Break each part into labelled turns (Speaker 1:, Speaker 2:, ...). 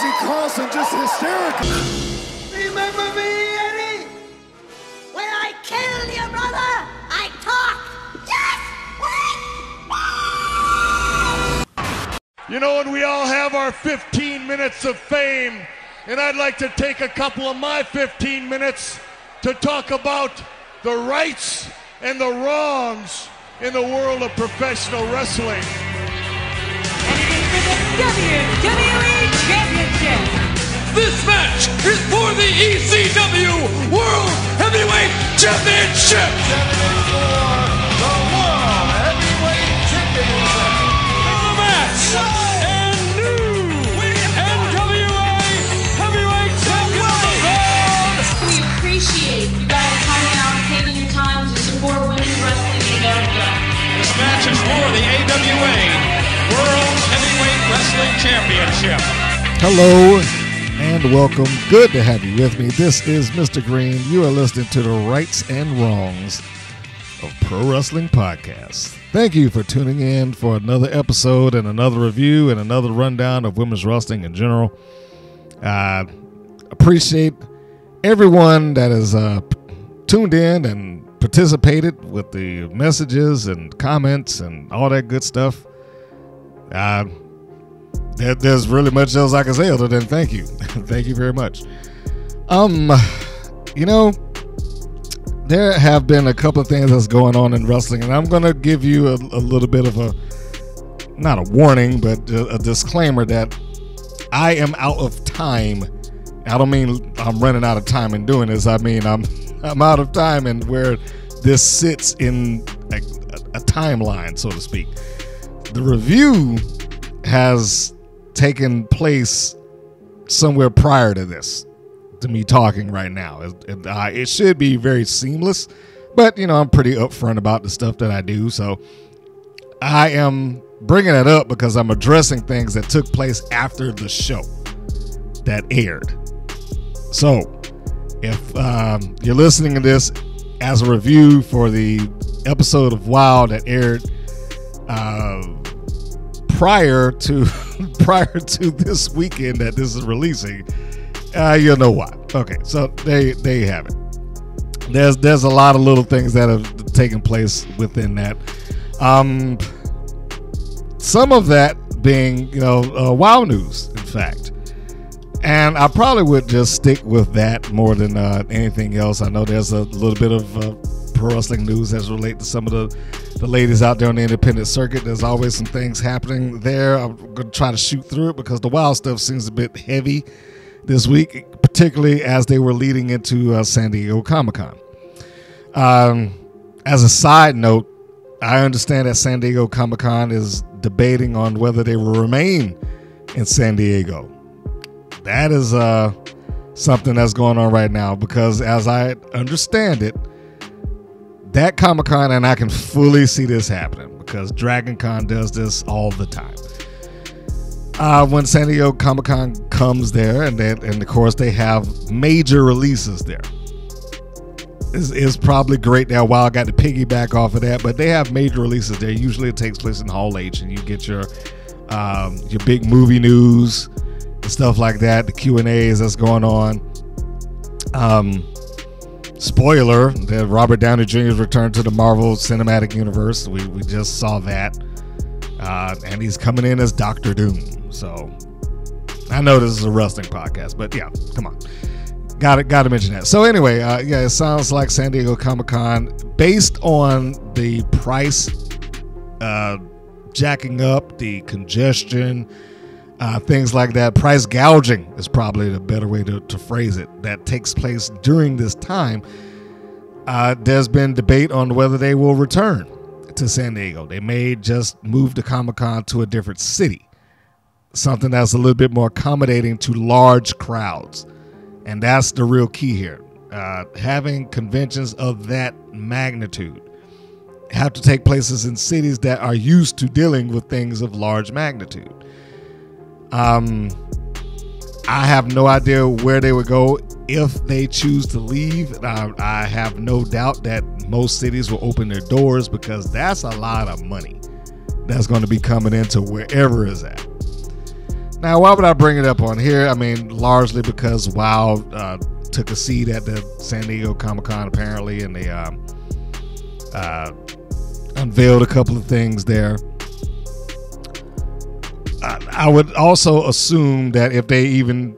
Speaker 1: Tracy Carlson just hysterical.
Speaker 2: Remember me, Eddie?
Speaker 3: When I killed your brother, I talked. Just wait.
Speaker 4: You know, and we all have our 15 minutes of fame, and I'd like to take a couple of my 15 minutes to talk about the rights and the wrongs in the world of professional wrestling.
Speaker 5: And it is for the WWE Championship.
Speaker 6: This match is for the ECW World Heavyweight Championship.
Speaker 1: For the World Heavyweight Championship.
Speaker 6: In the match, and new NWA Heavyweight Champion of the world.
Speaker 7: We appreciate you guys coming out and taking your time to support women's wrestling in America.
Speaker 6: This match is for the AWA World Heavyweight Wrestling Championship.
Speaker 8: Hello and welcome. Good to have you with me. This is Mr. Green. You are listening to the Rights and Wrongs of Pro Wrestling Podcast. Thank you for tuning in for another episode and another review and another rundown of women's wrestling in general. I appreciate everyone that has tuned in and participated with the messages and comments and all that good stuff. There's really much else I can say other than thank you. Thank you very much. You know, there have been a couple of things that's going on in wrestling, and I'm going to give you a little bit of not a warning, but a disclaimer that I am out of time. I don't mean I'm running out of time in doing this. I mean I'm out of time and where this sits in a timeline, so to speak. The review has taken place somewhere prior to this, to me talking right now. It should be very seamless, but you know, I'm pretty upfront about the stuff that I do, so I am bringing it up because I'm addressing things that took place after the show that aired. So if you're listening to this as a review for the episode of WoW that aired prior to this weekend that this is releasing, you'll know why. Okay, so there you have it. There's a lot of little things that have taken place within that. Some of that being, WoW news, in fact. And I probably would just stick with that more than anything else. I know there's a little bit of pro wrestling news as relates to some of the ladies out there on the independent circuit. There's always some things happening there. I'm going to try to shoot through it because the wild stuff seems a bit heavy this week, particularly as they were leading into San Diego Comic-Con. As a side note, I understand that San Diego Comic-Con is debating on whether they will remain in San Diego. That is something that's going on right now because as I understand it, that Comic-Con, and I can fully see this happening because Dragon Con does this all the time. When San Diego Comic-Con comes there, and of course they have major releases there. It's probably great that WoW got to piggyback off of that, but they have major releases there. Usually it takes place in Hall H, and you get your big movie news and stuff like that, the Q&As that's going on. Spoiler, that Robert Downey Jr.'s return to the Marvel Cinematic Universe. We just saw that. And he's coming in as Dr. Doom. So I know this is a wrestling podcast, but yeah, come on. Got to mention that. So anyway, it sounds like San Diego Comic-Con, based on the price jacking up, the congestion, things like that. Price gouging is probably the better way to phrase it. That takes place during this time. There's been debate on whether they will return to San Diego. They may just move the Comic-Con to a different city, something that's a little bit more accommodating to large crowds. And that's the real key here. Having conventions of that magnitude have to take places in cities that are used to dealing with things of large magnitude. I have no idea where they would go if they choose to leave. I have no doubt that most cities will open their doors because that's a lot of money that's going to be coming into wherever is at. Now, why would I bring it up on here? I mean, largely because WoW took a seat at the San Diego Comic-Con apparently, and they unveiled a couple of things there. I would also assume that if they even,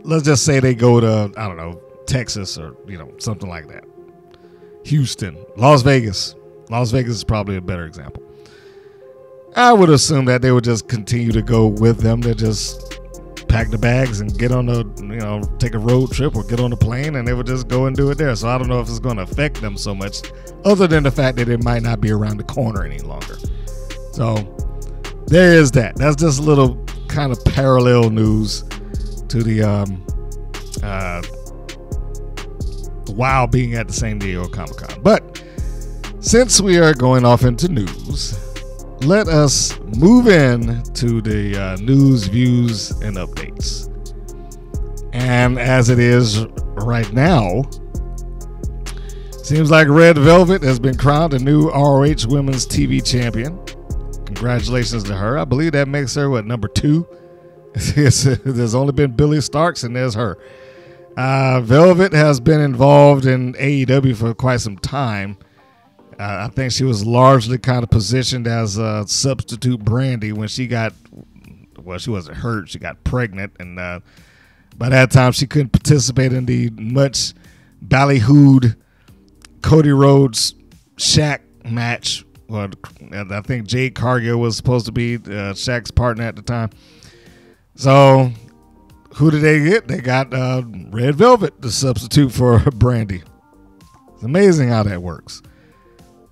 Speaker 8: let's just say they go to, I don't know, Texas or, something like that. Houston, Las Vegas. Las Vegas is probably a better example. I would assume that they would just continue to go with them. They just pack the bags and get on the, take a road trip or get on a plane, and they would just go and do it there. So I don't know if it's going to affect them so much, other than the fact that it might not be around the corner any longer. So there is that. That's just a little kind of parallel news to the WoW being at the San Diego Comic-Con. But since we are going off into news, let us move in to the news, views, and updates. And as it is right now, seems like Red Velvet has been crowned a new ROH Women's TV Champion. Congratulations to her. I believe that makes her, number 2? There's only been Billy Starks, and there's her. Velvet has been involved in AEW for quite some time. I think she was largely kind of positioned as a substitute Brandy when she got, she wasn't hurt, she got pregnant, and by that time she couldn't participate in the much ballyhooed Cody Rhodes Shaq match. Well, I think Jade Cargill was supposed to be Shaq's partner at the time. So who did they get? They got Red Velvet, the substitute for Brandy. It's amazing how that works.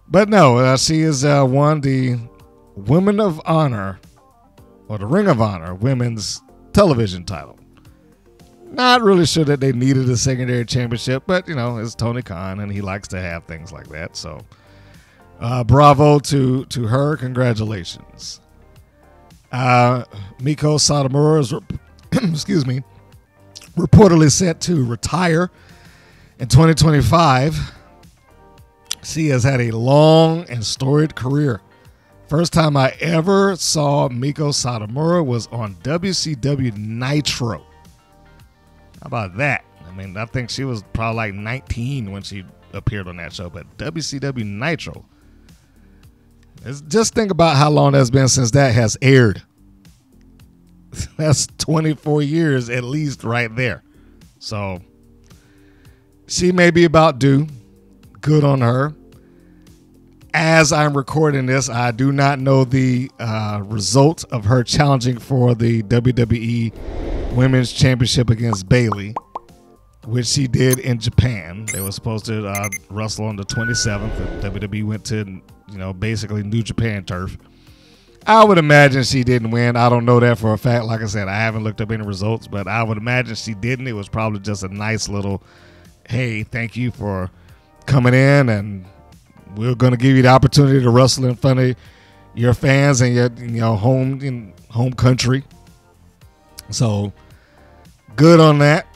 Speaker 8: But no, she is won the Women of Honor, or the Ring of Honor women's television title. Not really sure that they needed a secondary championship, but it's Tony Khan and he likes to have things like that. So bravo to her. Congratulations. Miko Satomura is reportedly set to retire in 2025. She has had a long and storied career. First time I ever saw Miko Satomura was on WCW Nitro. How about that? I mean, I think she was probably like 19 when she appeared on that show, but WCW Nitro. Just think about how long that's been since that has aired. That's 24 years at least right there. So she may be about due. Good on her. As I'm recording this, I do not know the result of her challenging for the WWE Women's Championship against Bayley, which she did in Japan. They were supposed to wrestle on the 27th, and WWE went to, basically New Japan turf. I would imagine she didn't win. I don't know that for a fact. Like I said, I haven't looked up any results, but I would imagine she didn't. It was probably just a nice little, hey, thank you for coming in, and we're going to give you the opportunity to wrestle in front of your fans and your home country. So good on that.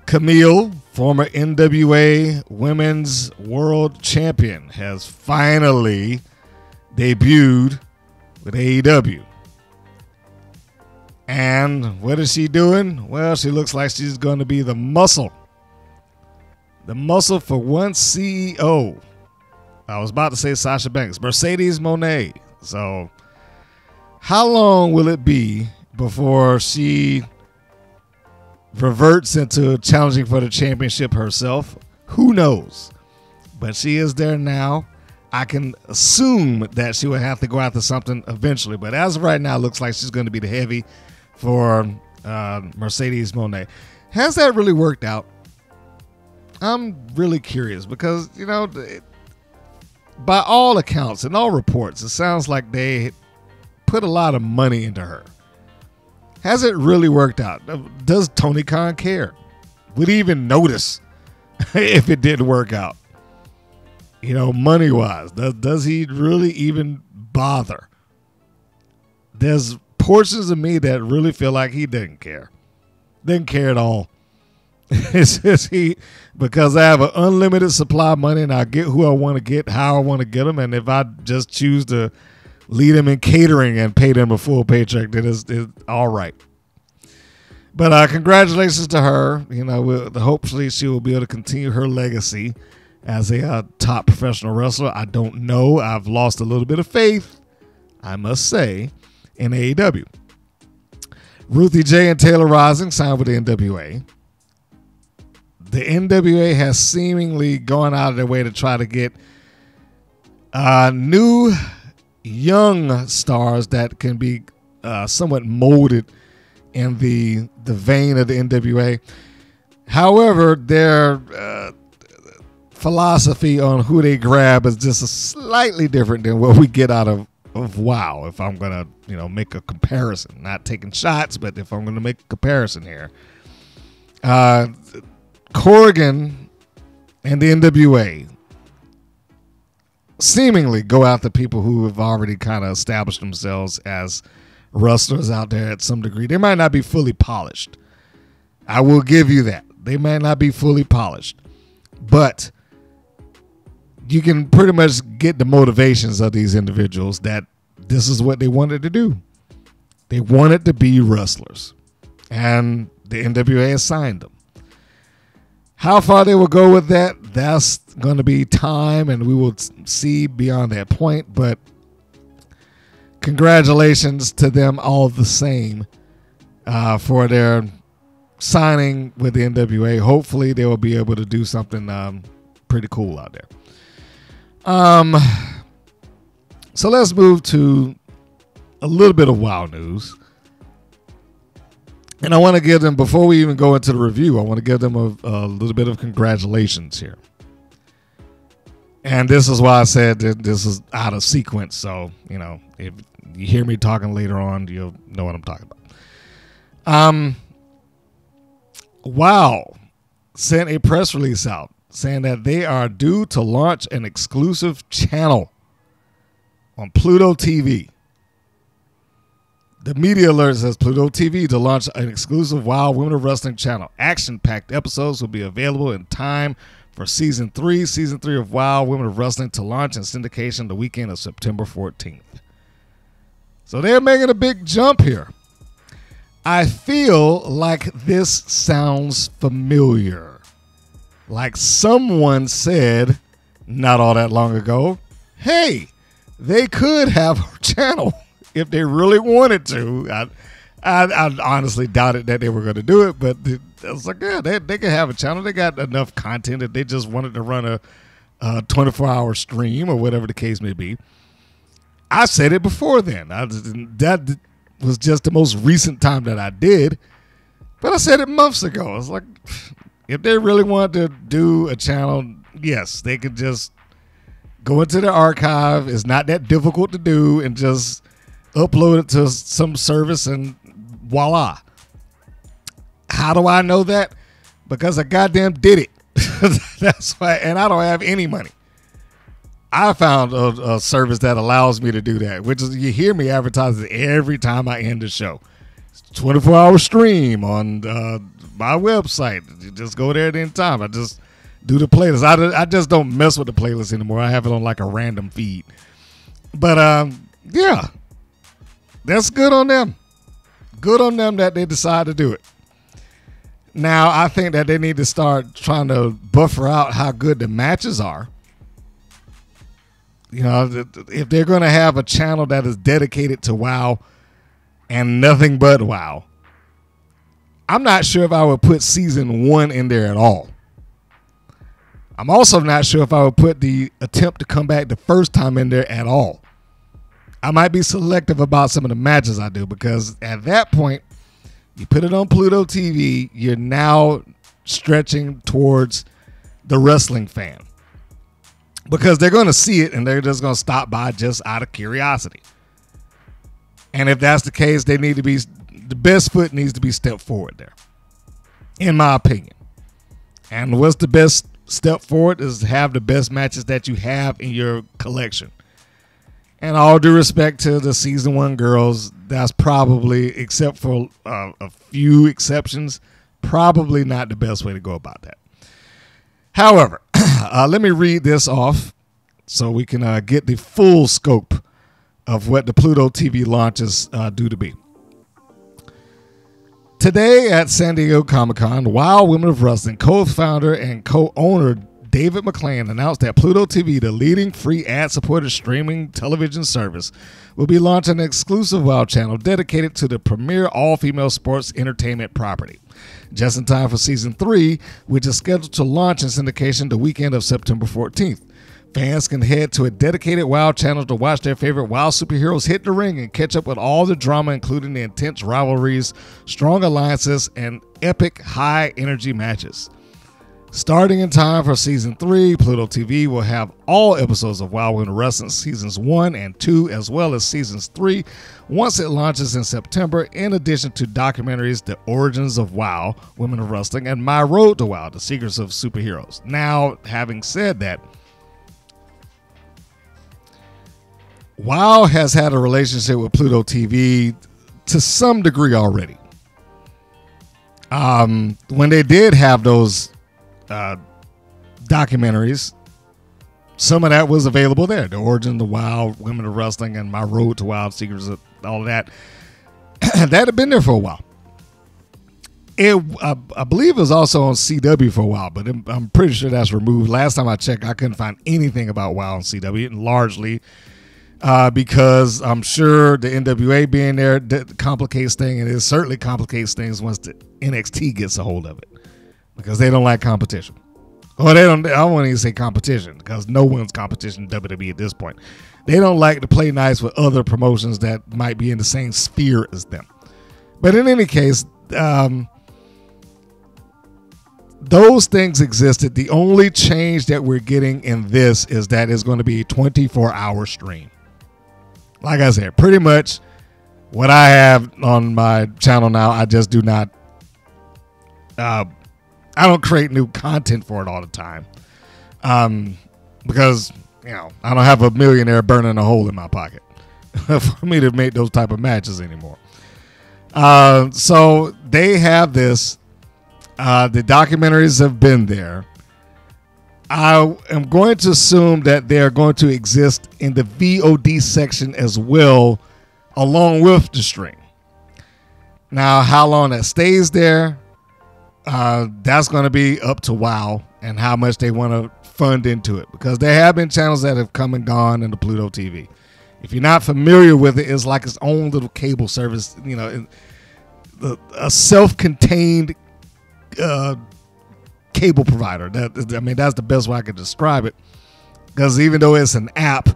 Speaker 8: Camille, former NWA Women's World Champion, has finally debuted with AEW. And what is she doing? Well, she looks like she's going to be the muscle. The muscle for one CEO. I was about to say Sasha Banks. Mercedes Moné. So how long will it be before she reverts into challenging for the championship herself? Who knows? But she is there now. I can assume that she will have to go after something eventually. But as of right now, it looks like she's going to be the heavy for Mercedes Moné. Has that really worked out? I'm really curious because, by all accounts and all reports, it sounds like they put a lot of money into her. Has it really worked out? Does Tony Khan care? Would he even notice if it didn't work out? Money-wise, does he really even bother? There's portions of me that really feel like he didn't care. Didn't care at all. It's just because I have an unlimited supply of money and I get who I want to get, how I want to get them, and if I just choose to lead them in catering and pay them a full paycheck, then it's all right. But congratulations to her. You know, hopefully she will be able to continue her legacy as a top professional wrestler. I don't know. I've lost a little bit of faith, I must say, in AEW. Ruthie J and Taylor Rising signed with the NWA. The NWA has seemingly gone out of their way to try to get new young stars that can be somewhat molded in the vein of the NWA. However, their philosophy on who they grab is just slightly different than what we get out of WoW. If I'm gonna, make a comparison, not taking shots, but if I'm gonna make a comparison here, Corrigan and the NWA seemingly go after people who have already kind of established themselves as wrestlers out there at some degree. They might not be fully polished. I will give you that. They might not be fully polished. But you can pretty much get the motivations of these individuals that this is what they wanted to do. They wanted to be wrestlers. And the NWA assigned them. How far they will go with that, that's going to be time, and we will see beyond that point. But congratulations to them all the same for their signing with the NWA. Hopefully they will be able to do something pretty cool out there. So let's move to a little bit of WoW news. And I want to give them, before we even go into the review, I want to give them a little bit of congratulations here. And this is why I said that this is out of sequence. So, if you hear me talking later on, you'll know what I'm talking about. WoW sent a press release out saying that they are due to launch an exclusive channel on Pluto TV. The media alert says Pluto TV to launch an exclusive WoW Women of Wrestling channel. Action-packed episodes will be available in time for Season 3. Season 3 of WoW Women of Wrestling to launch in syndication the weekend of September 14th. So they're making a big jump here. I feel like this sounds familiar. Like someone said not all that long ago, hey, they could have a channel if they really wanted to. I honestly doubted that they were going to do it, but I was like, yeah, they could have a channel. They got enough content if they just wanted to run a 24-hour stream or whatever the case may be. I said it before then. That was just the most recent time that I did, but I said it months ago. I was like, if they really wanted to do a channel, yes, they could just go into the archive. It's not that difficult to do, and just upload it to some service, and voila. How do I know that? Because I goddamn did it. That's why, and I don't have any money. I found a service that allows me to do that, which is, you hear me advertise it every time I end the show. It's a 24-hour stream on my website. You just go there at any time. I just do the playlist. I just don't mess with the playlist anymore. I have it on like a random feed. But yeah, that's good on them. Good on them that they decide to do it. Now, I think that they need to start trying to buffer out how good the matches are. If they're going to have a channel that is dedicated to WoW and nothing but WoW, I'm not sure if I would put Season 1 in there at all. I'm also not sure if I would put the attempt to come back the first time in there at all. I might be selective about some of the matches I do, because at that point, you put it on Pluto TV, you're now stretching towards the wrestling fan. Because they're going to see it and they're just going to stop by just out of curiosity. And if that's the case, the best foot needs to be stepped forward there, in my opinion. And what's the best step forward is to have the best matches that you have in your collection. And all due respect to the Season 1 girls, that's probably, except for a few exceptions, probably not the best way to go about that. However, let me read this off so we can get the full scope of what the Pluto TV launch is due to be. Today at San Diego Comic-Con, Wild Women of Wrestling co-founder and co-owner David McLane announced that Pluto TV, the leading free ad-supported streaming television service, will be launching an exclusive WOW channel dedicated to the premier all-female sports entertainment property. Just in time for Season 3, which is scheduled to launch in syndication the weekend of September 14th. Fans can head to a dedicated WOW channel to watch their favorite WOW superheroes hit the ring and catch up with all the drama, including the intense rivalries, strong alliances, and epic high-energy matches. Starting in time for Season 3, Pluto TV will have all episodes of WOW Women of Wrestling Seasons 1 and 2, as well as Seasons 3, once it launches in September, in addition to documentaries The Origins of WOW Women of Wrestling and My Road to WOW, The Secrets of Superheroes. Now, having said that, WOW has had a relationship with Pluto TV to some degree already. When they did have those documentaries, some of that was available there. The Origin of WOW, Women of Wrestling, and My Road to WOW, Secrets of all of that. That had been there for a while. I believe it was also on CW for a while, but I'm pretty sure that's removed. Last time I checked, I couldn't find anything about WOW on CW, and largely because I'm sure the NWA being there complicates things, and it certainly complicates things once the NXT gets a hold of it, because they don't like competition. Or they don't. I don't want to even say competition, because no one's competition in WWE at this point. They don't like to play nice with other promotions that might be in the same sphere as them. But in any case, those things existed. The only change that we're getting in this is that it's going to be a 24-hour stream. Like I said, pretty much what I have on my channel now, I just do not, I don't create new content for it all the time. Because, I don't have a millionaire burning a hole in my pocket for me to make those type of matches anymore. So they have this. The documentaries have been there. I am going to assume that they are going to exist in the VOD section as well, along with the stream. Now, how long that stays there, that's going to be up to WOW and how much they want to fund into it, because there have been channels that have come and gone in the Pluto TV. If you're not familiar with it, it's like its own little cable service, a self-contained cable provider. That's the best way I could describe it, because even though it's an app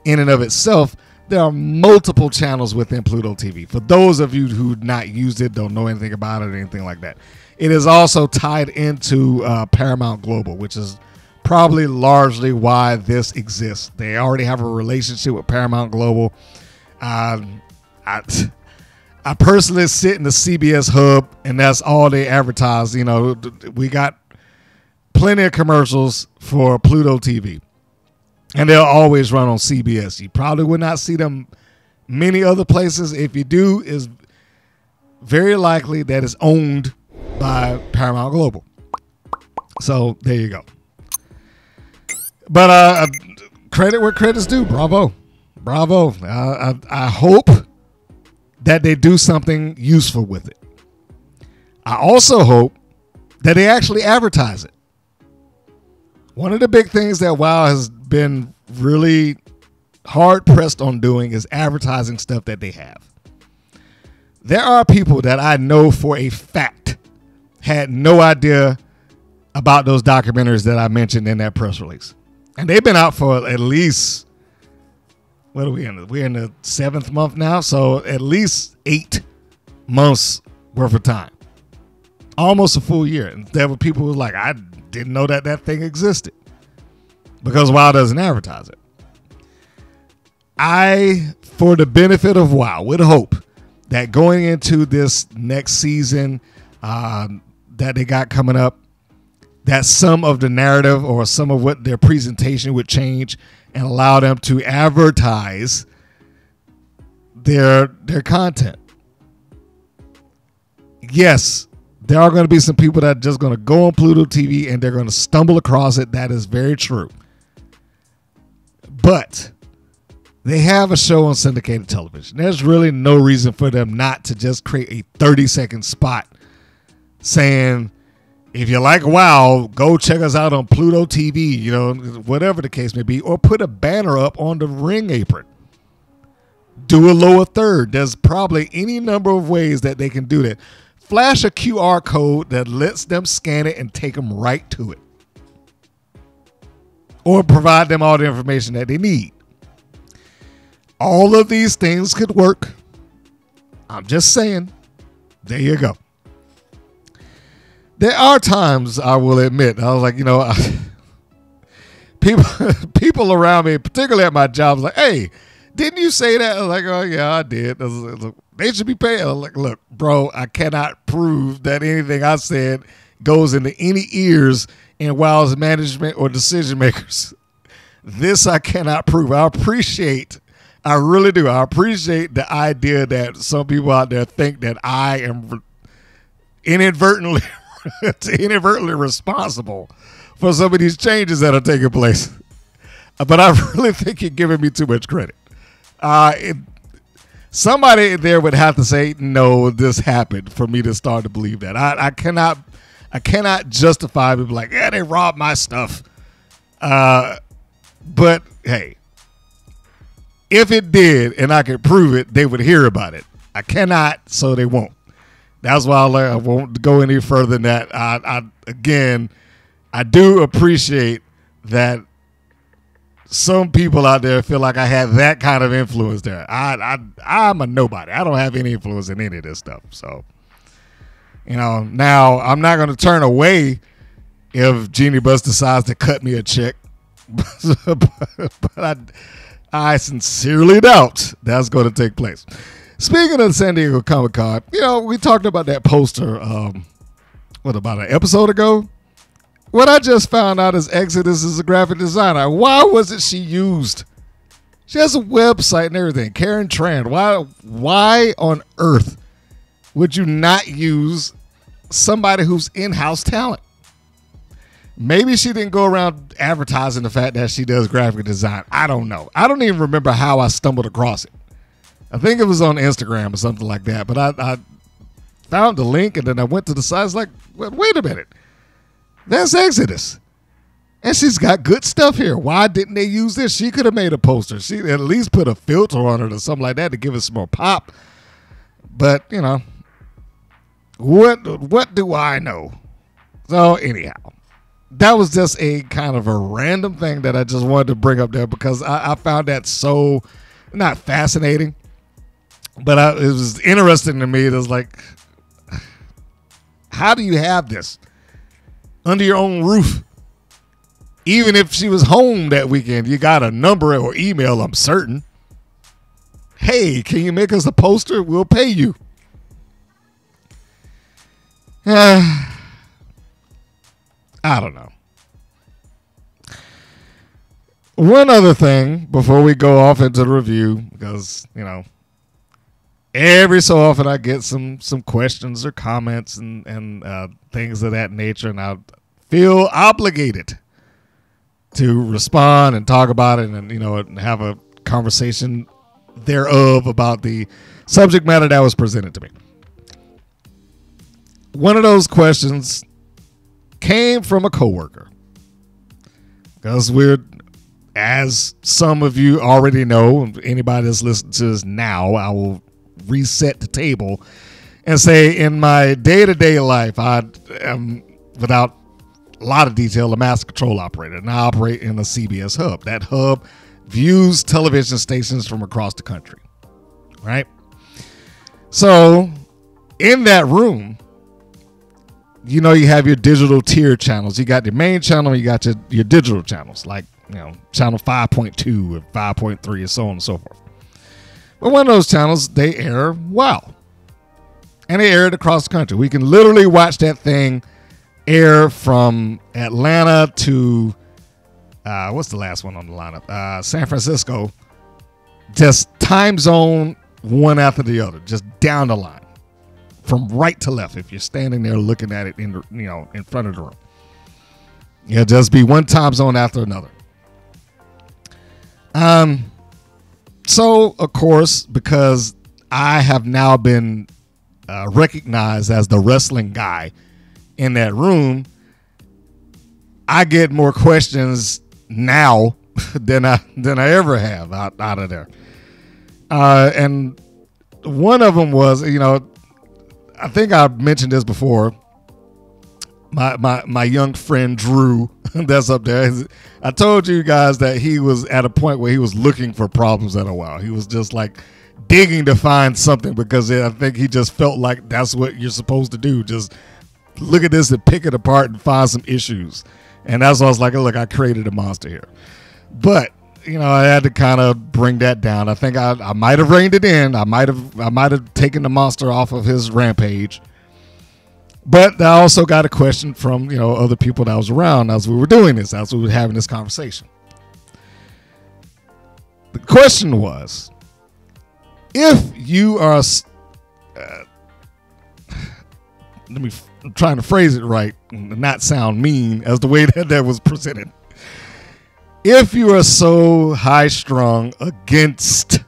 Speaker 8: in and of itself, there are multiple channels within Pluto TV. For those of you who not used it, don't know anything about it or anything like that, it is also tied into Paramount Global, which is probably largely why this exists. They already have a relationship with Paramount Global. I personally sit in the CBS hub, and that's all they advertise. We got plenty of commercials for Pluto TV, and they'll always run on CBS. You probably would not see them many other places. If you do, it's very likely that it's owned by Paramount Global. So there you go. But credit where credit's due. Bravo. I hope that they do something useful with it. I also hope that they actually advertise it. One of the big things that WOW has been really hard pressed on doing is advertising stuff that they have. There are people that I know for a fact had no idea about those documentaries that I mentioned in that press release. And they've been out for at least, what are we in? We're in the 7th month now, so at least 8 months worth of time. Almost a full year. And there were people who were like, I didn't know that thing existed, because WOW doesn't advertise it. I, for the benefit of WOW, would hope that going into this next season that they got coming up, that some of the narrative or some of what their presentation would change and allow them to advertise their content. Yes, there are going to be some people that are just going to go on Pluto TV and they're going to stumble across it. That is very true. But They have a show on syndicated television. There's really no reason for them not to just create a 30-second spot saying, if you like WoW, go check us out on Pluto TV, you know, whatever the case may be, or put a banner up on the ring apron. Do a lower third. There's probably any number of ways that they can do that. Flash a QR code that lets them scan it and take them right to it. Or provide them all the information that they need. All of these things could work. I'm just saying. There you go. There are times, I will admit, I was like, you know, people around me, particularly at my job, was like, hey, didn't you say that? I was like, oh, yeah, I did. I was like, they should be paid. I was like, look, bro, I cannot prove that anything I said goes into any ears in WoW's management or decision makers. This I cannot prove. I really do. I appreciate the idea that some people out there think that I am inadvertently responsible for some of these changes that are taking place. But I really think you're giving me too much credit. Somebody there would have to say, no, this happened for me to start to believe that. I cannot justify people like, yeah, they robbed my stuff. But hey, if it did and I could prove it, they would hear about it. I cannot, so they won't. That's why I won't go any further than that. I do appreciate that some people out there feel like I had that kind of influence there. I'm a nobody. I don't have any influence in any of this stuff. So, you know, now I'm not going to turn away if Genie Bus decides to cut me a check. but I sincerely doubt that's going to take place. Speaking of San Diego Comic-Con, you know, we talked about that poster, about an episode ago? What I just found out is Exodus is a graphic designer. Why wasn't she used? She has a website and everything. Karen Tran. Why on earth would you not use somebody who's in-house talent? Maybe she didn't go around advertising the fact that she does graphic design. I don't know. I don't even remember how I stumbled across it. I think it was on Instagram or something like that. But I found the link and then I went to the site. I was like, wait a minute. That's Exodus. And she's got good stuff here. Why didn't they use this? She could have made a poster. She at least put a filter on it or something like that to give it some more pop. But, you know, what do I know? So, anyhow, that was just a kind of a random thing that I just wanted to bring up there because I found that so, not fascinating, but it was interesting to me. It was like, how do you have this under your own roof? Even if she was home that weekend, you got a number or email, I'm certain. Hey, can you make us a poster? We'll pay you. I don't know. One other thing before we go off into the review, because, you know, every so often I get some questions or comments and things of that nature, and I feel obligated to respond and talk about it and, you know, and have a conversation thereof about the subject matter that was presented to me. One of those questions came from a coworker, because as some of you already know, anybody that's listening to this now, I will reset the table and say in my day-to-day life, I am, without a lot of detail, a master control operator, and I operate in a CBS hub. That hub views television stations from across the country, right? So in that room, you know, you have your digital tier channels. You got your main channel, you got your digital channels, like, you know, channel 5.2 and 5.3 and so on and so forth. But one of those channels, they air WoW. And they air it across the country. We can literally watch that thing air from Atlanta to, what's the last one on the lineup? San Francisco. Just time zone one after the other, just down the line. From right to left, if you're standing there looking at it in front of the room. It'll just be one time zone after another. So, of course, because I have now been recognized as the wrestling guy in that room, I get more questions now than I ever have out of there. And one of them was, I think I mentioned this before. My young friend Drew, that's up there. I told you guys that he was at a point where he was looking for problems at a while. He was just like digging to find something because I think he just felt like that's what you're supposed to do. Just look at this and pick it apart and find some issues. And that's why I was like, look, I created a monster here. But I had to kind of bring that down. I think I might have reined it in. I might have taken the monster off of his rampage. But I also got a question from other people that was around as we were doing this, as we were having this conversation. The question was, if you are, I'm trying to phrase it right and not sound mean as the way that was presented. If you are so high-strung against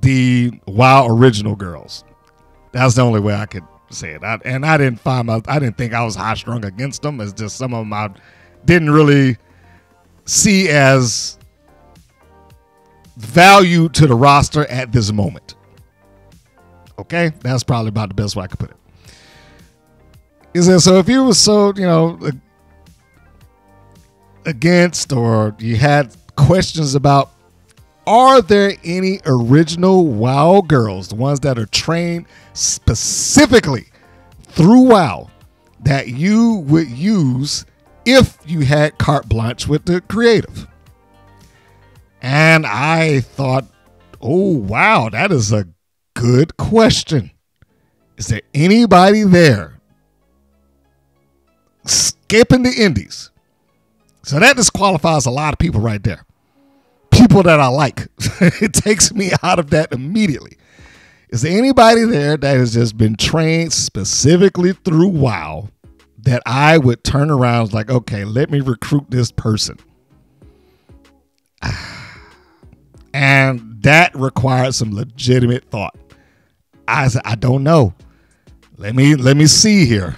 Speaker 8: the WoW original girls, that's the only way I could say it. I didn't think I was high-strung against them. It's just some of them I didn't really see as value to the roster at this moment. Okay, that's probably about the best way I could put it. So if you were so against, or you had questions about, are there any original WoW girls, the ones that are trained specifically through WoW, that you would use if you had carte blanche with the creative? And I thought, oh wow, that is a good question. Is there anybody there skipping the indies? So that disqualifies a lot of people right there. People that I like. It takes me out of that immediately. Is there anybody there that has just been trained specifically through WoW that I would turn around and like, okay, let me recruit this person? And that required some legitimate thought. I said, I don't know. Let me see here.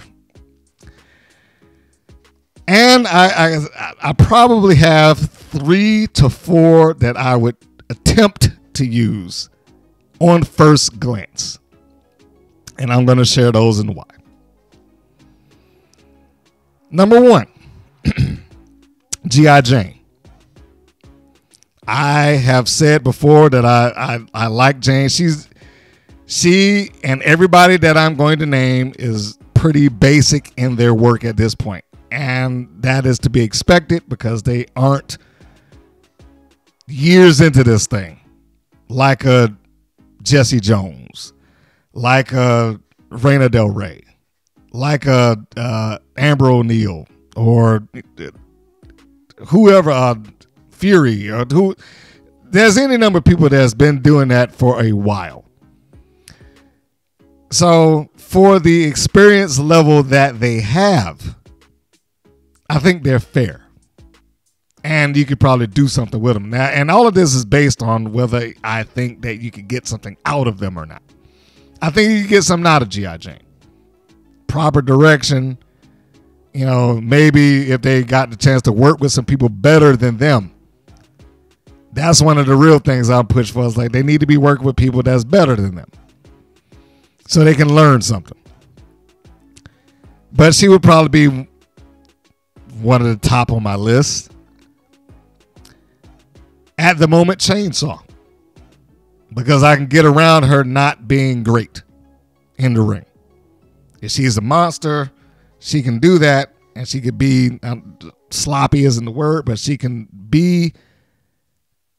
Speaker 8: And I probably have 3 to 4 that I would attempt to use on first glance. And I'm going to share those and why. Number 1, G.I. Jane. I have said before that I like Jane. She and everybody that I'm going to name is pretty basic in their work at this point. And that is to be expected because they aren't years into this thing. Like a Jesse Jones, like a Reina Del Rey, like a Amber O'Neil, or whoever, Fury, or who. There's any number of people that's been doing that for a while. So for the experience level that they have, I think they're fair. And you could probably do something with them. Now, and all of this is based on whether I think that you could get something out of them or not. I think you can get something out of G.I. Jane. Proper direction. Maybe if they got the chance to work with some people better than them. That's one of the real things I'll push for. Is like they need to be working with people that's better than them, so they can learn something. But she would probably be one of the top on my list. At the moment, Chainsaw. Because I can get around her not being great in the ring. If she's a monster, she can do that. And she could be, sloppy isn't the word, but she can be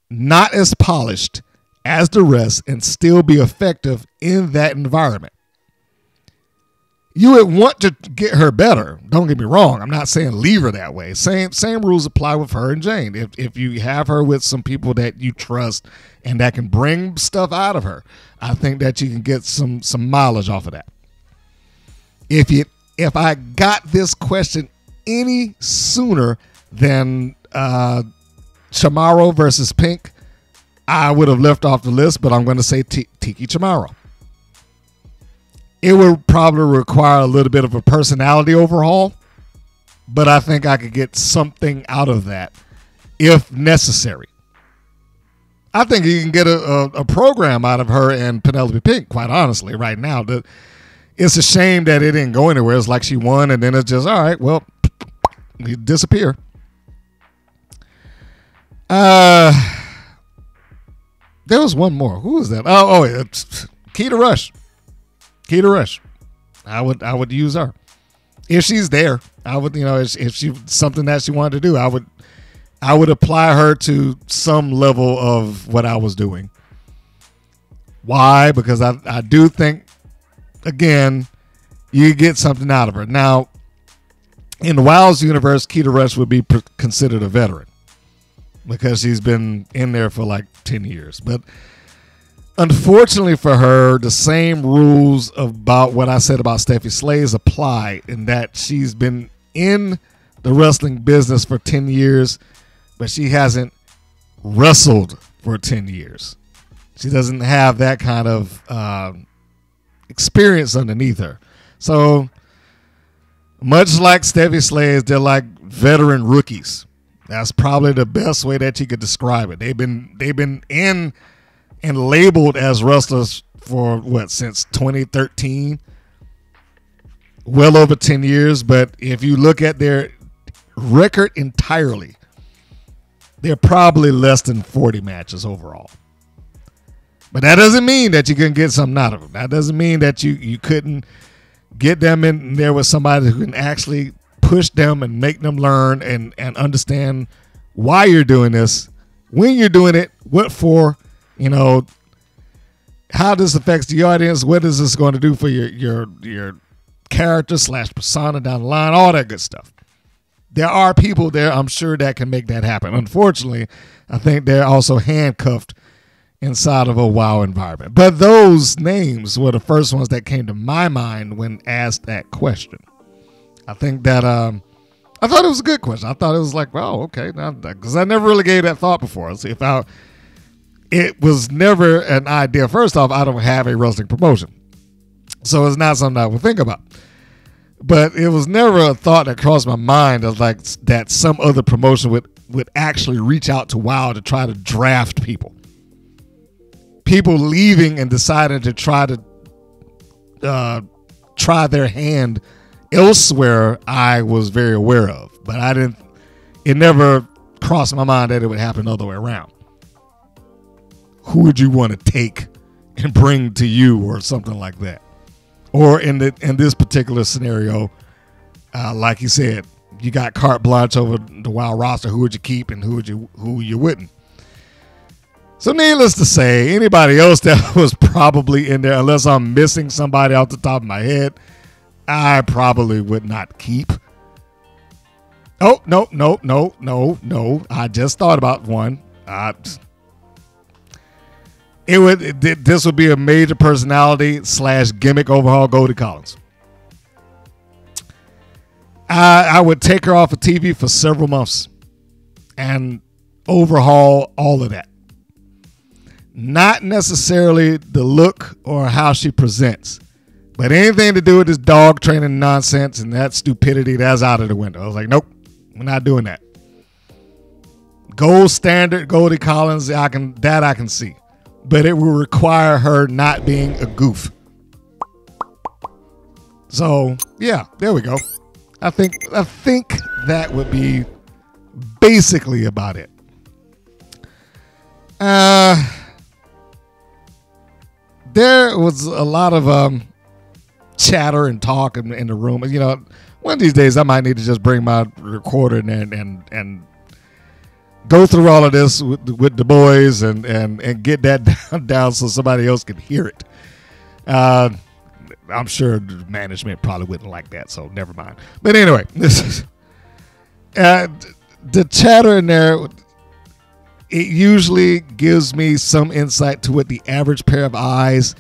Speaker 8: not as polished as the rest and still be effective in that environment. You would want to get her better. Don't get me wrong. I'm not saying leave her that way. Same rules apply with her and Jane. If you have her with some people that you trust and that can bring stuff out of her, I think that you can get some mileage off of that. If I got this question any sooner than Chamorro versus Pink, I would have left off the list, but I'm going to say Tiki Chamorro. It would probably require a little bit of a personality overhaul, but I think I could get something out of that if necessary. I think you can get a program out of her and Penelope Pink, quite honestly, right now. It's a shame that it didn't go anywhere. It's like she won, and then it's just, all right, well, you disappear. There was one more. Who was that? It's Keita Rush. Keita Rush. I would use her. If she's there, I would, if she something that she wanted to do, I would apply her to some level of what I was doing. Why? Because I do think, again, you get something out of her. Now, in the Wilds universe, Keita Rush would be considered a veteran because she's been in there for like 10 years. But unfortunately for her, the same rules about what I said about Steffi Slays apply, in that she's been in the wrestling business for 10 years, but she hasn't wrestled for 10 years. She doesn't have that kind of experience underneath her. So much like Steffi Slays, they're like veteran rookies. That's probably the best way that you could describe it. They've been in and labeled as wrestlers for since 2013, well over 10 years. But if you look at their record entirely, they're probably less than 40 matches overall. But that doesn't mean that you couldn't get something out of them. That doesn't mean that you couldn't get them in there with somebody who can actually push them and make them learn and understand why you're doing this, when you're doing it, what for, how this affects the audience, what is this going to do for your character / persona down the line, all that good stuff. There are people there, I'm sure, that can make that happen. Unfortunately, I think they're also handcuffed inside of a WoW environment. But those names were the first ones that came to my mind when asked that question. I think that I thought it was a good question. I thought it was like, well, okay, because I never really gave that thought before. So it was never an idea. First off, I don't have a wrestling promotion, so it's not something I would think about. But it was never a thought that crossed my mind of like that some other promotion would actually reach out to WoW to try to draft people. People leaving and deciding to try their hand elsewhere, I was very aware of, but it never crossed my mind that it would happen the other way around. Who would you want to take and bring to you or something like that? Or in this particular scenario, like you said, you got carte blanche over the WoW roster. Who would you keep and who you wouldn't? So needless to say, anybody else that was probably in there, unless I'm missing somebody off the top of my head, I probably would not keep. Oh, no. I just thought about one. This would be a major personality / gimmick overhaul. Goldie Collins. I would take her off of TV for several months and overhaul all of that. Not necessarily the look or how she presents, but anything to do with this dog training nonsense and that stupidity, that's out of the window. I was like, nope, we're not doing that. Gold standard Goldie Collins, I can see. But it will require her not being a goof. So, yeah, there we go. I think that would be basically about it. There was a lot of chatter and talk in the room. One of these days I might need to just bring my recorder and go through all of this with the boys and get that down so somebody else can hear it. I'm sure the management probably wouldn't like that, so never mind. But anyway, the chatter in there, it usually gives me some insight to what the average pair of eyes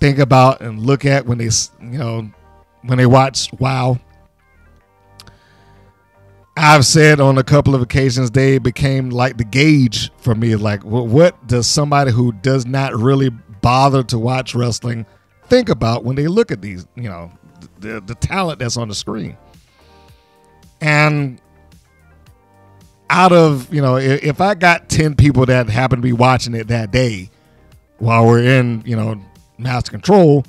Speaker 8: think about and look at when they watch WoW. I've said on a couple of occasions they became like the gauge for me. Like, what does somebody who does not really bother to watch wrestling think about when they look at these, the talent that's on the screen? And out of, if I got 10 people that happen to be watching it that day while we're in, Master Control,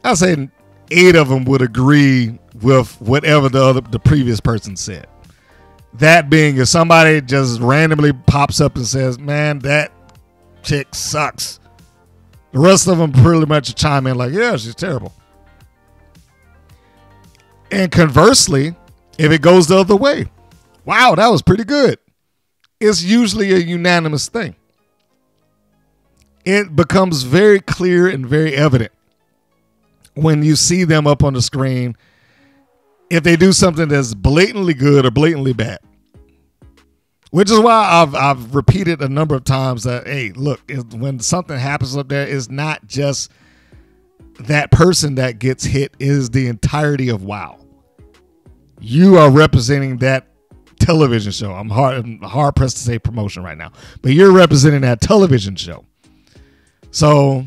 Speaker 8: I'd say 8 of them would agree with whatever the previous person said. That being, if somebody just randomly pops up and says, man, that chick sucks, the rest of them pretty much chime in like, yeah, she's terrible. And conversely, if it goes the other way, wow, that was pretty good, it's usually a unanimous thing. It becomes very clear and very evident when you see them up on the screen if they do something that's blatantly good or blatantly bad. Which is why I've repeated a number of times that, hey, look, when something happens up there, it's not just that person that gets hit, it is the entirety of WoW. You are representing that television show. I'm hard pressed to say promotion right now, but you're representing that television show. So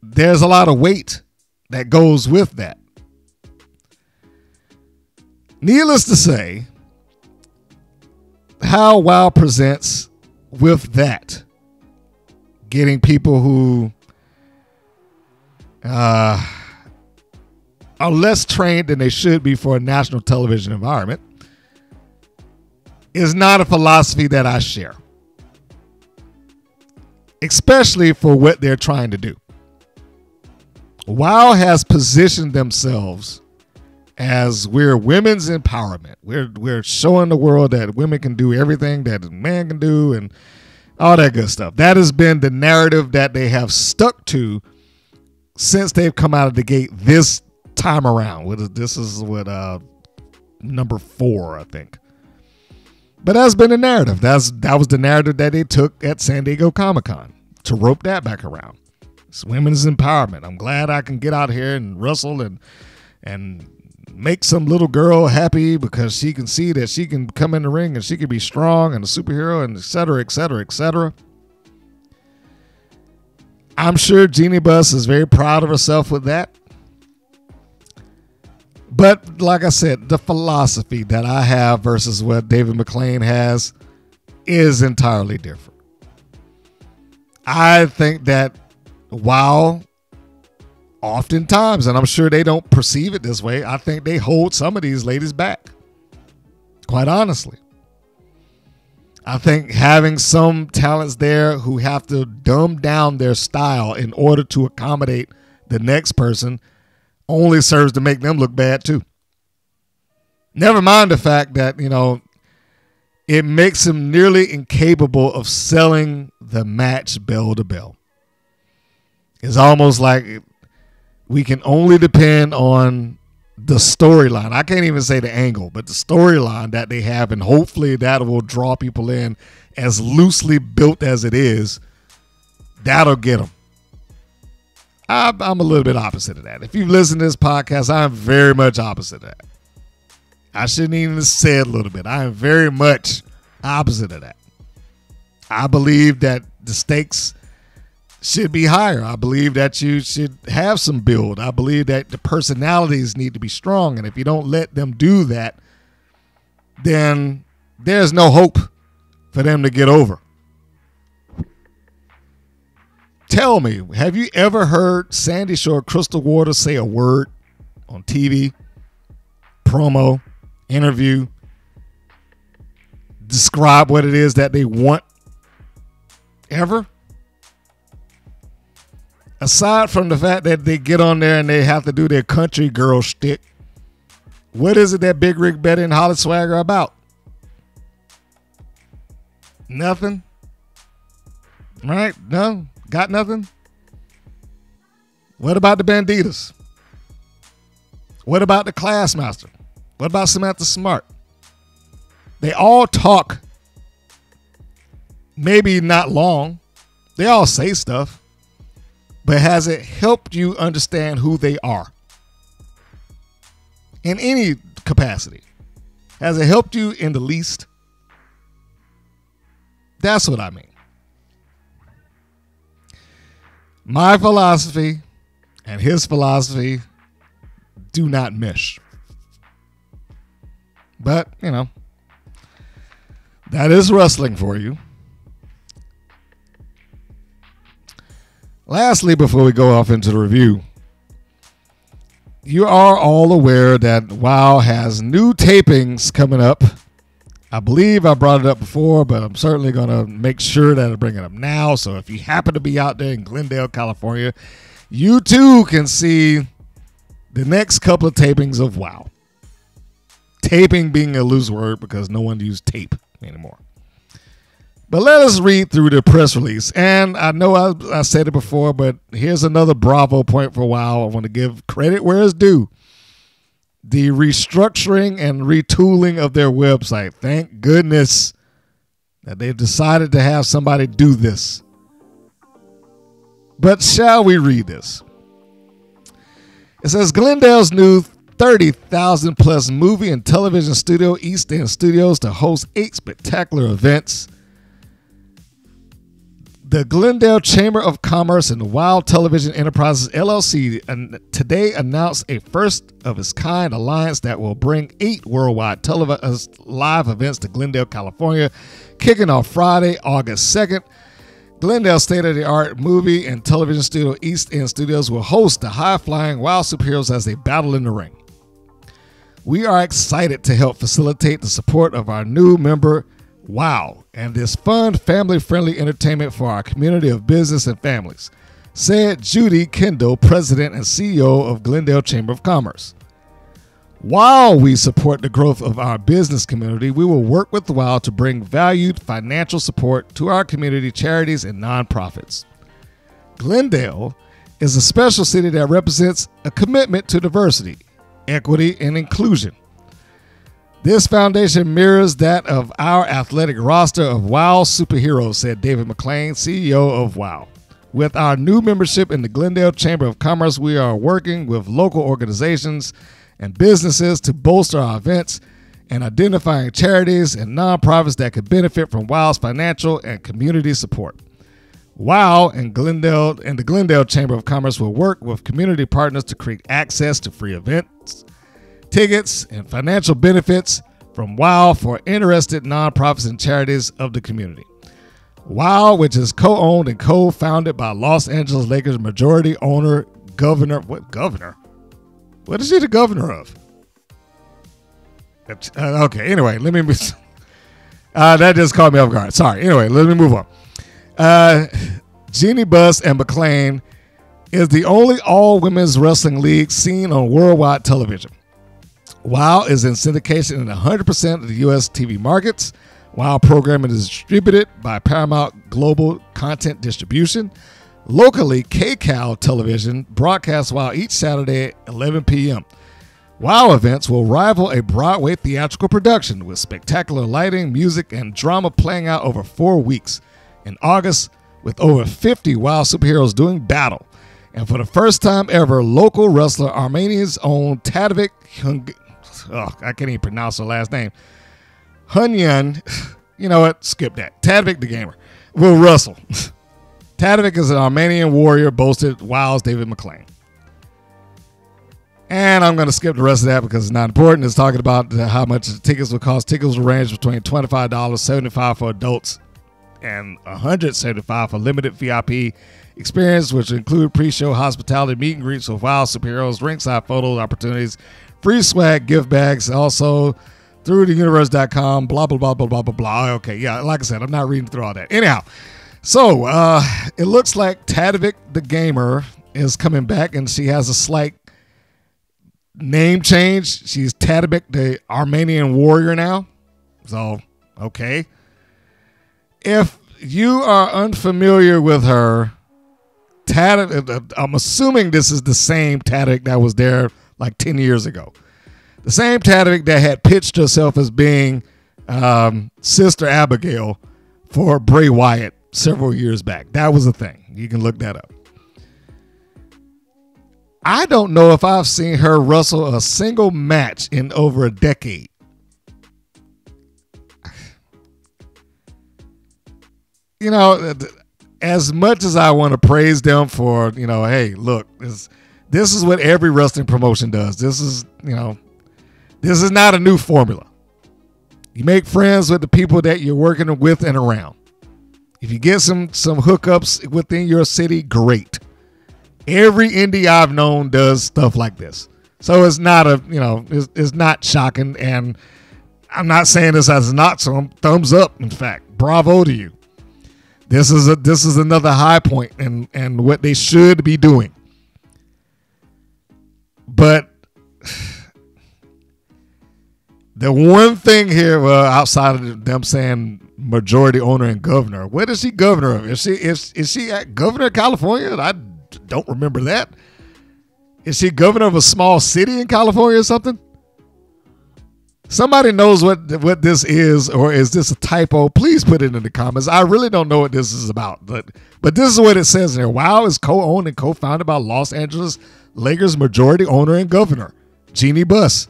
Speaker 8: there's a lot of weight that goes with that. Needless to say, how WoW presents with that, getting people who are less trained than they should be for a national television environment, is not a philosophy that I share, especially for what they're trying to do. WoW has positioned themselves as we're women's empowerment. We're showing the world that women can do everything that a man can do and all that good stuff. That has been the narrative that they have stuck to since they've come out of the gate this time around. This is number 4, I think. But that's been the narrative. That was the narrative that they took at San Diego Comic-Con to rope that back around. It's women's empowerment. I'm glad I can get out here and wrestle and make some little girl happy because she can see that she can come in the ring and she can be strong and a superhero and et cetera, et cetera, et cetera. I'm sure Jeannie Buss is very proud of herself with that. But like I said, the philosophy that I have versus what David McLane has is entirely different. I think that WoW oftentimes, and I'm sure they don't perceive it this way, I think they hold some of these ladies back. Quite honestly. I think having some talents there who have to dumb down their style in order to accommodate the next person only serves to make them look bad too. Never mind the fact that, it makes them nearly incapable of selling the match bell to bell. It's almost like we can only depend on the storyline. I can't even say the angle, but the storyline that they have, and hopefully that will draw people in. As loosely built as it is, that'll get them. I'm a little bit opposite of that. If you've listened to this podcast, I'm very much opposite of that. I shouldn't even have said a little bit. I am very much opposite of that. I believe that the stakes should be higher. I believe that you should have some build. I believe that the personalities need to be strong. And if you don't let them do that, then there's no hope for them to get over. Tell me, have you ever heard Sandy Shore Crystal Water say a word on TV, promo, interview, describe what it is that they want? Ever? Aside from the fact that they get on there and they have to do their country girl shtick, what is it that Big Rick Betty and Holly Swagger are about? Nothing? Right? No? Got nothing? What about the Bandidas? What about the Classmaster? What about Samantha Smart? They all talk, maybe not long. They all say stuff. But has it helped you understand who they are? In any capacity. Has it helped you in the least? That's what I mean. My philosophy and his philosophy do not mesh. But, you know, that is wrestling for you. Lastly, before we go off into the review, you are all aware that WoW has new tapings coming up. I believe I brought it up before, but I'm certainly going to make sure that I bring it up now. So if you happen to be out there in Glendale, California, you too can see the next couple of tapings of WoW. Taping being a loose word because no one uses tape anymore. But let us read through the press release. And I know I said it before, but here's another bravo point for WoW. I want to give credit where it's due. The restructuring and retooling of their website. Thank goodness that they've decided to have somebody do this. But shall we read this? It says Glendale's new 30,000 plus movie and television studio, East End Studios, to host 8 spectacular events. The Glendale Chamber of Commerce and Wild Television Enterprises LLC today announced a first-of-its-kind alliance that will bring 8 worldwide live events to Glendale, California, kicking off Friday, August 2nd. Glendale state-of-the-art movie and television studio East End Studios will host the high-flying Wild superheroes as they battle in the ring. We are excited to help facilitate the support of our new member, WoW, and this fun, family-friendly entertainment for our community of business and families, said Judy Kendall, President and CEO of Glendale Chamber of Commerce. While we support the growth of our business community, we will work with WoW to bring valued financial support to our community charities and nonprofits. Glendale is a special city that represents a commitment to diversity, equity, and inclusion. This foundation mirrors that of our athletic roster of WoW superheroes, said David McLane, CEO of WoW. With our new membership in the Glendale Chamber of Commerce, we are working with local organizations and businesses to bolster our events and identifying charities and nonprofits that could benefit from WoW's financial and community support. WoW and the Glendale Chamber of Commerce will work with community partners to create access to free events, tickets, and financial benefits from WoW for interested nonprofits and charities of the community. WoW, which is co-owned and co-founded by Los Angeles Lakers majority owner, What governor? What is he the governor of? Okay, anyway, let me... that just caught me off guard. Sorry. Anyway, let me move on. Jeannie Buss and McLane is the only all-women's wrestling league seen on worldwide television. WoW is in syndication in 100% of the U.S. TV markets. WoW programming is distributed by Paramount Global Content Distribution. Locally, KCAL Television broadcasts WoW each Saturday at 11 p.m. WoW events will rival a Broadway theatrical production with spectacular lighting, music, and drama playing out over 4 weeks. In August, with over 50 WoW superheroes doing battle. And for the first time ever, local wrestler Armenia's own Tadevik, I can't even pronounce her last name, Hunyan, you know what, skip that, Tadevik the Gamer, will wrestle. Tadevik is an Armenian warrior, boasted WoW's David McLane. And I'm going to skip the rest of that because it's not important. It's talking about how much the tickets will cost. Tickets will range between $25, $75 for adults, and $175 for limited VIP experience, which include pre-show hospitality, meet and greets with WoW superheroes, ringside photo opportunities, free swag, gift bags, also through theuniverse.com, blah, blah, blah, blah, blah, blah, blah. Okay, yeah, like I said, I'm not reading through all that. Anyhow, so it looks like Tadevik the Gamer is coming back, and she has a slight name change. She's Tadevik the Armenian warrior now. So, okay. If you are unfamiliar with her, I'm assuming this is the same Tadevik that was there like 10 years ago. The same Tadevik that had pitched herself as being Sister Abigail for Bray Wyatt several years back. That was a thing. You can look that up. I don't know if I've seen her wrestle a single match in over a decade. you know, as much as I want to praise them for, you know, hey, look, this is what every wrestling promotion does. This is, you know, this is not a new formula. You make friends with the people that you're working with and around. If you get some hookups within your city, great. Every indie I've known does stuff like this. So it's not it's not shocking. And I'm not saying this as not some thumbs up. In fact, bravo to you. This is another high point and what they should be doing. But the one thing here, well, outside of them saying majority owner and governor, what is she governor of? Is she governor of California? I don't remember that. Is she governor of a small city in California or something? Somebody knows what this is, or is this a typo? Please put it in the comments. I really don't know what this is about, but this is what it says here. WOW is co-owned and co-founded by Los Angeles Lakers majority owner and governor, Jeannie Buss.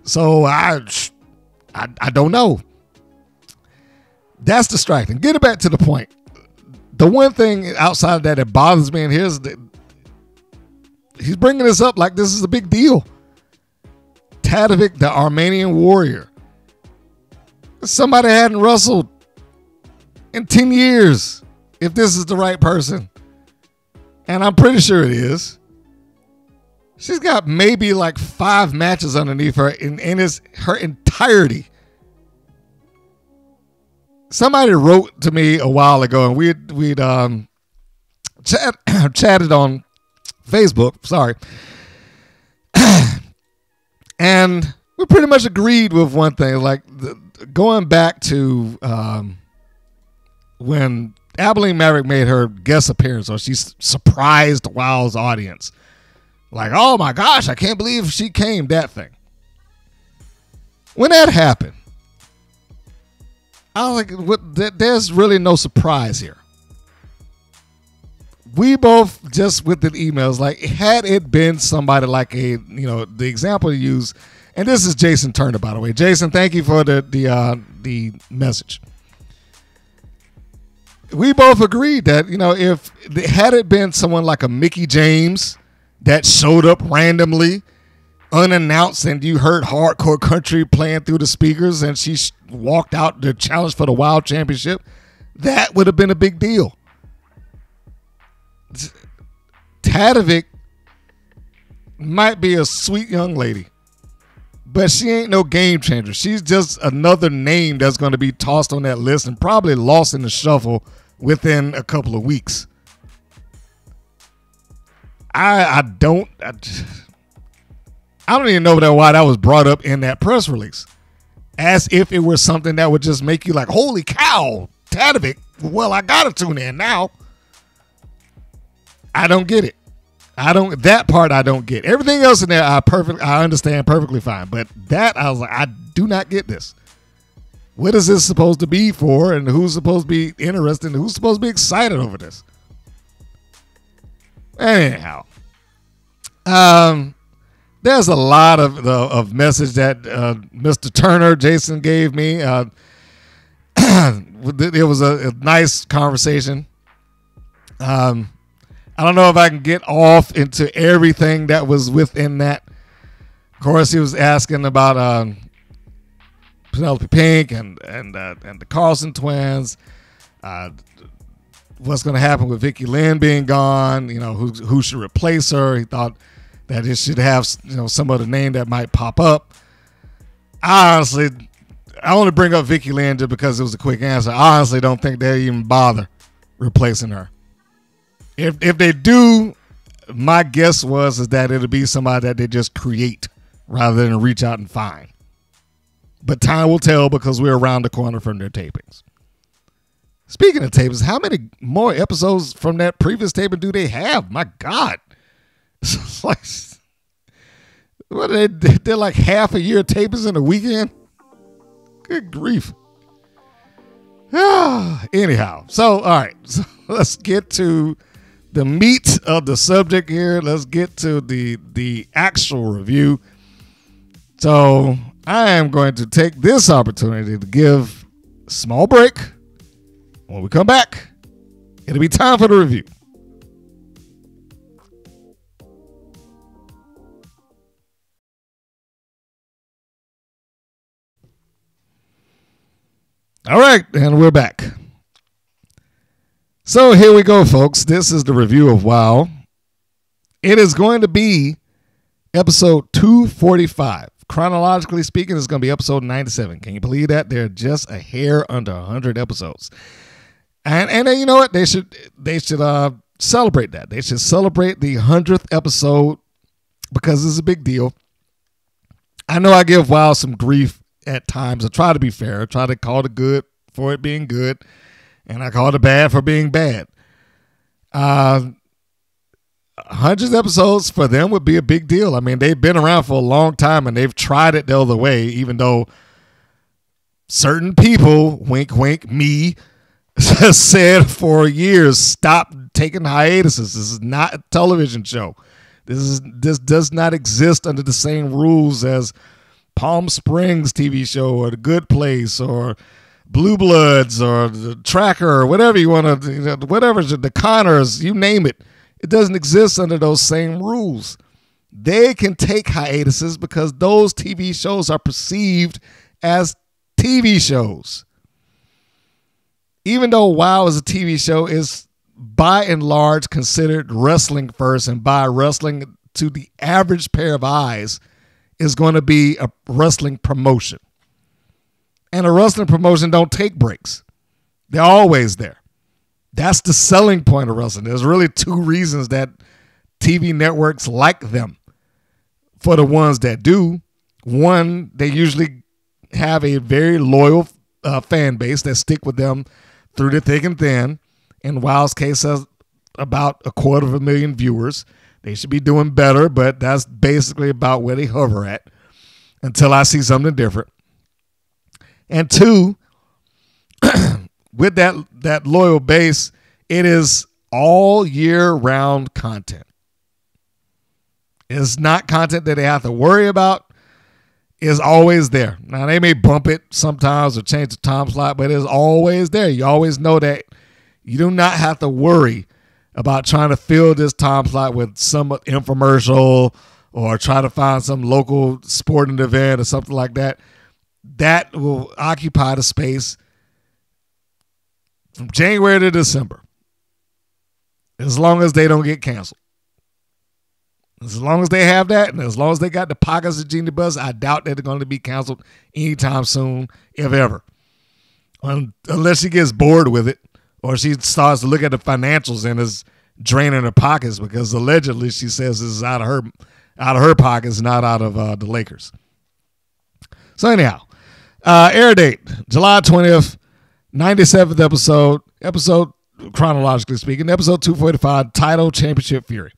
Speaker 8: So I don't know. That's distracting. Getting back to the point. The one thing outside of that bothers me, and here's he's bringing this up like this is a big deal. Tadevik, the Armenian warrior. Somebody hadn't wrestled in 10 years, if this is the right person. And I'm pretty sure it is. She's got maybe like 5 matches underneath her in her entirety. Somebody wrote to me a while ago, and we'd chatted on Facebook. Sorry. And we pretty much agreed with one thing, like going back to when Abilene Maverick made her guest appearance, or she surprised WOW's audience. Like, oh my gosh, I can't believe she came, that thing. When that happened, I was like, there's really no surprise here. We both just with the emails, like, had it been somebody like the example you use, and this is Jason Turner, by the way. Jason, thank you for the message. We both agreed that, if had it been someone like a Mickie James that showed up randomly, unannounced, and you heard Hardcore Country playing through the speakers, and she walked out to challenge for the WOW Championship, that would have been a big deal. Tadevik might be a sweet young lady, but she ain't no game changer. She's just another name that's going to be tossed on that list and probably lost in the shuffle within a couple of weeks. I don't even know why that was brought up in that press release, as if it were something that would just make you like, holy cow, Tadevik, well, I gotta tune in now. I don't get it. That part I don't get. Everything else in there I understand perfectly fine, but that I was like, I do not get this. What is this supposed to be for, and who's supposed to be interested, and who's supposed to be excited over this? Anyhow, there's a lot of message that Mr. Turner, Jason, gave me. It was a nice conversation. I don't know if I can get off into everything that was within that. Of course, he was asking about Penelope Pink and the Carlson twins. What's going to happen with Vicky Lynn being gone? Who should replace her? He thought that it should have some other name that might pop up. I only bring up Vicky Lynn just because it was a quick answer. I honestly don't think they'll even bother replacing her. If they do, my guess is that it'll be somebody that they just create rather than reach out and find. But time will tell because we're around the corner from their tapings. Speaking of tapings, how many more episodes from that previous taping do they have? My God. It's like, what they're like half a year tapings in a weekend? Good grief. Anyhow, so all right, so let's get to the meat of the subject here. Let's get to the actual review. So I am going to take this opportunity to give a small break When we come back, it'll be time for the review. All right, and we're back. So here we go, folks. This is the review of WoW. It is going to be episode 245. Chronologically speaking, it's going to be episode 97. Can you believe that? They're just a hair under 100 episodes. And you know what? They should celebrate that. They should celebrate the 100th episode because it's a big deal. I know I give WoW some grief at times. I try to be fair. I try to call the good for it being good, and I call the bad for being bad. 100 episodes for them would be a big deal. I mean, they've been around for a long time, and they've tried it the other way, even though certain people, wink, wink, me, said for years, stop taking hiatuses. This is not a television show. This does not exist under the same rules as Palm Springs TV show or The Good Place or Blue Bloods or The Tracker or whatever you want to, whatever, The Connors, you name it. It doesn't exist under those same rules. They can take hiatuses because those TV shows are perceived as TV shows. Even though WoW is a TV show, is by and large considered wrestling first, and by wrestling to the average pair of eyes is going to be a wrestling promotion. And a wrestling promotion don't take breaks. They're always there. That's the selling point of wrestling. There's really two reasons that TV networks like them. For the ones that do, one, they usually have a very loyal fan base that stick with them through the thick and thin. In WoW's case, has about 250,000 viewers. They should be doing better, but that's basically about where they hover at until I see something different. And two, with that loyal base, it is all year-round content. It's not content that they have to worry about. It's always there. Now, they may bump it sometimes or change the time slot, but it's always there. You always know that you do not have to worry about trying to fill this time slot with some infomercial or try to find some local sporting event or something like that. That will occupy the space from January to December, as long as they don't get canceled. As long as they have that, and as long as they got the pockets of Genie Buzz, I doubt that they're going to be canceled anytime soon, if ever. Unless she gets bored with it, or she starts to look at the financials and is draining her pockets, because allegedly she says this is out of her pockets, not out of the Lakers. So anyhow, air date, July 20th, 97th episode chronologically speaking, episode 245, title Championship Fury.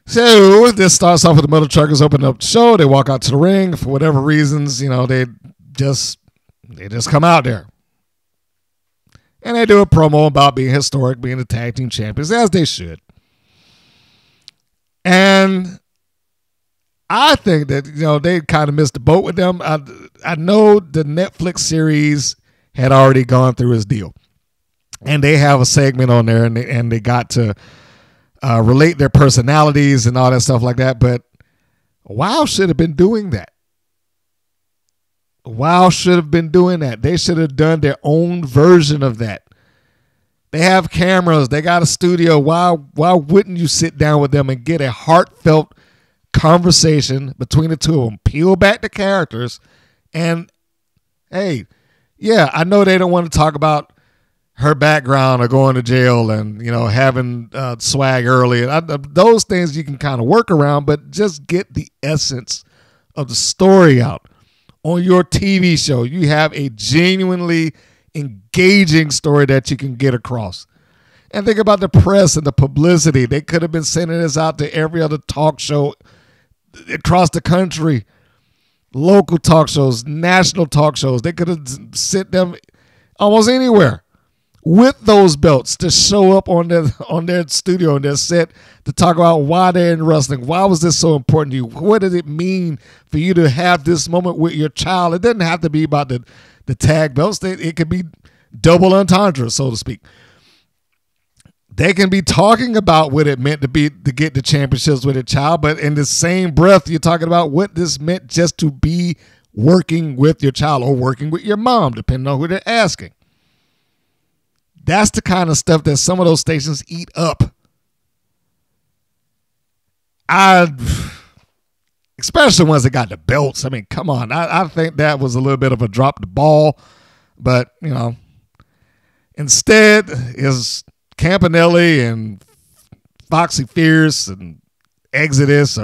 Speaker 8: So this starts off with the Mother Truckers opening up the show. They walk out to the ring for whatever reasons, they just come out there. And they do a promo about being historic, being the tag team champions, as they should. And I think that, they kind of missed the boat with them. I know the Netflix series had already gone through its deal. And they have a segment on there, and they got to relate their personalities and all that stuff like that. But WoW should have been doing that. WoW should have been doing that. They should have done their own version of that. They have cameras. They got a studio. Why wouldn't you sit down with them and get a heartfelt conversation between the two of them? Peel back the characters. And, hey, yeah, I know they don't want to talk about her background or going to jail and, having swag early. Those things you can kind of work around, but just get the essence of the story out. On your TV show, you have a genuinely engaging story that you can get across. And think about the press and the publicity. They could have been sending this out to every other talk show across the country. Local talk shows, national talk shows. They could have sent them almost anywhere with those belts to show up on their studio and their set to talk about why they're in wrestling. Why was this so important to you? What did it mean for you to have this moment with your child? It doesn't have to be about the tag belts. It could be double entendre, so to speak. They can be talking about what it meant to get the championships with a child, but in the same breath, you're talking about what this meant just to be working with your child or working with your mom, depending on who they're asking. That's the kind of stuff that some of those stations eat up. Especially ones that got the belts. I mean, come on. I think that was a little bit of a drop the ball, but instead is Campanelli and Foxy Fierce and Exodus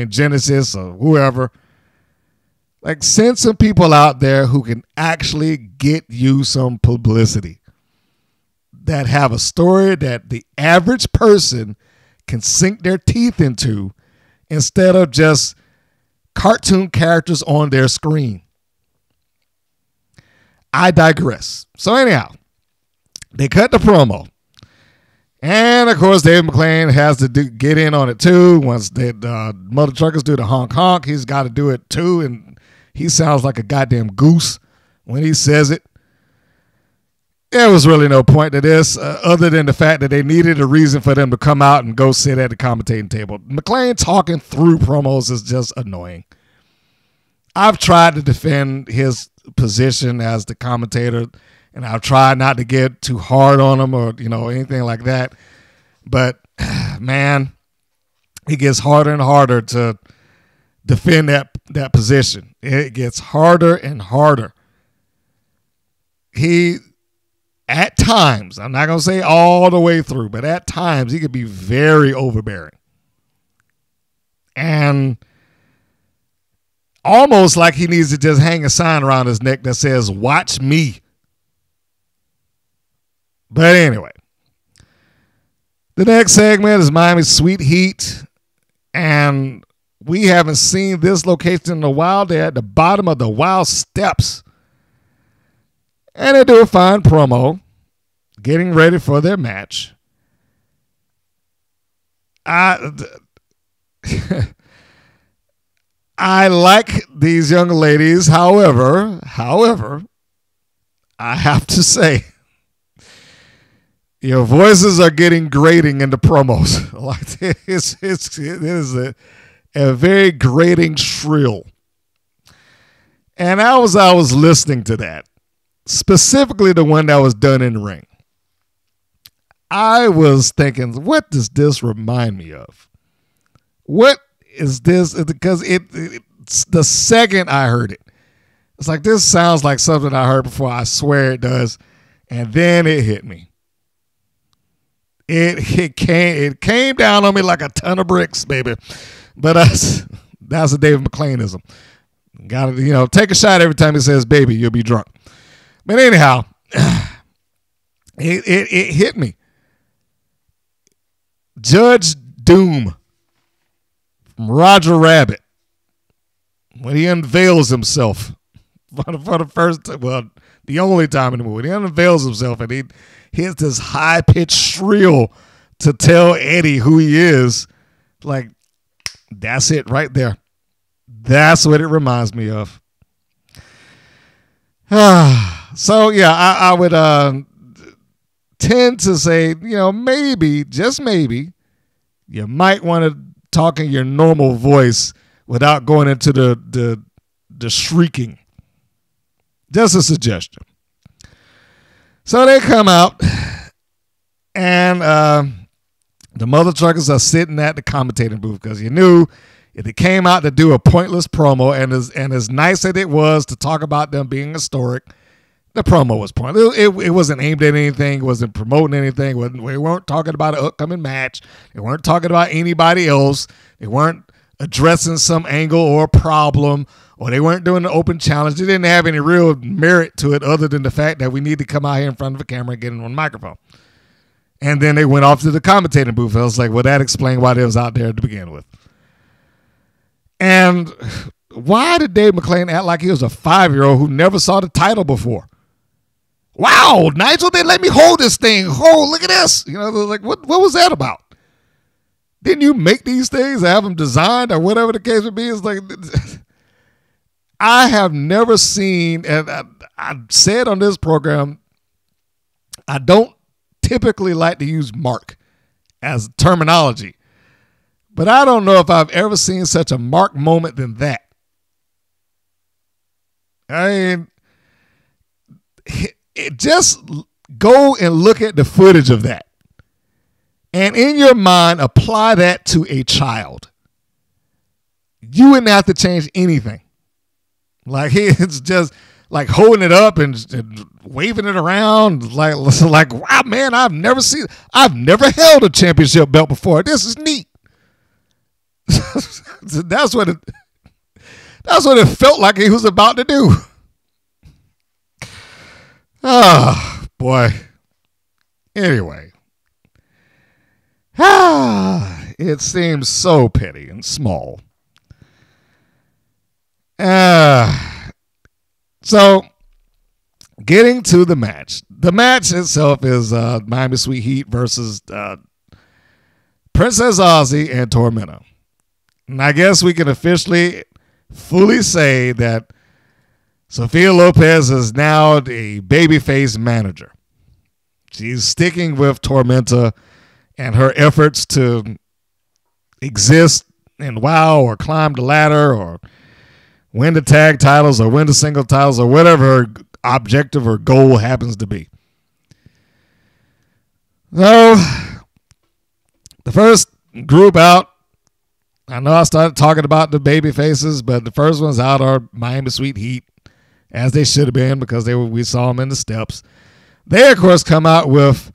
Speaker 8: Genesis or whoever. Like, send some people out there who can actually get you some publicity, that have a story that the average person can sink their teeth into instead of just cartoon characters on their screen. I digress. So anyhow, they cut the promo. And, of course, Dave McLane has to get in on it, too. Once the mother truckers do the honk honk, he's got to do it, too. And he sounds like a goddamn goose when he says it. There was really no point to this other than the fact that they needed a reason for them to come out and go sit at the commentating table. McLane talking through promos is just annoying. I've tried to defend his position as the commentator, and I've tried not to get too hard on him or, anything like that. But, man, it gets harder and harder to defend that position. It gets harder and harder. At times, I'm not going to say all the way through, but at times he could be very overbearing. And almost like he needs to just hang a sign around his neck that says, "Watch me." But anyway, the next segment is Miami's Sweet Heat. And we haven't seen this location in a while. They're at the bottom of the Wild Steps. And they do a fine promo, getting ready for their match. I like these young ladies. However, I have to say, your voices are getting grating in the promos. Like it is a very grating shrill. And as I was listening to that, specifically the one that was done in the ring, I was thinking, what does this remind me of? What is this? Because it's the second I heard it, it's like, this sounds like something I heard before. I swear it does. And then it hit me. It came down on me like a ton of bricks, baby. But that's a David McLaneism. Got to, take a shot every time he says baby, you'll be drunk. But anyhow, it hit me. Judge Doom from Roger Rabbit, when he unveils himself for the first time, well, the only time in the movie, he unveils himself and he hits this high-pitched shrill to tell Eddie who he is. Like, that's it right there. That's what it reminds me of. So, yeah, I would tend to say, maybe, just maybe, you might want to talk in your normal voice without going into the shrieking. Just a suggestion. So they come out, and the mother truckers are sitting at the commentating booth because you knew if they came out to do a pointless promo, and as nice as it was to talk about them being historic, the promo was pointless. It wasn't aimed at anything. It wasn't promoting anything. We weren't talking about an upcoming match. They weren't talking about anybody else. They weren't addressing some angle or problem, or they weren't doing an open challenge. They didn't have any real merit to it other than the fact that we need to come out here in front of a camera and get on the microphone. And then they went off to the commentating booth. I was like, well, that explained why they was out there to begin with. And why did Dave McLane act like he was a 5-year-old who never saw the title before? Wow, Nigel, they let me hold this thing. Oh, look at this. Like, what was that about? Didn't you make these things, have them designed, or whatever the case would be? It's like, I have never seen, and I said on this program I don't typically like to use mark as terminology, but I don't know if I've ever seen such a mark moment than that. I mean, just go and look at the footage of that. And in your mind, apply that to a child. You wouldn't have to change anything. Like, it's just like holding it up and waving it around. Like, wow, man, I've never held a championship belt before. This is neat. That's what it felt like he was about to do. Oh, boy. Anyway. It seems so petty and small. So, getting to the match. The match itself is Miami Sweet Heat versus Princess Aussie and Tormenta. And I guess we can officially fully say that Sophia Lopez is now the babyface manager. She's sticking with Tormenta and her efforts to exist in WoW or climb the ladder or win the tag titles or win the single titles or whatever her objective or goal happens to be. So, the first group out, I know I started talking about the baby faces, but the first ones out are Miami Sweet Heat, as they should have been because we saw them in the steps. They, of course, come out with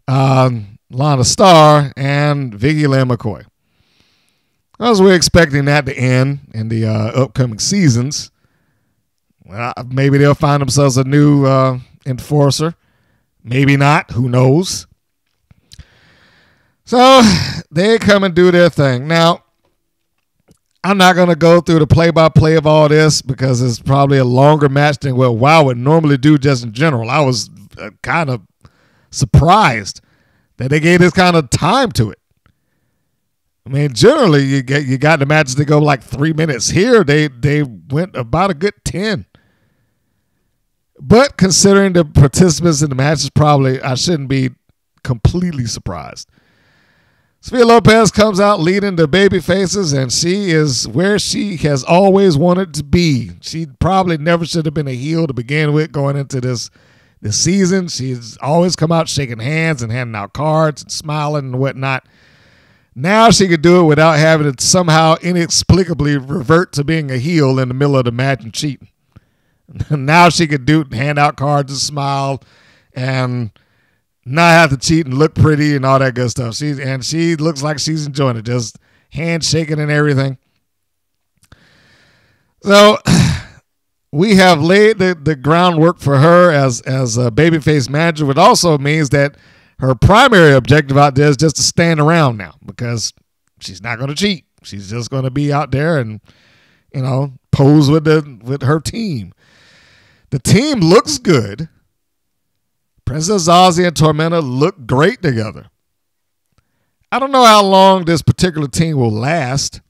Speaker 8: Lana Starr and Vicky Lynn McCoy. As we're expecting that to end in the upcoming seasons. Well, maybe they'll find themselves a new enforcer. Maybe not. Who knows? So they come and do their thing. Now, I'm not going to go through the play-by-play of all this because it's probably a longer match than what WoW would normally do just in general. I was kind of surprised that they gave this kind of time to it. I mean, generally, you got the matches that go like 3 minutes. Here, they went about a good 10. But considering the participants in the matches, probably I shouldn't be completely surprised. Sophia Lopez comes out leading the baby faces, and she is where she has always wanted to be. She probably never should have been a heel to begin with going into this season. She's always come out shaking hands and handing out cards and smiling and whatnot. Now she could do it without having to somehow inexplicably revert to being a heel in the middle of the match and cheating. Now she could hand out cards and smile and not have to cheat and look pretty and all that good stuff. She looks like she's enjoying it, just handshaking and everything. So we have laid the groundwork for her as a babyface manager, which also means that her primary objective out there is just to stand around now because she's not going to cheat. She's just going to be out there and, pose with her team. The team looks good. Princess Aussie and Tormenta look great together. I don't know how long this particular team will last.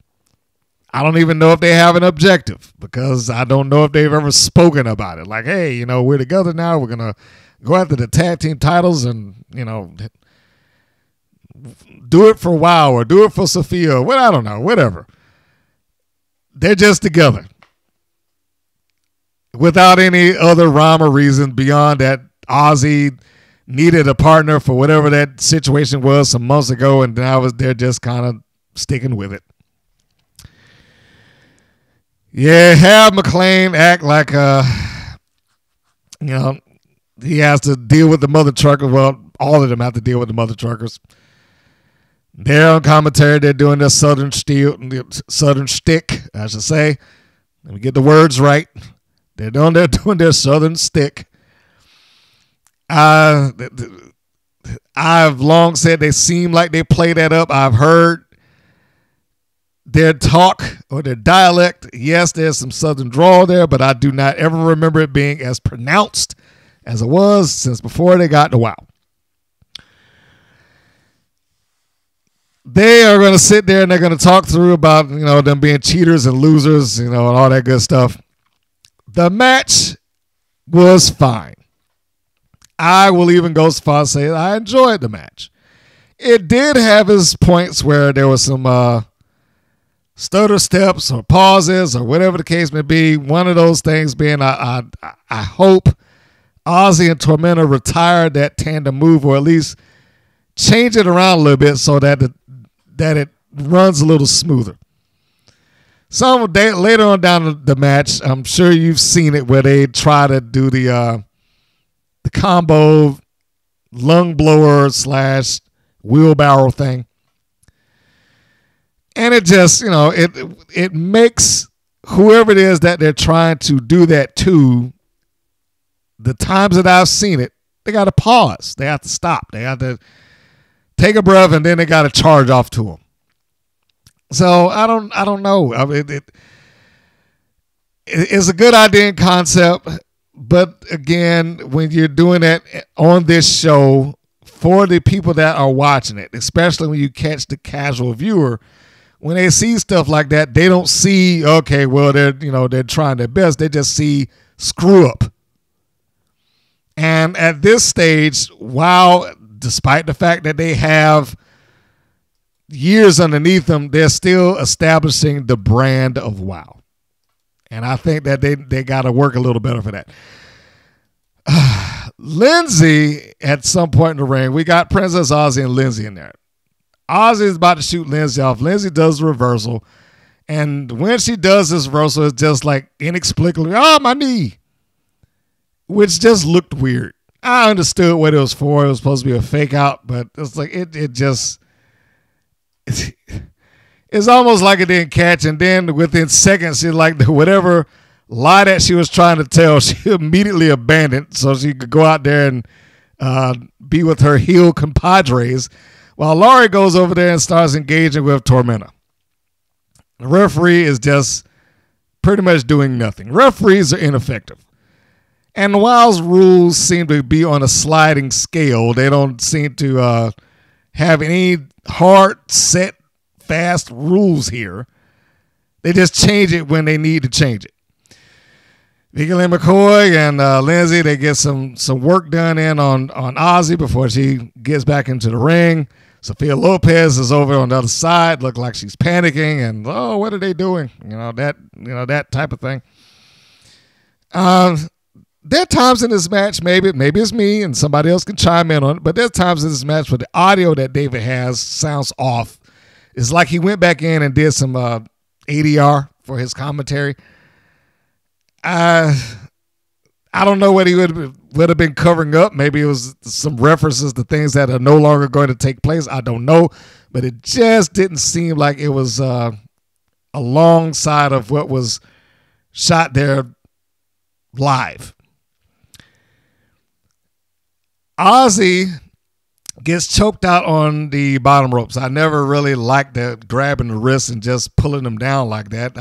Speaker 8: I don't even know if they have an objective because I don't know if they've ever spoken about it. Like, hey, we're together now. We're going to go after the tag team titles and, do it for WoW or do it for Sophia. Well, I don't know. Whatever. They're just together without any other rhyme or reason beyond that Aussie needed a partner for whatever that situation was some months ago, and now they're just kind of sticking with it. Yeah, have McLane act like he has to deal with the mother trucker. Well, all of them have to deal with the mother truckers. They're on commentary. They're doing their southern shtick, I should say. Let me get the words right. They're doing their southern stick. I've long said they seem like they play that up. I've heard their talk or their dialect. Yes, there's some southern drawl there, but I do not ever remember it being as pronounced as it was since before they got to WoW. They are going to sit there and they're going to talk through about, them being cheaters and losers, and all that good stuff. The match was fine. I will even go so far as say I enjoyed the match. It did have its points where there was some stutter steps or pauses or whatever the case may be. One of those things being I hope Aussie and Tormenta retired that tandem move, or at least change it around a little bit so that it runs a little smoother. Later on down the match, I'm sure you've seen it where they try to do the combo lung blower / wheelbarrow thing. And it just, it makes whoever it is that they're trying to do that to, the times that I've seen it, they got to pause. They have to stop. They have to take a breath, and then they got to charge off to them. So I don't know. I mean, it's a good idea and concept, but again, when you're doing that on this show for the people that are watching it, especially when you catch the casual viewer, when they see stuff like that, they don't see, okay, well, they're trying their best. They just see screw up. And at this stage, despite the fact that they have years underneath them, they're still establishing the brand of WoW. And I think that they got to work a little better for that. Lindsay, at some point in the ring, we got Princess Aussie and Lindsay in there. Aussie is about to shoot Lindsay off. Lindsay does the reversal. And when she does this reversal, it's just like inexplicably, my knee. Which just looked weird. I understood what it was for. It was supposed to be a fake out, but it's like it's almost like it didn't catch. And then within seconds, she whatever lie that she was trying to tell, she immediately abandoned so she could go out there and be with her heel compadres, while Laurie goes over there and starts engaging with Tormenta. The referee is just pretty much doing nothing. Referees are ineffective. And WoW's rules seem to be on a sliding scale. They don't seem to have any hard, set, fast rules here. They just change it when they need to change it. Vicky Lynn McCoy and Lindsay, they get some work done on Aussie before she gets back into the ring. Sophia Lopez is over on the other side, look like she's panicking, and what are they doing? That type of thing. There are times in this match, maybe it's me and somebody else can chime in on it, but there's times in this match where the audio that David has sounds off. It's like he went back in and did some ADR for his commentary. I don't know what he would have been covering up. Maybe it was some references to things that are no longer going to take place. I don't know, but it just didn't seem like it was alongside of what was shot there live. Aussie gets choked out on the bottom ropes. I never really liked that, grabbing the wrists and just pulling them down like that.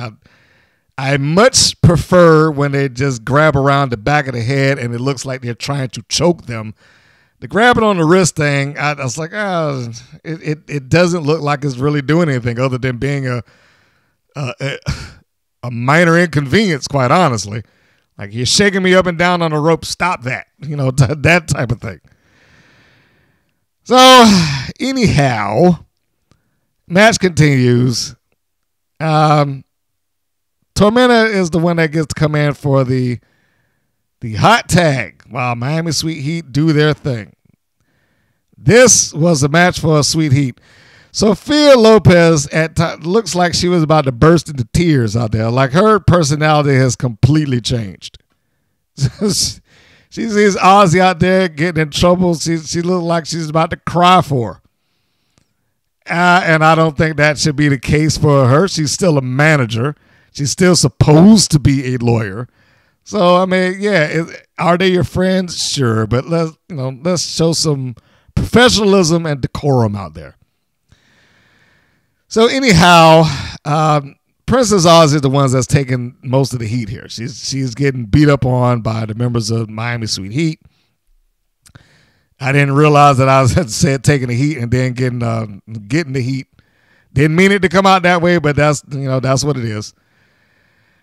Speaker 8: I much prefer when they just grab around the back of the head and it looks like they're trying to choke them. The grabbing on the wrist thing, I was like, it doesn't look like it's really doing anything other than being a minor inconvenience, quite honestly. Like, you're shaking me up and down on a rope, stop that. That type of thing. So, anyhow, match continues. Tormenta is the one that gets to come in for the hot tag while Miami Sweet Heat do their thing. This was a match for a Sweet Heat. Sophia Lopez looks like she was about to burst into tears out there. Like, her personality has completely changed. She sees Aussie out there getting in trouble. She looks like she's about to cry for her. And I don't think that should be the case for her. She's still a manager. She's still supposed to be a lawyer. So, I mean, yeah, are they your friends? Sure, but let's show some professionalism and decorum out there. So anyhow, Princess Aussie is the ones that's taking most of the heat here. She's getting beat up on by the members of Miami Sweet Heat. I didn't realize that I was said taking the heat and then getting the heat. Didn't mean it to come out that way, but that's what it is.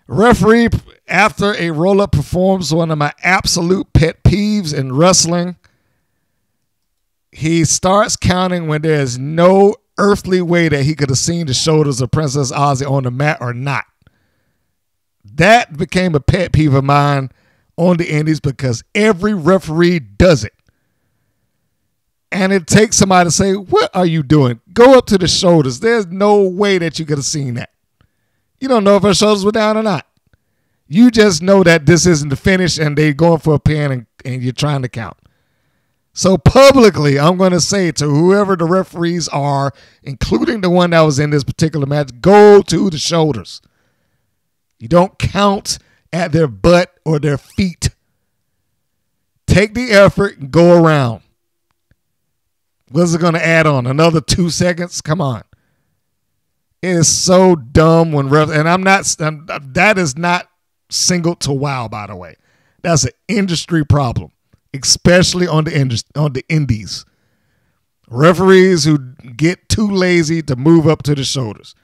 Speaker 8: Referee, after a roll-up, performs one of my absolute pet peeves in wrestling. he starts counting when there is no earthly way that he could have seen the shoulders of Princess Aussie on the mat or not. That became a pet peeve of mine on the Indies because every referee does it. And it takes somebody to say, what are you doing? Go up to the shoulders. There's no way that you could have seen that. You don't know if her shoulders were down or not. You just know that this isn't the finish and they're going for a pin and you're trying to count. So publicly, I'm going to say to whoever the referees are, including the one that was in this particular match, go to the shoulders. You don't count at their butt or their feet. Take the effort and go around. What's it going to add on? Another 2 seconds? Come on. It is so dumb when that is not singled to WoW, by the way. That's an industry problem, especially on the indies. Referees who get too lazy to move up to the shoulders.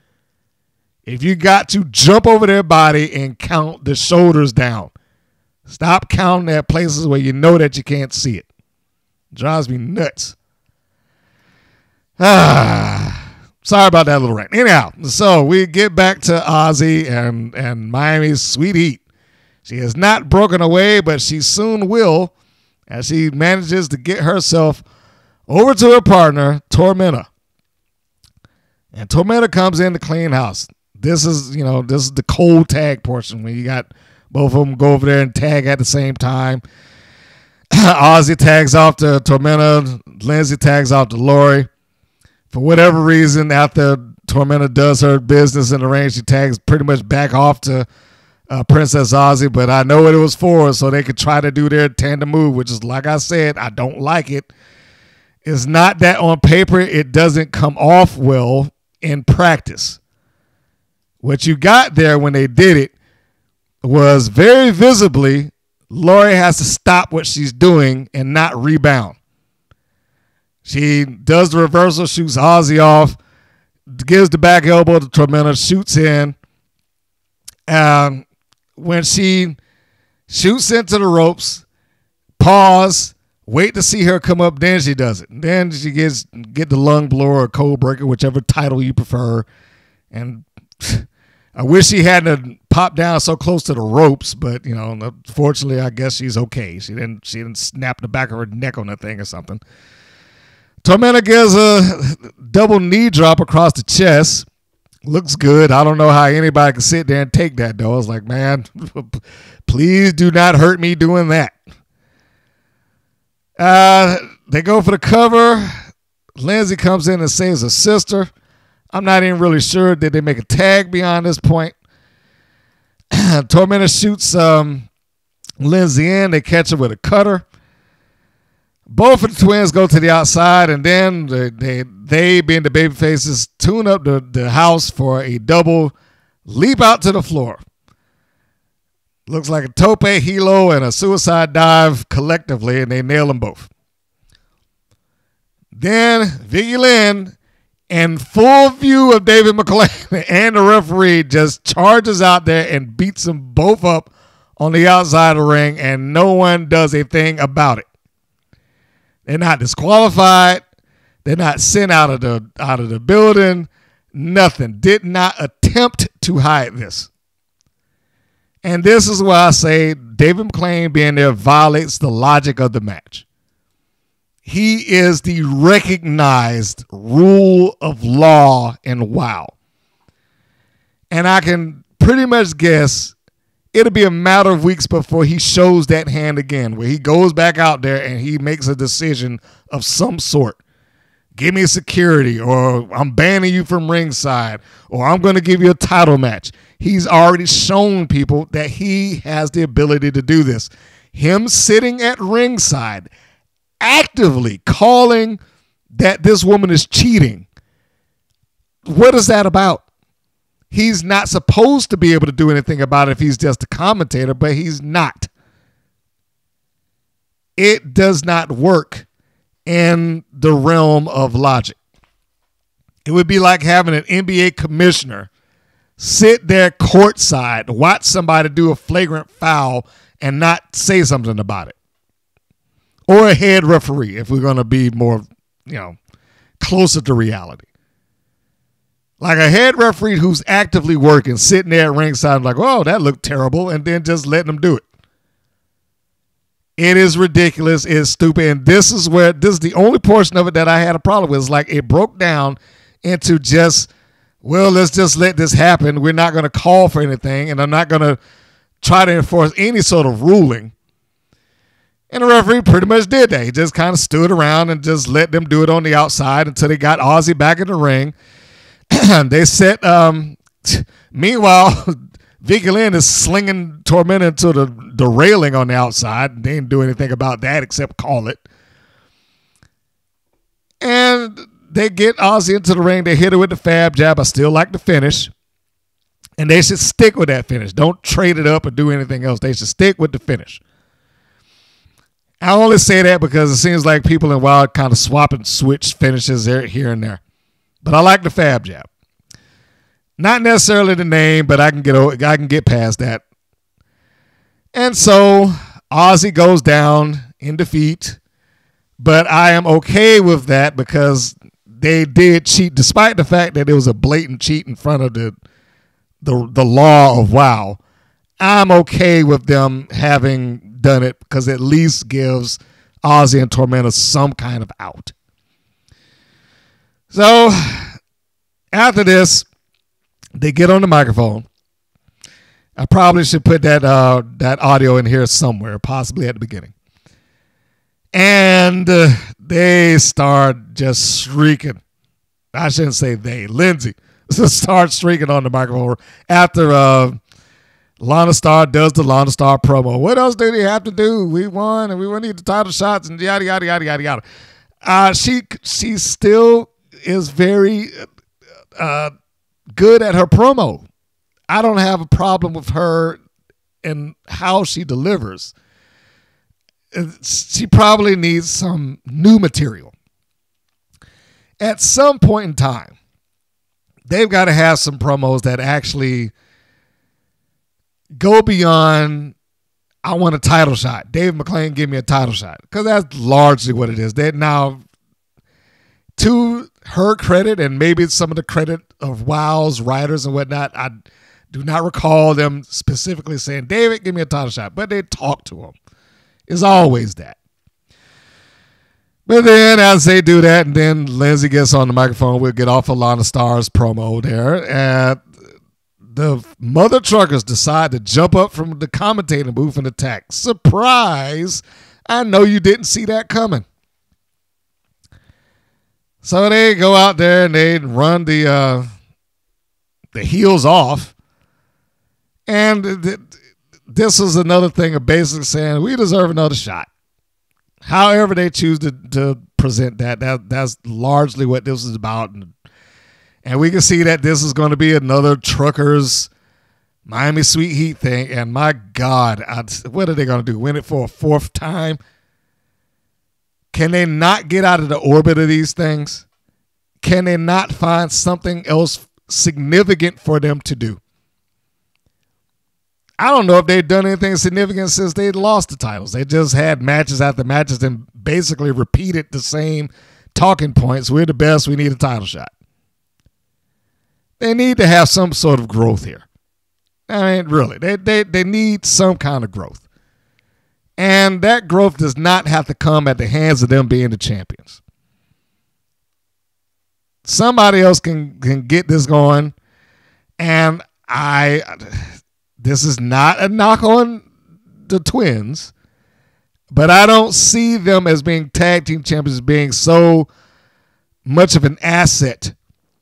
Speaker 8: If you got to jump over their body and count the shoulders down, stop counting at places where you know that you can't see it. It drives me nuts. Sorry about that little rant. Anyhow, so we get back to Aussie and Miami's Sweet Heat. She has not broken away, but she soon will as she manages to get herself over to her partner, Tormenta. And Tormenta comes in to clean house. This is the cold tag portion when you got both of them go over there and tag at the same time. Aussie tags off to Tormenta. Lindsay tags off to Lori. For whatever reason, after Tormenta does her business in the ring, she tags pretty much back off to Princess Aussie. But I know what it was for, so they could try to do their tandem move, which is, like I said, I don't like it. It's not that on paper it doesn't come off well in practice. What you got there when they did it was very visibly Lori has to stop what she's doing and not rebound. She does the reversal, shoots Aussie off, gives the back elbow to Tormenta, shoots in. When she shoots into the ropes, pause, wait to see her come up, then she does it. Then she get the lung blower or code breaker, whichever title you prefer. And I wish she hadn't popped down so close to the ropes, but fortunately, I guess she's okay. She didn't snap the back of her neck on that thing or something. Tormenta gives a double knee drop across the chest. Looks good. I don't know how anybody can sit there and take that, though. I was like, man, please do not hurt me doing that. They go for the cover. Lindsay comes in and saves her sister. I'm not even really sure. Did they make a tag beyond this point? Tormenta shoots Lindsay in. They catch her with a cutter. Both of the twins go to the outside, and then they being the baby faces, tune up the house for a double leap out to the floor. Looks like a tope, hilo, and a suicide dive collectively, and they nail them both. Then Vicky Lynn, in full view of David McLane and the referee, just charges out there and beats them both up on the outside of the ring, and no one does a thing about it. They're not disqualified. They're not sent out of the building. Nothing. Did not attempt to hide this. And this is why I say David McLane being there violates the logic of the match. He is the recognized rule of law in WoW. And I can pretty much guess it'll be a matter of weeks before he shows that hand again, where he goes back out there and he makes a decision of some sort. Give me security, or I'm banning you from ringside, or I'm going to give you a title match. He's already shown people that he has the ability to do this. Him sitting at ringside, actively calling that this woman is cheating. What is that about? He's not supposed to be able to do anything about it if he's just a commentator, but he's not. It does not work in the realm of logic. It would be like having an NBA commissioner sit there courtside, watch somebody do a flagrant foul and not say something about it. Or a head referee, if we're going to be more closer to reality. Like a head referee who's actively working, sitting there at ringside like, oh, that looked terrible, and then just letting them do it. It is ridiculous. It's stupid. And this is the only portion of it that I had a problem with. It's like it broke down into just, well, let's just let this happen. We're not going to call for anything, and I'm not going to try to enforce any sort of ruling. And the referee pretty much did that. He just kind of stood around and just let them do it on the outside until they got Aussie back in the ring. They set, meanwhile, Vicky Lynn is slinging Tormenta into the railing on the outside. They didn't do anything about that except call it. And they get Aussie into the ring. They hit her with the fab jab. I still like the finish. And they should stick with that finish. Don't trade it up or do anything else. They should stick with the finish. I only say that because it seems like people in Wild kind of swap and switch finishes here and there. But I like the fab jab. Not necessarily the name, but I can get past that. And so Aussie goes down in defeat, but I am okay with that because they did cheat, despite the fact that it was a blatant cheat in front of the law of WoW. I'm okay with them having done it because it at least gives Aussie and Tormenta some kind of out. So after this, they get on the microphone. I probably should put that audio in here somewhere, possibly at the beginning. And they start just shrieking. I shouldn't say they. Lindsay starts shrieking on the microphone after Lana Star does the Lana Star promo. What else do they have to do? We won, and we need the title shots, and yada, yada, yada, yada, yada. She still is very good at her promo. I don't have a problem with her and how she delivers. She probably needs some new material. At some point in time, they've got to have some promos that actually go beyond, I want a title shot. Dave McLane, give me a title shot. Because that's largely what it is. They now, to her credit, and maybe some of the credit of WoW's writers and whatnot, I do not recall them specifically saying, David, give me a title shot. But they talk to him. It's always that. But then as they do that, and then Lindsay gets on the microphone, we'll get off of Lana Starr's promo there. And the mother truckers decide to jump up from the commentating booth and attack. Surprise! I know you didn't see that coming. So they go out there and they run the heels off. And this is another thing of basically saying, we deserve another shot. However they choose to present that's largely what this is about. And we can see that this is going to be another truckers Miami Sweet Heat thing. And my God, what are they going to do? Win it for a fourth time? Can they not get out of the orbit of these things? Can they not find something else significant for them to do? I don't know if they've done anything significant since they lost the titles. They just had matches after matches and basically repeated the same talking points. We're the best. We need a title shot. They need to have some sort of growth here. I mean, really, they need some kind of growth. And that growth does not have to come at the hands of them being the champions. Somebody else can get this going. And this is not a knock on the twins, but I don't see them as being tag team champions being so much of an asset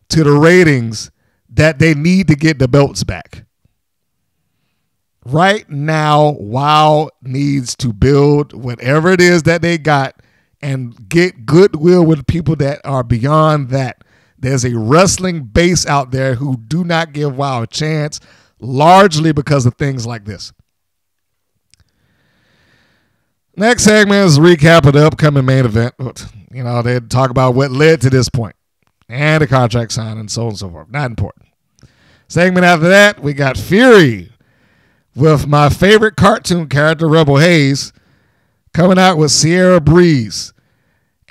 Speaker 8: to the ratings that they need to get the belts back. Right now, WoW needs to build whatever it is that they got and get goodwill with people that are beyond that. There's a wrestling base out there who do not give WoW a chance, largely because of things like this. Next segment is a recap of the upcoming main event. You know, they talk about what led to this point and the contract signing and so on and so forth. Not important. Segment after that, we got Fury with my favorite cartoon character, Rebel Hayes, coming out with Sierra Breeze.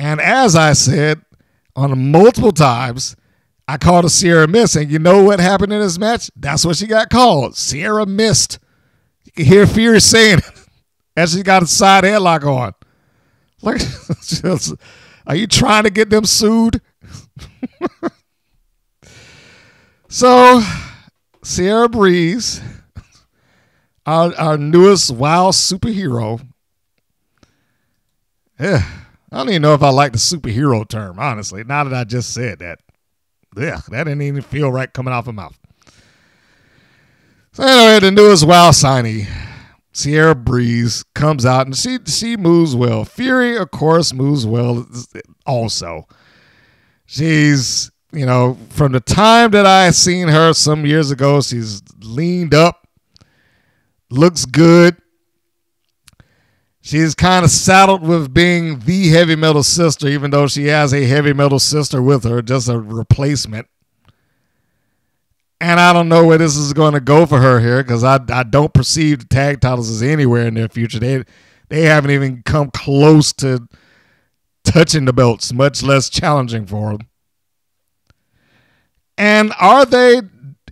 Speaker 8: And as I said on multiple times, I called a Sierra miss. And you know what happened in this match? That's what she got called. Sierra missed. You can hear Fury saying it as she got a side headlock on. Like, are you trying to get them sued? So, Sierra Breeze, our newest wild superhero. Yeah, I don't even know if I like the superhero term, honestly. Now that I just said that. Yeah, that didn't even feel right coming off her mouth. So anyway, the newest wild signee, Sierra Breeze, comes out and she moves well. Fury, of course, moves well also. She's, from the time that I seen her some years ago, she's leaned up, looks good. She's kind of saddled with being the heavy metal sister, even though she has a heavy metal sister with her, just a replacement. And I don't know where this is going to go for her here, because I don't perceive the tag titles as anywhere in their future. They haven't even come close to touching the belts, much less challenging for them. And are they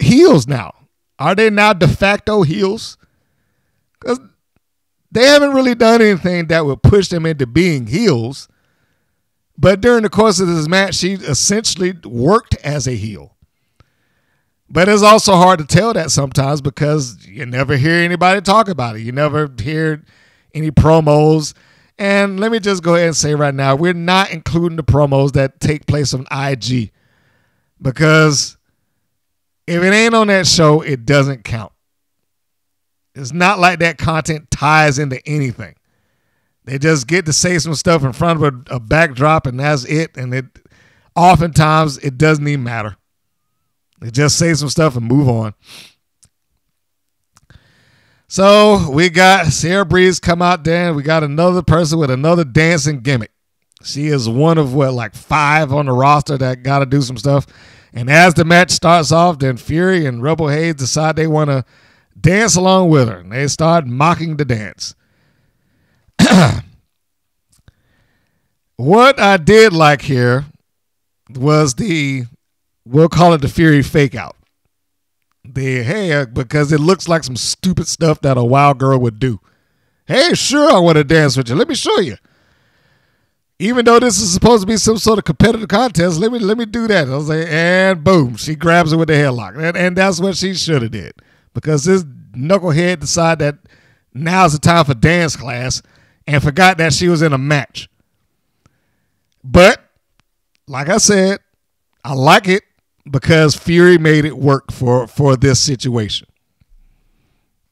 Speaker 8: heels now? Are they now de facto heels? Because they haven't really done anything that would push them into being heels. But during the course of this match, she essentially worked as a heel. But it's also hard to tell that sometimes because you never hear anybody talk about it. You never hear any promos. And let me just go ahead and say right now, we're not including the promos that take place on IG. Because if it ain't on that show, it doesn't count. It's not like that content ties into anything. They just get to say some stuff in front of a backdrop and that's it. And oftentimes it doesn't even matter. They just say some stuff and move on. So we got Sierra Breeze come out there and we got another person with another dancing gimmick. She is one of 5 on the roster that got to do some stuff. And as the match starts off, then Fury and Rebel Hayes decide they want to dance along with her. And they start mocking the dance. What I did like here was we'll call it the Fury fake out. Because it looks like some stupid stuff that a wild girl would do. Hey, sure, I want to dance with you. Let me show you. Even though this is supposed to be some sort of competitive contest, let me do that. I was like, and boom, she grabs her with the headlock. And that's what she should have did. Because this knucklehead decided that now's the time for dance class and forgot that she was in a match. But, like I said, I like it. Because Fury made it work for this situation.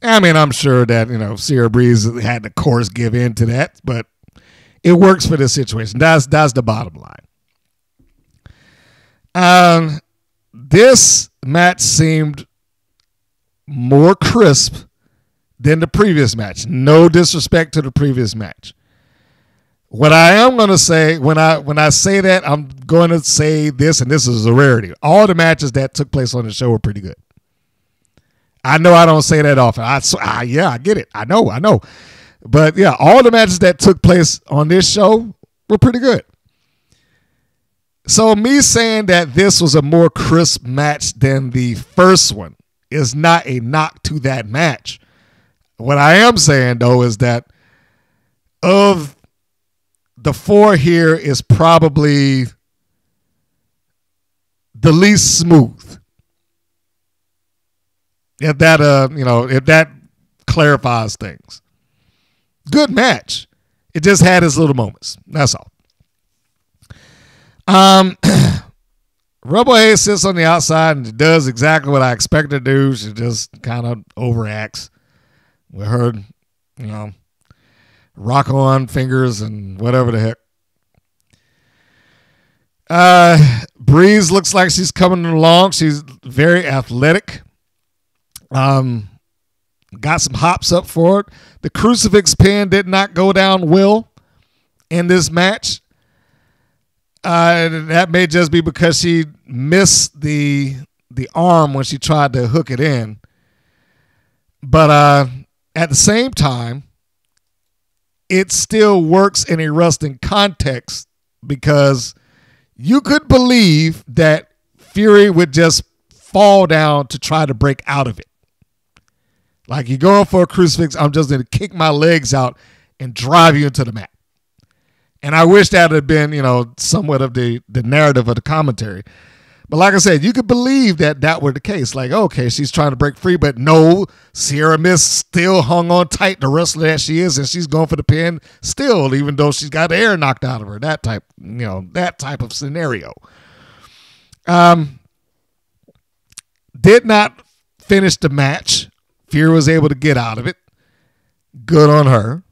Speaker 8: I mean, I'm sure that, Sierra Breeze had the course give in to that, but it works for this situation. That's the bottom line. This match seemed more crisp than the previous match. No disrespect to the previous match. What I am going to say, when I say that, I'm going to say this, and this is a rarity. All the matches that took place on the show were pretty good. I know I don't say that often. Yeah, I get it. I know. But yeah, all the matches that took place on this show were pretty good. So me saying that this was a more crisp match than the first one is not a knock to that match. What I am saying, though, is that of the 4 here is probably the least smooth. If that clarifies things. Good match. It just had its little moments. That's all. Rebel Hayes sits on the outside and does exactly what I expect her to do. She just kind of overacts with her, rock on fingers and whatever the heck. Breeze looks like she's coming along. She's very athletic. Got some hops up for it. The crucifix pin did not go down well in this match. That may just be because she missed the arm when she tried to hook it in. But at the same time, it still works in a wrestling context because you could believe that Fury would just fall down to try to break out of it. Like, you're going for a crucifix, I'm just going to kick my legs out and drive you into the mat. And I wish that had been, somewhat of the narrative of the commentary. But like I said, you could believe that were the case. Like, okay, she's trying to break free, but no, Sierra Mist still hung on tight, the wrestler that she is, and she's going for the pin still, even though she's got the air knocked out of her. That type of scenario. Did not finish the match. Fury was able to get out of it. Good on her.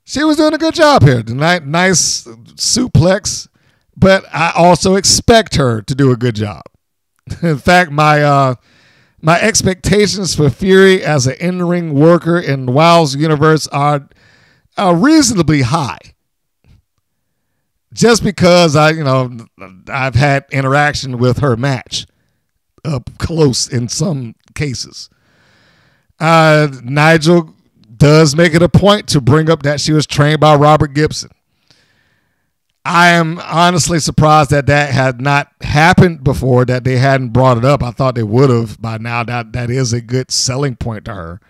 Speaker 8: She was doing a good job here. Nice suplex, but I also expect her to do a good job. In fact, my expectations for Fury as an in-ring worker in WoW's universe are reasonably high. Just because I've had interaction with her match up close in some cases. Nigel does make it a point to bring up that she was trained by Robert Gibson. I am honestly surprised that had not happened before, that they hadn't brought it up. I thought they would have by now. That is a good selling point to her.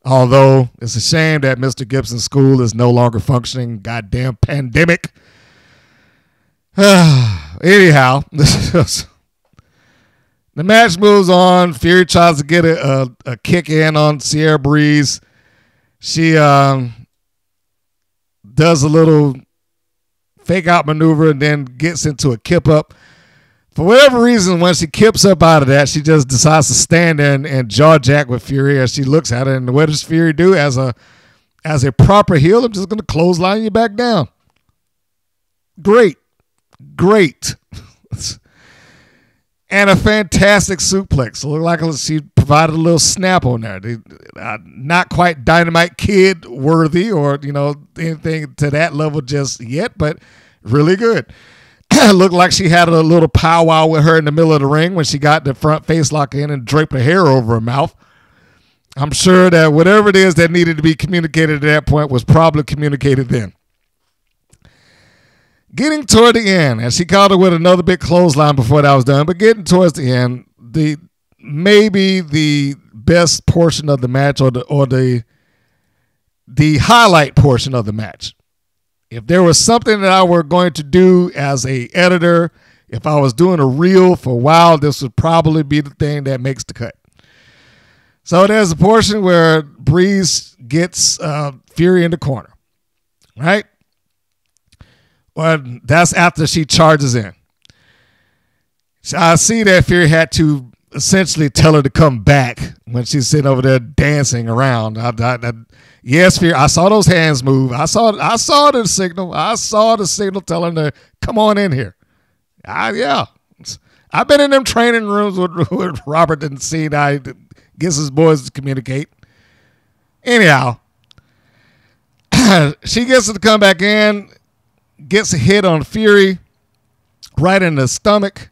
Speaker 8: Although it's a shame that Mr. Gibson's school is no longer functioning. Goddamn pandemic. Anyhow, the match moves on. Fury tries to get a kick in on Sierra Breeze. She does a little fake out maneuver and then gets into a kip up. For whatever reason, when she kips up out of that, she just decides to stand there and jaw jack with Fury as she looks at her. And what does Fury do as a proper heel? I'm just going to clothesline you back down. Great. And a fantastic suplex. It looked like she provided a little snap on there. Not quite Dynamite Kid worthy or, anything to that level just yet, but really good. Looked like she had a little powwow with her in the middle of the ring when she got the front face lock in and draped her hair over her mouth. I'm sure that whatever it is that needed to be communicated at that point was probably communicated then. Getting toward the end, and she called her with another big clothesline before that was done, but getting towards the end, maybe the best portion of the match or the highlight portion of the match. If there was something that I were going to do as a editor, if I was doing a reel for a while, this would probably be the thing that makes the cut. So there's a portion where Breeze gets Fury in the corner, right? Well, that's after she charges in. So I see that Fury had to essentially tell her to come back when she's sitting over there dancing around. Yes, Fury, I saw those hands move. I saw the signal. I saw the signal telling her, come on in here. Yeah. I've been in them training rooms with Robert and seen how he gets his boys to communicate. Anyhow, she gets to come back in. Gets a hit on Fury right in the stomach.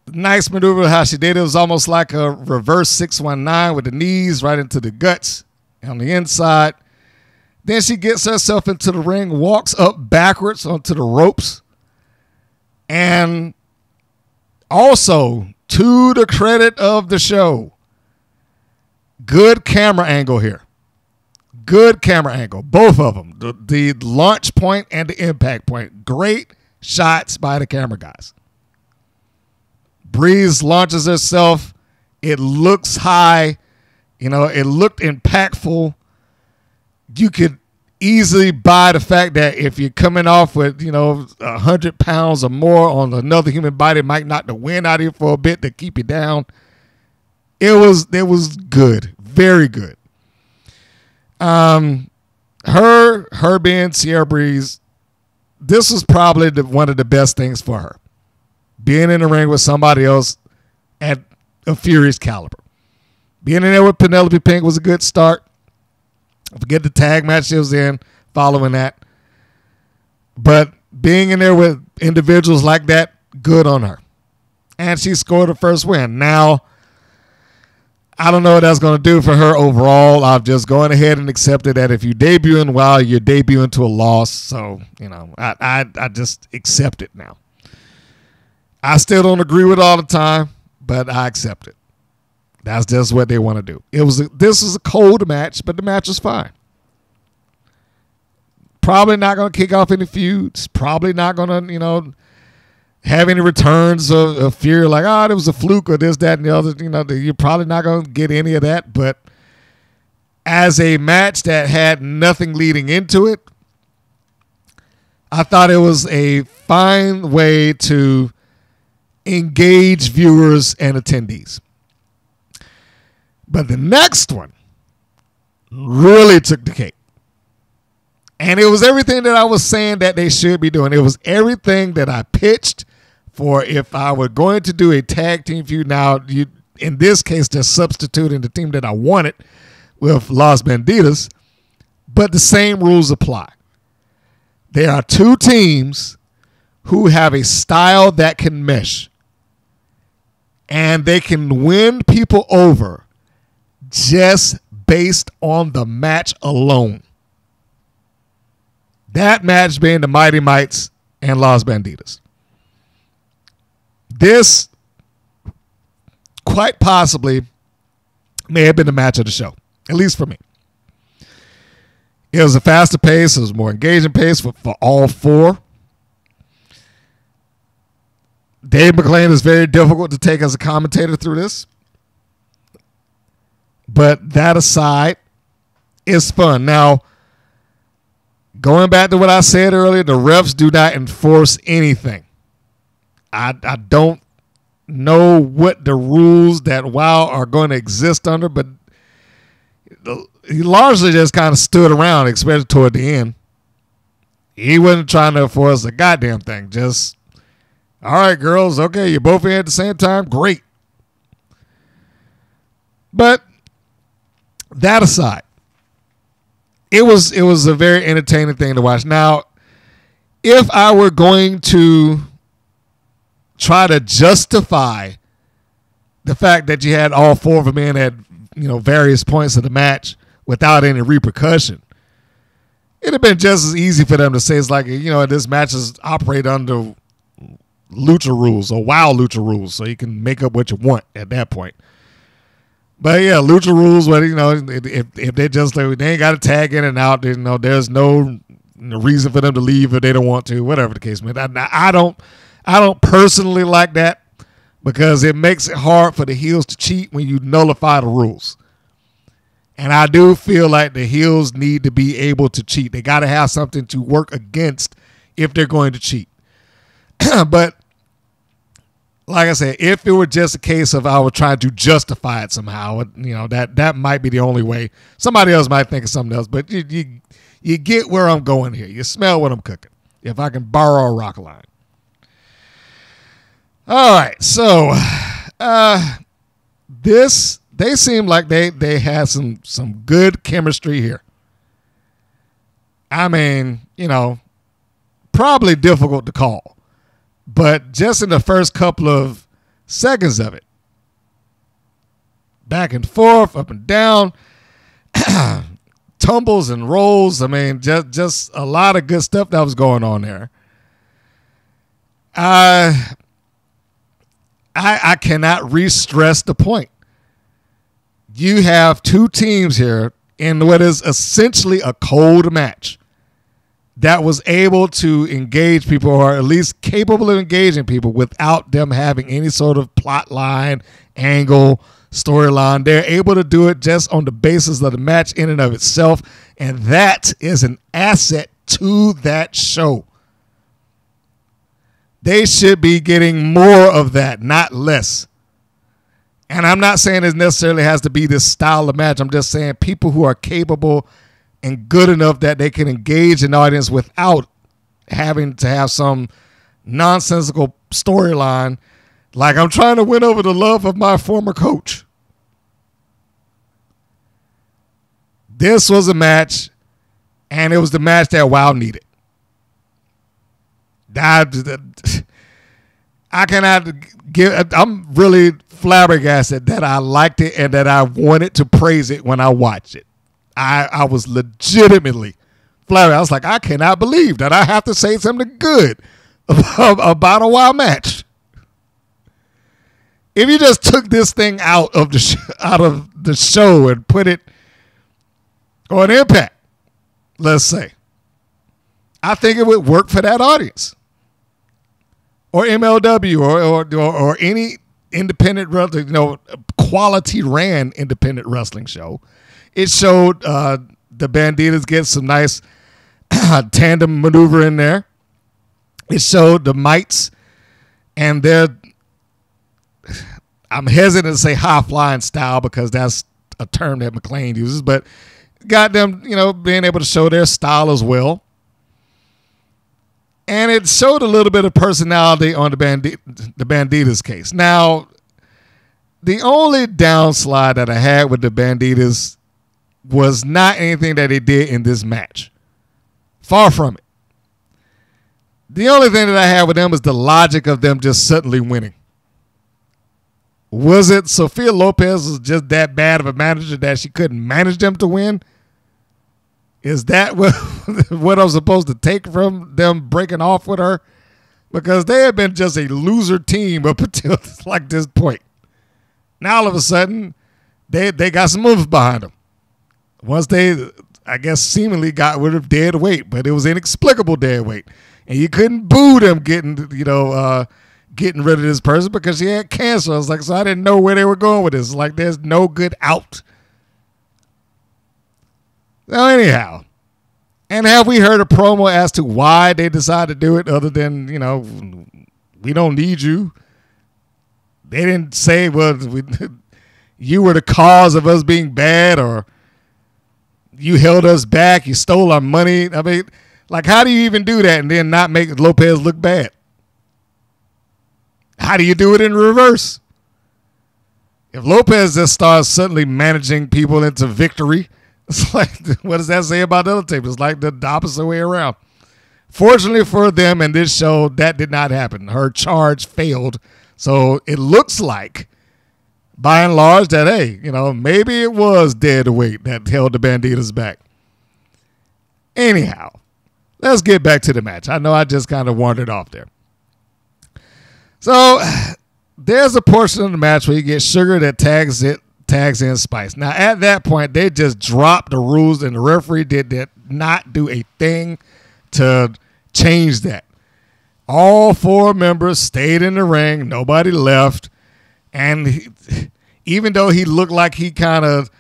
Speaker 8: Nice maneuver how she did it. It was almost like a reverse 619 with the knees right into the guts on the inside. Then she gets herself into the ring, walks up backwards onto the ropes. And also, to the credit of the show, good camera angle here. Good camera angle, both of them. The launch point and the impact point. Great shots by the camera guys. Breeze launches herself. It looks high. It looked impactful. You could easily buy the fact that if you're coming off with, 100 pounds or more on another human body, it might knock the wind out of you for a bit to keep you down. It was good. Very good. Her being Sierra Breeze, this was probably one of the best things for her. Being in the ring with somebody else at a Fury's caliber. Being in there with Penelope Pink was a good start. Forget the tag match she was in following that. But being in there with individuals like that, good on her. And she scored her first win. Now, I don't know what that's going to do for her overall. I've just gone ahead and accepted that if you debuting well, you're debuting to a loss. So, I just accept it now. I still don't agree with it all the time, but I accept it. That's just what they want to do. This is a cold match, but the match was fine. Probably not going to kick off any feuds. Probably not going to, have any returns of fear like, there was a fluke or this, that, and the other. You're probably not going to get any of that. But as a match that had nothing leading into it, I thought it was a fine way to engage viewers and attendees. But the next one really took the cake. And it was everything that I was saying that they should be doing. It was everything that I pitched for if I were going to do a tag team feud. Now, in this case, they're substituting the team that I wanted with Los Bandidas, but the same rules apply. There are two teams who have a style that can mesh, and they can win people over just based on the match alone. That match being the Mighty Mites and Los Bandidas. This quite possibly may have been the match of the show, at least for me. It was a faster pace. It was a more engaging pace for all four. Dave McLane is very difficult to take as a commentator through this. But that aside, it's fun. Now, going back to what I said earlier, the refs do not enforce anything. I don't know what the rules that WoW are going to exist under, but he largely just kind of stood around, especially toward the end. He wasn't trying to enforce a goddamn thing. Just, all right, girls, okay, you're both in at the same time, great. But that aside, it was a very entertaining thing to watch. Now, if I were going to try to justify the fact that you had all four of them in at various points of the match without any repercussion, it'd have been just as easy for them to say it's like, this match is operated under lucha rules or WoW lucha rules, so you can make up what you want at that point. But yeah, lucha rules, where if they just they ain't got to tag in and out, there's no reason for them to leave if they don't want to, whatever the case may be. I don't personally like that because it makes it hard for the heels to cheat when you nullify the rules. And I do feel like the heels need to be able to cheat. They got to have something to work against if they're going to cheat. But like I said, if it were just a case of I was trying to justify it somehow, that might be the only way. Somebody else might think of something else, but you get where I'm going here. You smell what I'm cooking, if I can borrow a rock line. All right, so they seem like they had some good chemistry here. I mean, probably difficult to call, but just in the first couple of seconds of it, back and forth, up and down, tumbles and rolls. I mean, just a lot of good stuff that was going on there. I cannot re-stress the point. You have two teams here in what is essentially a cold match that was able to engage people, or at least capable of engaging people, without them having any sort of plot line, angle, storyline. They're able to do it just on the basis of the match in and of itself, and that is an asset to that show. They should be getting more of that, not less. And I'm not saying it necessarily has to be this style of match. I'm just saying people who are capable and good enough that they can engage an audience without having to have some nonsensical storyline, like I'm trying to win over the love of my former coach. This was a match, and it was the match that WoW needed. I cannot give. I'm really flabbergasted that I liked it and that I wanted to praise it when I watched it. I was legitimately flabbergasted. I was like, I cannot believe that I have to say something good about a wild match. If you just took this thing out of the show and put it on Impact, let's say, I think it would work for that audience, or MLW, or any independent, quality ran independent wrestling show. It showed the Bandidas get some nice tandem maneuver in there. It showed the mites and their, I'm hesitant to say high flying style because that's a term that McLane uses, but got them, being able to show their style as well. And it showed a little bit of personality on the Bandidas case. Now, the only downslide that I had with the Bandidas was not anything that they did in this match. Far from it. The only thing that I had with them is the logic of them just suddenly winning. Was it Sophia Lopez was just that bad of a manager that she couldn't manage them to win? Is that what I'm supposed to take from them breaking off with her? Because they have been just a loser team up until like this point. Now all of a sudden, they got some moves behind them. Once they, I guess, seemingly got rid of dead weight, but it was inexplicable dead weight. And you couldn't boo them getting rid of this person because she had cancer. I was like, so I didn't know where they were going with this. Like, there's no good out. So anyhow, and have we heard a promo as to why they decided to do it other than, we don't need you? They didn't say, well, you were the cause of us being bad, or you held us back, you stole our money. I mean, like, how do you even do that and then not make Lopez look bad? How do you do it in reverse? If Lopez just starts suddenly managing people into victory, it's like, what does that say about the other team? It's like the opposite way around. Fortunately for them in this show, that did not happen. Her charge failed. So it looks like, by and large, that, hey, maybe it was dead weight that held the Bandidas back. Anyhow, let's get back to the match. I know I just kind of wandered off there. So there's a portion of the match where you get Sugar that tags in Spice. Now, at that point, they just dropped the rules, and the referee did not do a thing to change that. All four members stayed in the ring. Nobody left. And even though he looked like he kind of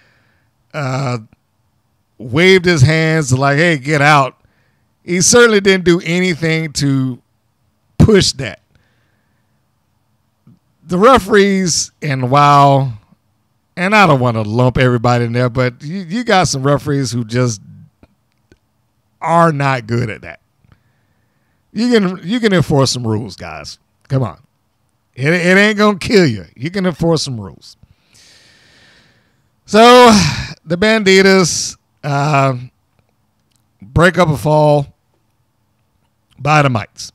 Speaker 8: waved his hands like, hey, get out, he certainly didn't do anything to push that. The referees, and I don't want to lump everybody in there, but you got some referees who just are not good at that. You can enforce some rules, guys. Come on. It ain't going to kill you. You can enforce some rules. So the Bandidas break up a fall by the mites.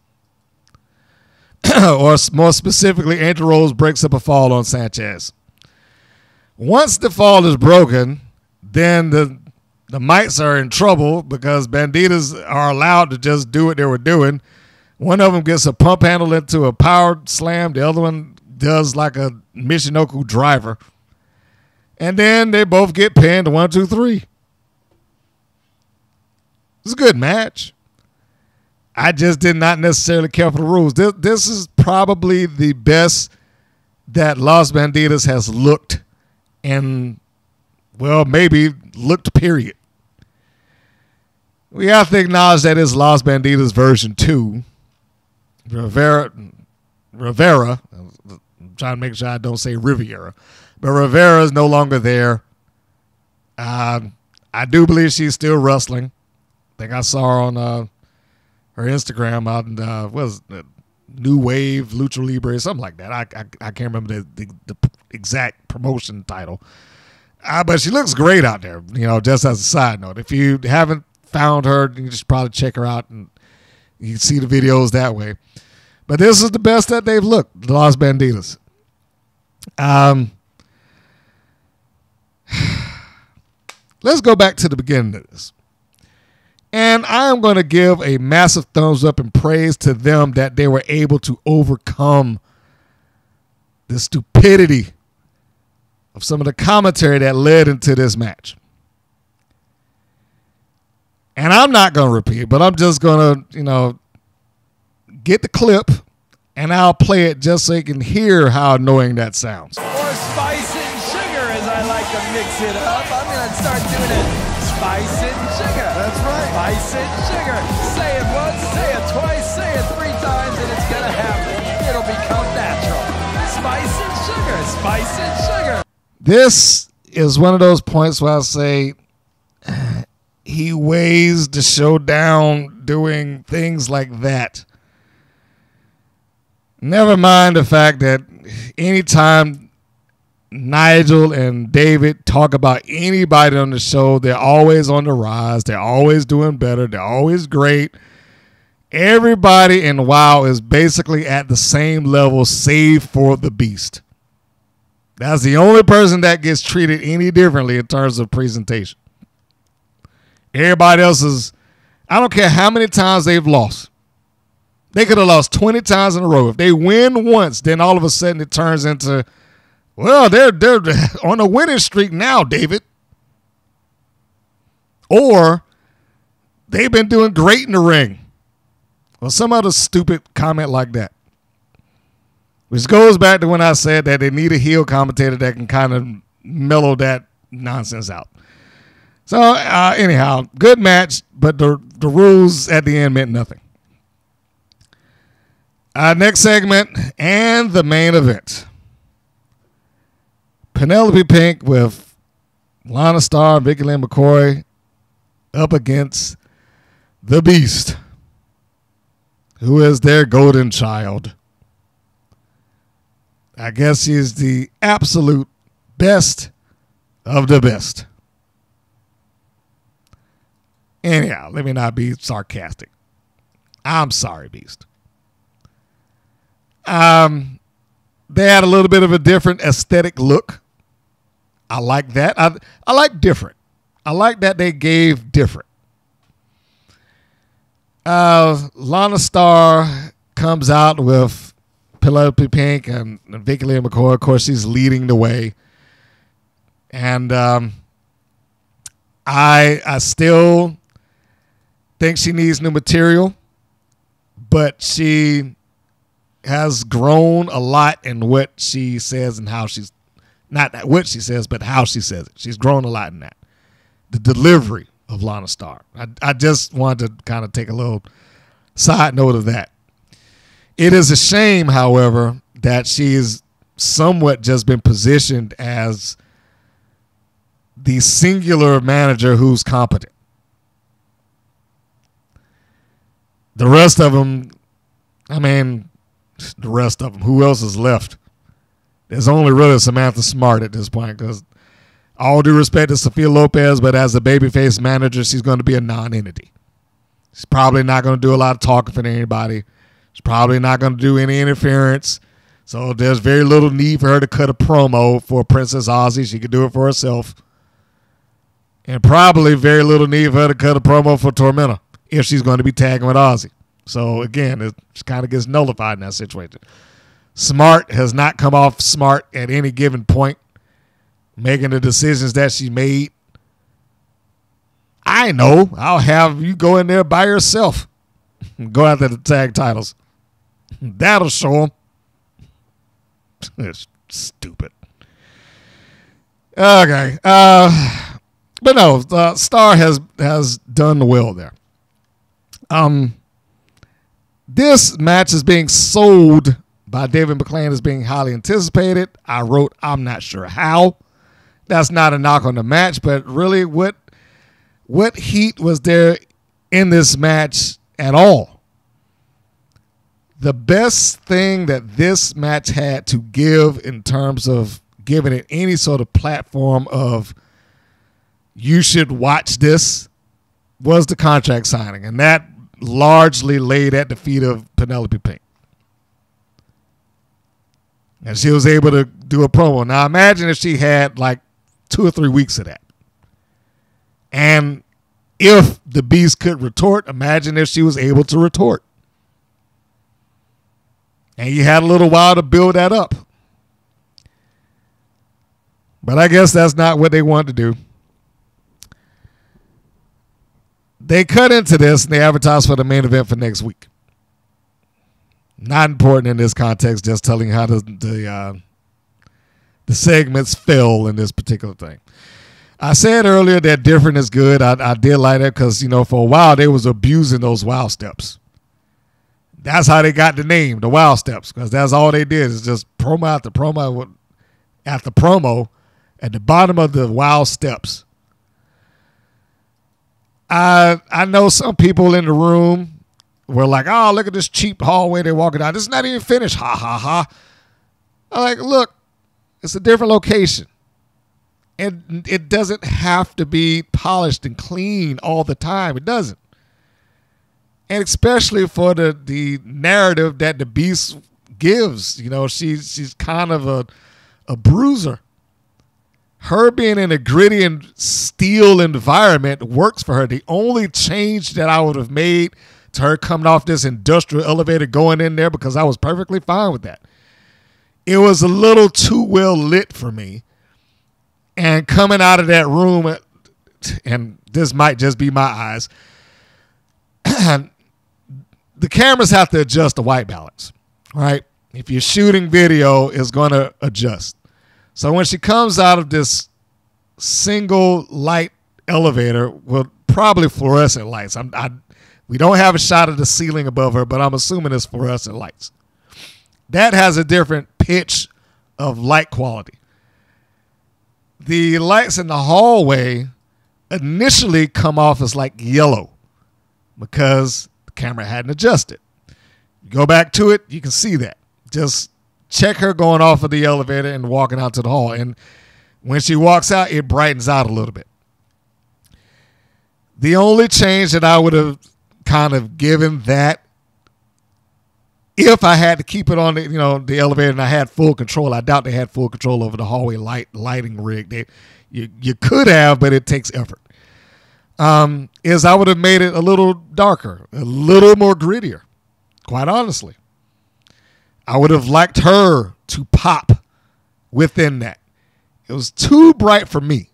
Speaker 8: Or more specifically, Angel Rose breaks up a fall on Sanchez. Once the fall is broken, then the mites are in trouble because Bandidas are allowed to just do what they were doing. One of them gets a pump handle into a power slam. The other one does like a Michinoku driver. And then they both get pinned 1, 2, 3. It's a good match. I just did not necessarily care for the rules. This is probably the best that Los Bandidas has looked in, well, maybe looked, period. We have to acknowledge that it's Los Bandidas version 2. Rivera, I'm trying to make sure I don't say Riviera, but Rivera is no longer there. I do believe she's still wrestling. I think I saw her on her Instagram out in what is it, New Wave Lucha Libre, something like that. I can't remember the exact promotion title, but she looks great out there. Just as a side note, if you haven't found her, you should probably check her out and you can see the videos that way. But this is the best that they've looked, the Los Bandidas. Let's go back to the beginning of this. And I am going to give a massive thumbs up and praise to them that they were able to overcome the stupidity of some of the commentary that led into this match. And I'm not going to repeat, but I'm just going to, get the clip and I'll play it just so you can hear how annoying that sounds.
Speaker 2: Or spice and sugar, as I like to mix it up. I'm going to start doing it. Spice and sugar.
Speaker 1: That's right.
Speaker 2: Spice and sugar. Say it once, say it twice, say it 3 times, and it's going to happen. It'll become natural. Spice and sugar. Spice and sugar.
Speaker 8: This is one of those points where I say he weighs the show down doing things like that. Never mind the fact that anytime Nigel and David talk about anybody on the show, they're always on the rise. They're always doing better. They're always great. Everybody in WoW is basically at the same level, save for the Beast. That's the only person that gets treated any differently in terms of presentation. Everybody else is, I don't care how many times they've lost. They could have lost 20 times in a row. If they win once, then all of a sudden it turns into, well, they're on a winning streak now, David. Or they've been doing great in the ring. Or some other stupid comment like that. Which goes back to when I said that they need a heel commentator that can kind of mellow that nonsense out. So, anyhow, good match, but the rules at the end meant nothing. Next segment and the main event. Penelope Pink with Lana Starr and Vicky Lynn McCoy up against the Beast, who is their golden child. I guess he is the absolute best of the best. Anyhow, let me not be sarcastic. I'm sorry, Beast. They had a little bit of a different aesthetic look. I like that. I like different. I like that they gave different. Lana Starr comes out with Penelope Pink and Vicky Lynn McCoy. Of course, she's leading the way. And I still think she needs new material, but she has grown a lot in what she says and how she's, not what she says, but how she says it. She's grown a lot in that. The delivery of Lana Starr. I just wanted to kind of take a little side note of that. It is a shame, however, that she's somewhat just been positioned as the singular manager who's competent. The rest of them, who else is left? There's only really Samantha Smart at this point, because all due respect to Sophia Lopez, but as a babyface manager, she's going to be a non-entity. She's probably not going to do a lot of talking for anybody. She's probably not going to do any interference. So there's very little need for her to cut a promo for Princess Aussie. She could do it for herself. And probably very little need for her to cut a promo for Tormenta if she's going to be tagging with Aussie. So, again, it just kind of gets nullified in that situation. Smart has not come off smart at any given point, making the decisions that she made. I know. I'll have you go in there by yourself and go after the tag titles. That'll show them. It's stupid. Okay. But no, Star has done well there. This match is being sold by David McLane as being highly anticipated. I wrote, I'm not sure how. That's not a knock on the match, but really what heat was there in this match at all? The best thing that this match had to give in terms of giving it any sort of platform of you should watch this was the contract signing, and that largely laid at the feet of Penelope Pink. And she was able to do a promo. Now imagine if she had like 2 or 3 weeks of that. And if the Beast could retort, imagine if she was able to retort. And you had a little while to build that up. But I guess that's not what they wanted to do. They cut into this and they advertised for the main event for next week. Not important in this context, just telling how the segments fell in this particular thing. I said earlier that different is good. I did like that because, for a while they was abusing those wild steps. That's how they got the name, the wild steps, because that's all they did is just promo after promo after promo at the bottom of the wild steps. I know some people in the room were like, oh, look at this cheap hallway they're walking down. This is not even finished. Ha, ha, ha. I'm like, look, it's a different location. And it doesn't have to be polished and clean all the time. It doesn't. And especially for the narrative that the Beast gives. She's kind of a bruiser. Her being in a gritty and steel environment works for her. The only change that I would have made to her coming off this industrial elevator going in there, because I was perfectly fine with that. It was a little too well lit for me. And coming out of that room, and this might just be my eyes, the cameras have to adjust the white balance, right? If you're shooting video, it's going to adjust. So when she comes out of this single light elevator with probably fluorescent lights, we don't have a shot of the ceiling above her, but I'm assuming it's fluorescent lights. That has a different pitch of light quality. The lights in the hallway initially come off as like yellow because the camera hadn't adjusted. You go back to it, you can see that. Just check her going off of the elevator and walking out to the hall. And when she walks out, it brightens out a little bit. The only change that I would have kind of given that, if I had to keep it on the elevator and I had full control, I doubt they had full control over the hallway lighting rig. You could have, but it takes effort. Is I would have made it a little darker, a little more grittier, quite honestly. I would have liked her to pop within that. It was too bright for me.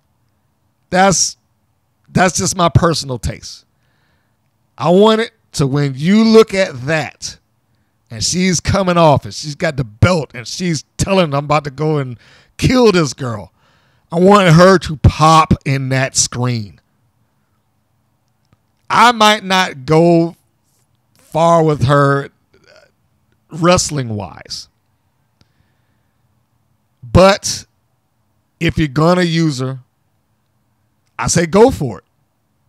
Speaker 8: That's just my personal taste. I want it to, when you look at that and she's coming off and she's got the belt and she's telling them I'm about to go and kill this girl, I wanted her to pop in that screen. I might not go far with her wrestling wise, but if you're going to use her, I say go for it.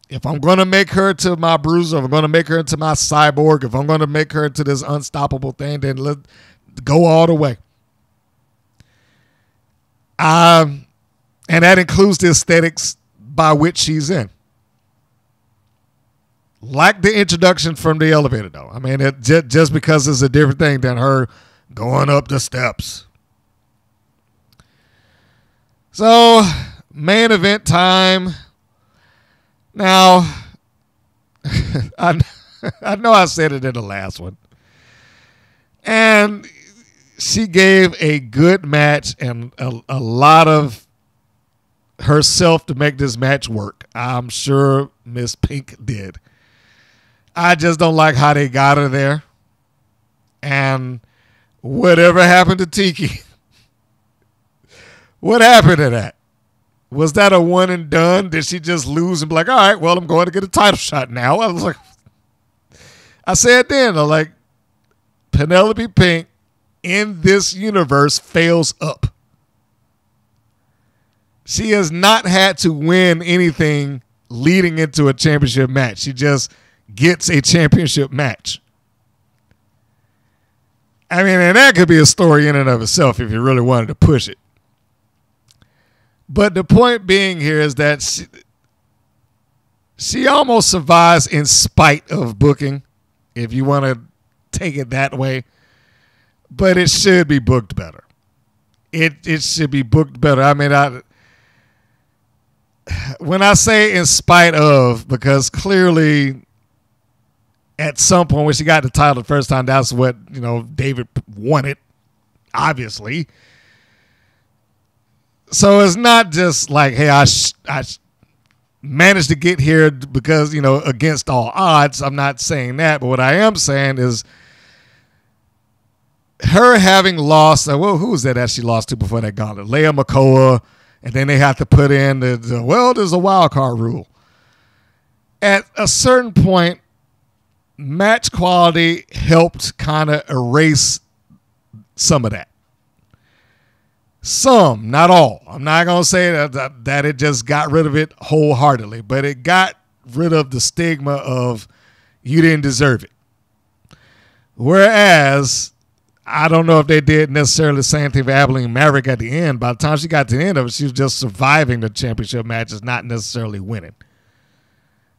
Speaker 8: If I'm going to make her to my bruiser, if I'm going to make her into my cyborg, if I'm going to make her into this unstoppable thing, then let's go all the way. And that includes the aesthetics by which she's in. Like the introduction from the elevator, though. I mean, just because it's a different thing than her going up the steps. So, main event time. Now, I know I said it in the last one. And she gave a good match and a lot of herself to make this match work. I'm sure Miss Pink did. I just don't like how they got her there. And whatever happened to Tiki? What happened to that? Was that a one and done? Did she just lose and be like, all right, well, I'm going to get a title shot now? I was like, I said then, like, Penelope Pink in this universe fails up. She has not had to win anything leading into a championship match. She just gets a championship match. I mean, and that could be a story in and of itself if you really wanted to push it. But the point being here is that she almost survives in spite of booking, if you want to take it that way. But it should be booked better. it should be booked better. I mean, when I say in spite of, because clearly at some point when she got the title the first time, that's what, David wanted, obviously. So it's not just like, hey, I managed to get here because, against all odds. I'm not saying that. But what I am saying is her having lost, who was that she lost to before that gauntlet? Leia McCoa. And then they have to put in there's a wild card rule. At a certain point, match quality helped kind of erase some of that. Some, not all. I'm not going to say that it just got rid of it wholeheartedly, but it got rid of the stigma of you didn't deserve it. Whereas, I don't know if they did necessarily the same thing for Abilene Maverick at the end. By the time she got to the end of it, she was just surviving the championship matches, not necessarily winning.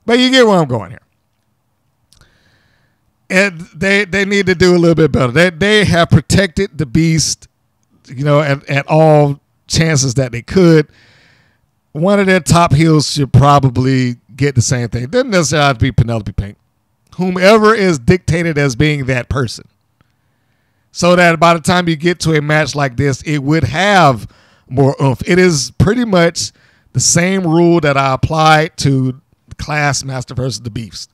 Speaker 8: But you get where I'm going here. And they need to do a little bit better. They have protected the Beast, at all chances that they could. One of their top heels should probably get the same thing. It doesn't necessarily have to be Penelope Pink. Whomever is dictated as being that person. So that by the time you get to a match like this, it would have more oomph. It is pretty much the same rule that I applied to Class Master versus the Beast.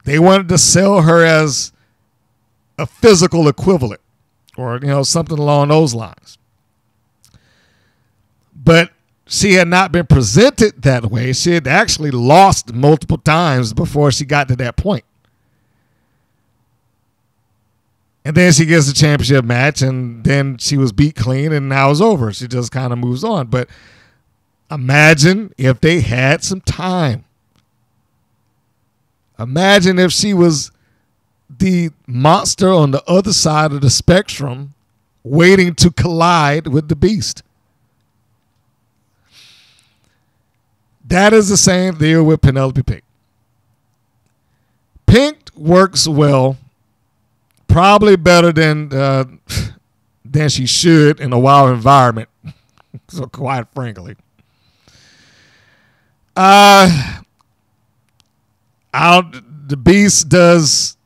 Speaker 8: They wanted to sell her as a physical equivalent or, something along those lines. But she had not been presented that way. She had actually lost multiple times before she got to that point. And then she gets the championship match, and then she was beat clean, and now it's over. She just kind of moves on. But imagine if they had some time. Imagine if she was the monster on the other side of the spectrum waiting to collide with the Beast. That is the same deal with Penelope Pink. Pink works well. Probably better than she should in a wild environment. So quite frankly, the Beast does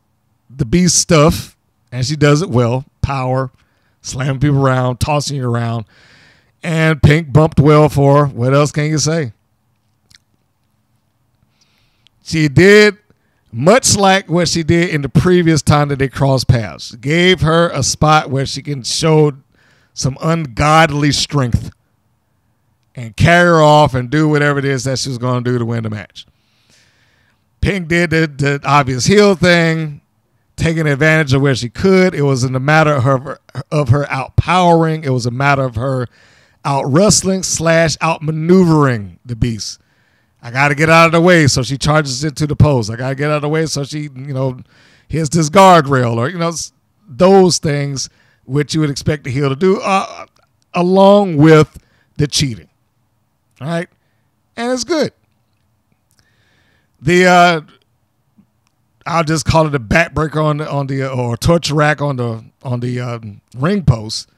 Speaker 8: the Beast stuff, and she does it well. Power, slamming people around, tossing you around, and Pink bumped well for her. What else can you say? She did much like what she did in the previous time that they crossed paths. Gave her a spot where she can show some ungodly strength and carry her off and do whatever it is that she was going to do to win the match. Pink did the obvious heel thing, taking advantage of where she could. It was in a matter of her outpowering. It was a matter of her out wrestling / outmaneuvering the Beast. I got to get out of the way, so she charges into the post. I got to get out of the way, so she, hits this guardrail, or, those things which you would expect the heel to do, along with the cheating. All right? And it's good. I'll just call it a backbreaker on the or torture rack on the ring post.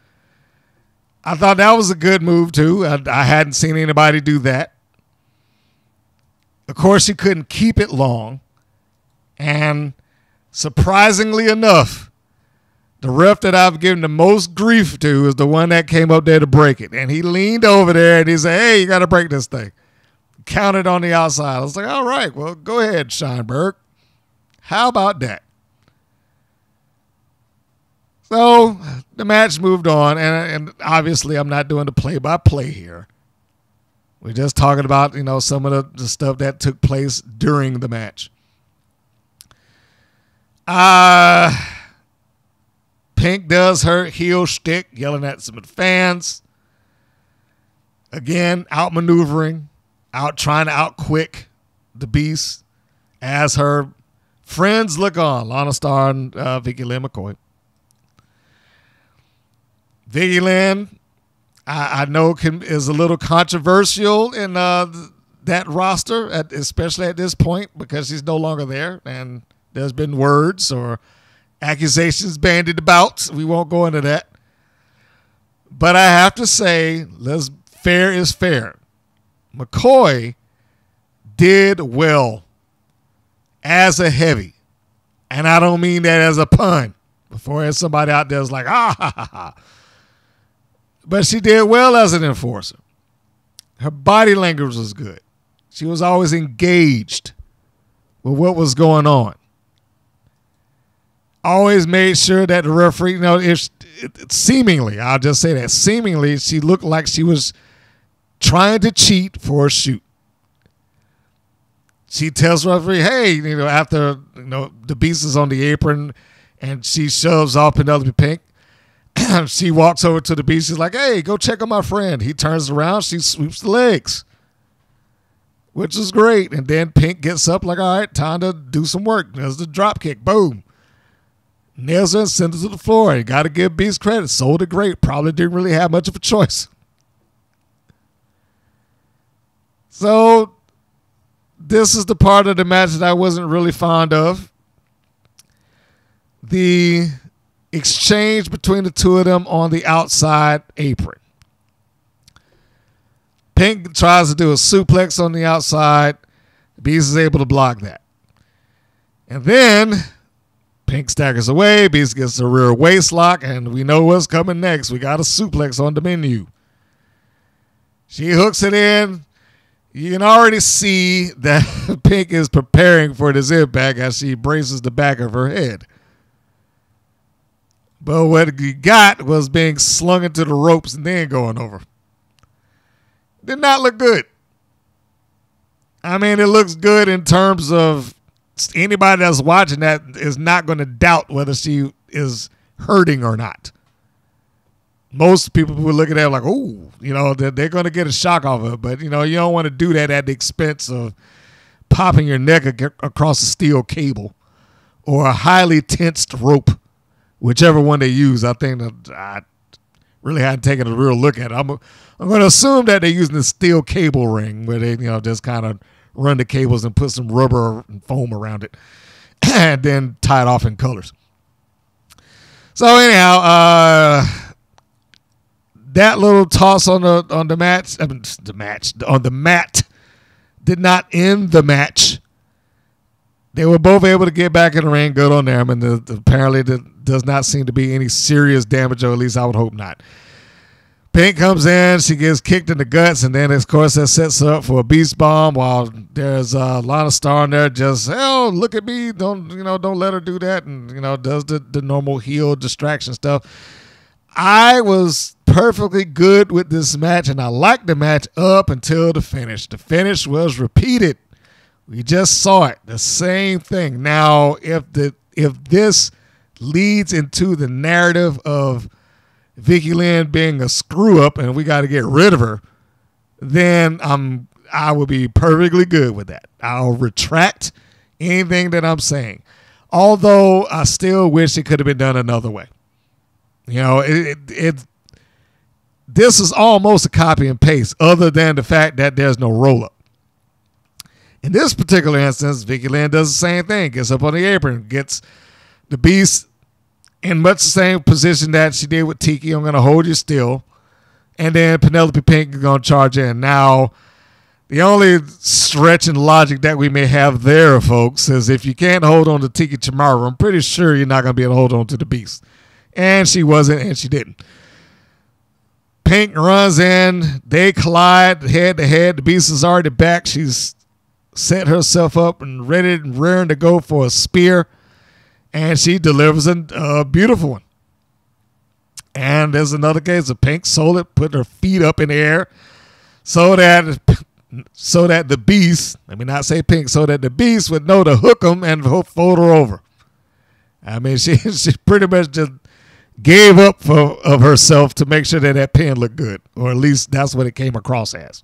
Speaker 8: I thought that was a good move too. I hadn't seen anybody do that. Of course, she couldn't keep it long. And surprisingly enough, the ref that I've given the most grief to is the one that came up there to break it. And he leaned over there and he said, hey, you got to break this thing. Counted on the outside. I was like, all right, well, go ahead, Scheinberg. How about that? So the match moved on. And obviously, I'm not doing the play-by-play here. We're just talking about, some of the stuff that took place during the match. Pink does her heel shtick, yelling at some of the fans. Again, outmaneuvering, trying to outquick the Beast as her friends look on. Lana Starr and Vicky Lynn McCoy. Vicky Lynn, I know is a little controversial in that roster, especially at this point, because she's no longer there, and there's been words or accusations bandied about. We won't go into that. But I have to say, fair is fair. McCoy did well as a heavy. And I don't mean that as a pun. Before there's somebody out there is like, ah, ha, ha, ha. But she did well as an enforcer. Her body language was good. She was always engaged with what was going on. Always made sure that the referee, seemingly, I'll just say that, seemingly she looked like she was trying to cheat for a shoot. She tells the referee, hey, after the Beast is on the apron and she shoves off Penelope Pink, she walks over to the Beast. She's like, hey, go check on my friend. He turns around. She sweeps the legs, which is great. And then Pink gets up like, all right, time to do some work. There's the drop kick. Boom. Nails her and sends her to the floor. You got to give Beast credit. Sold it great. Probably didn't really have much of a choice. So this is the part of the match that I wasn't really fond of. The exchange between the two of them on the outside apron. Pink tries to do a suplex on the outside. Beast is able to block that. And then Pink staggers away. Beast gets a rear waist lock, and we know what's coming next. We got a suplex on the menu. She hooks it in. You can already see that Pink is preparing for this impact as she braces the back of her head. But what you got was being slung into the ropes and then going over. Did not look good. I mean, it looks good in terms of anybody that's watching that is not going to doubt whether she is hurting or not. Most people will look at that like, oh, they're going to get a shock off of it. But, you don't want to do that at the expense of popping your neck across a steel cable or a highly tensed rope. Whichever one they use, I think that I really hadn't taken a real look at it. I'm going to assume that they're using the steel cable ring where they, just kind of run the cables and put some rubber and foam around it and then tie it off in colors. So anyhow, that little toss on the mat did not end the match. They were both able to get back in the ring. Good on them. And apparently there does not seem to be any serious damage, or at least I would hope not. Pink comes in. She gets kicked in the guts. And then, of course, that sets her up for a beast bomb while there's Lana Star in there just, hell, look at me. Don't let her do that. And, does the normal heel distraction stuff. I was perfectly good with this match, and I liked the match up until the finish. The finish was repeated. We just saw it. The same thing. Now, if this leads into the narrative of Vicky Lynn being a screw up and we got to get rid of her, then I will be perfectly good with that. I'll retract anything that I'm saying. Although I still wish it could have been done another way. This is almost a copy and paste, other than the fact that there's no roll up. In this particular instance, Vicky Lynn does the same thing. Gets up on the apron, gets the Beast in much the same position that she did with Tiki. I'm going to hold you still. And then Penelope Pink is going to charge in. Now, the only stretch in logic that we may have there, folks, is if you can't hold on to Tiki tomorrow, I'm pretty sure you're not going to be able to hold on to the Beast. And she wasn't, and she didn't. Pink runs in. They collide head to head. The Beast is already back. She's set herself up and ready and raring to go for a spear. And she delivers a beautiful one. And there's another case of Pink sold it, put her feet up in the air so that the Beast, let me not say Pink, so that the Beast would know to hook him and fold her over. I mean, she pretty much just gave up of herself to make sure that pin looked good, or at least that's what it came across as.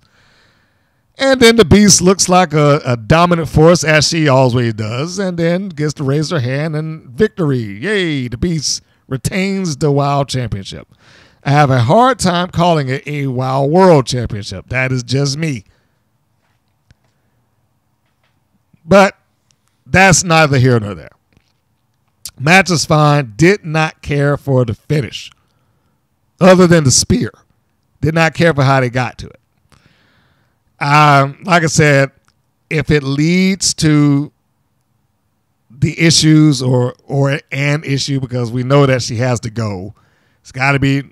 Speaker 8: And then the Beast looks like a dominant force, as she always does, and then gets to raise her hand and victory. Yay, the Beast retains the WoW Championship. I have a hard time calling it a WoW World Championship. That is just me. But that's neither here nor there. Match is fine. Did not care for the finish. other than the spear. Did not care for how they got to it. Like I said, if it leads to the issues or an issue, because we know that she has to go, it's got to be.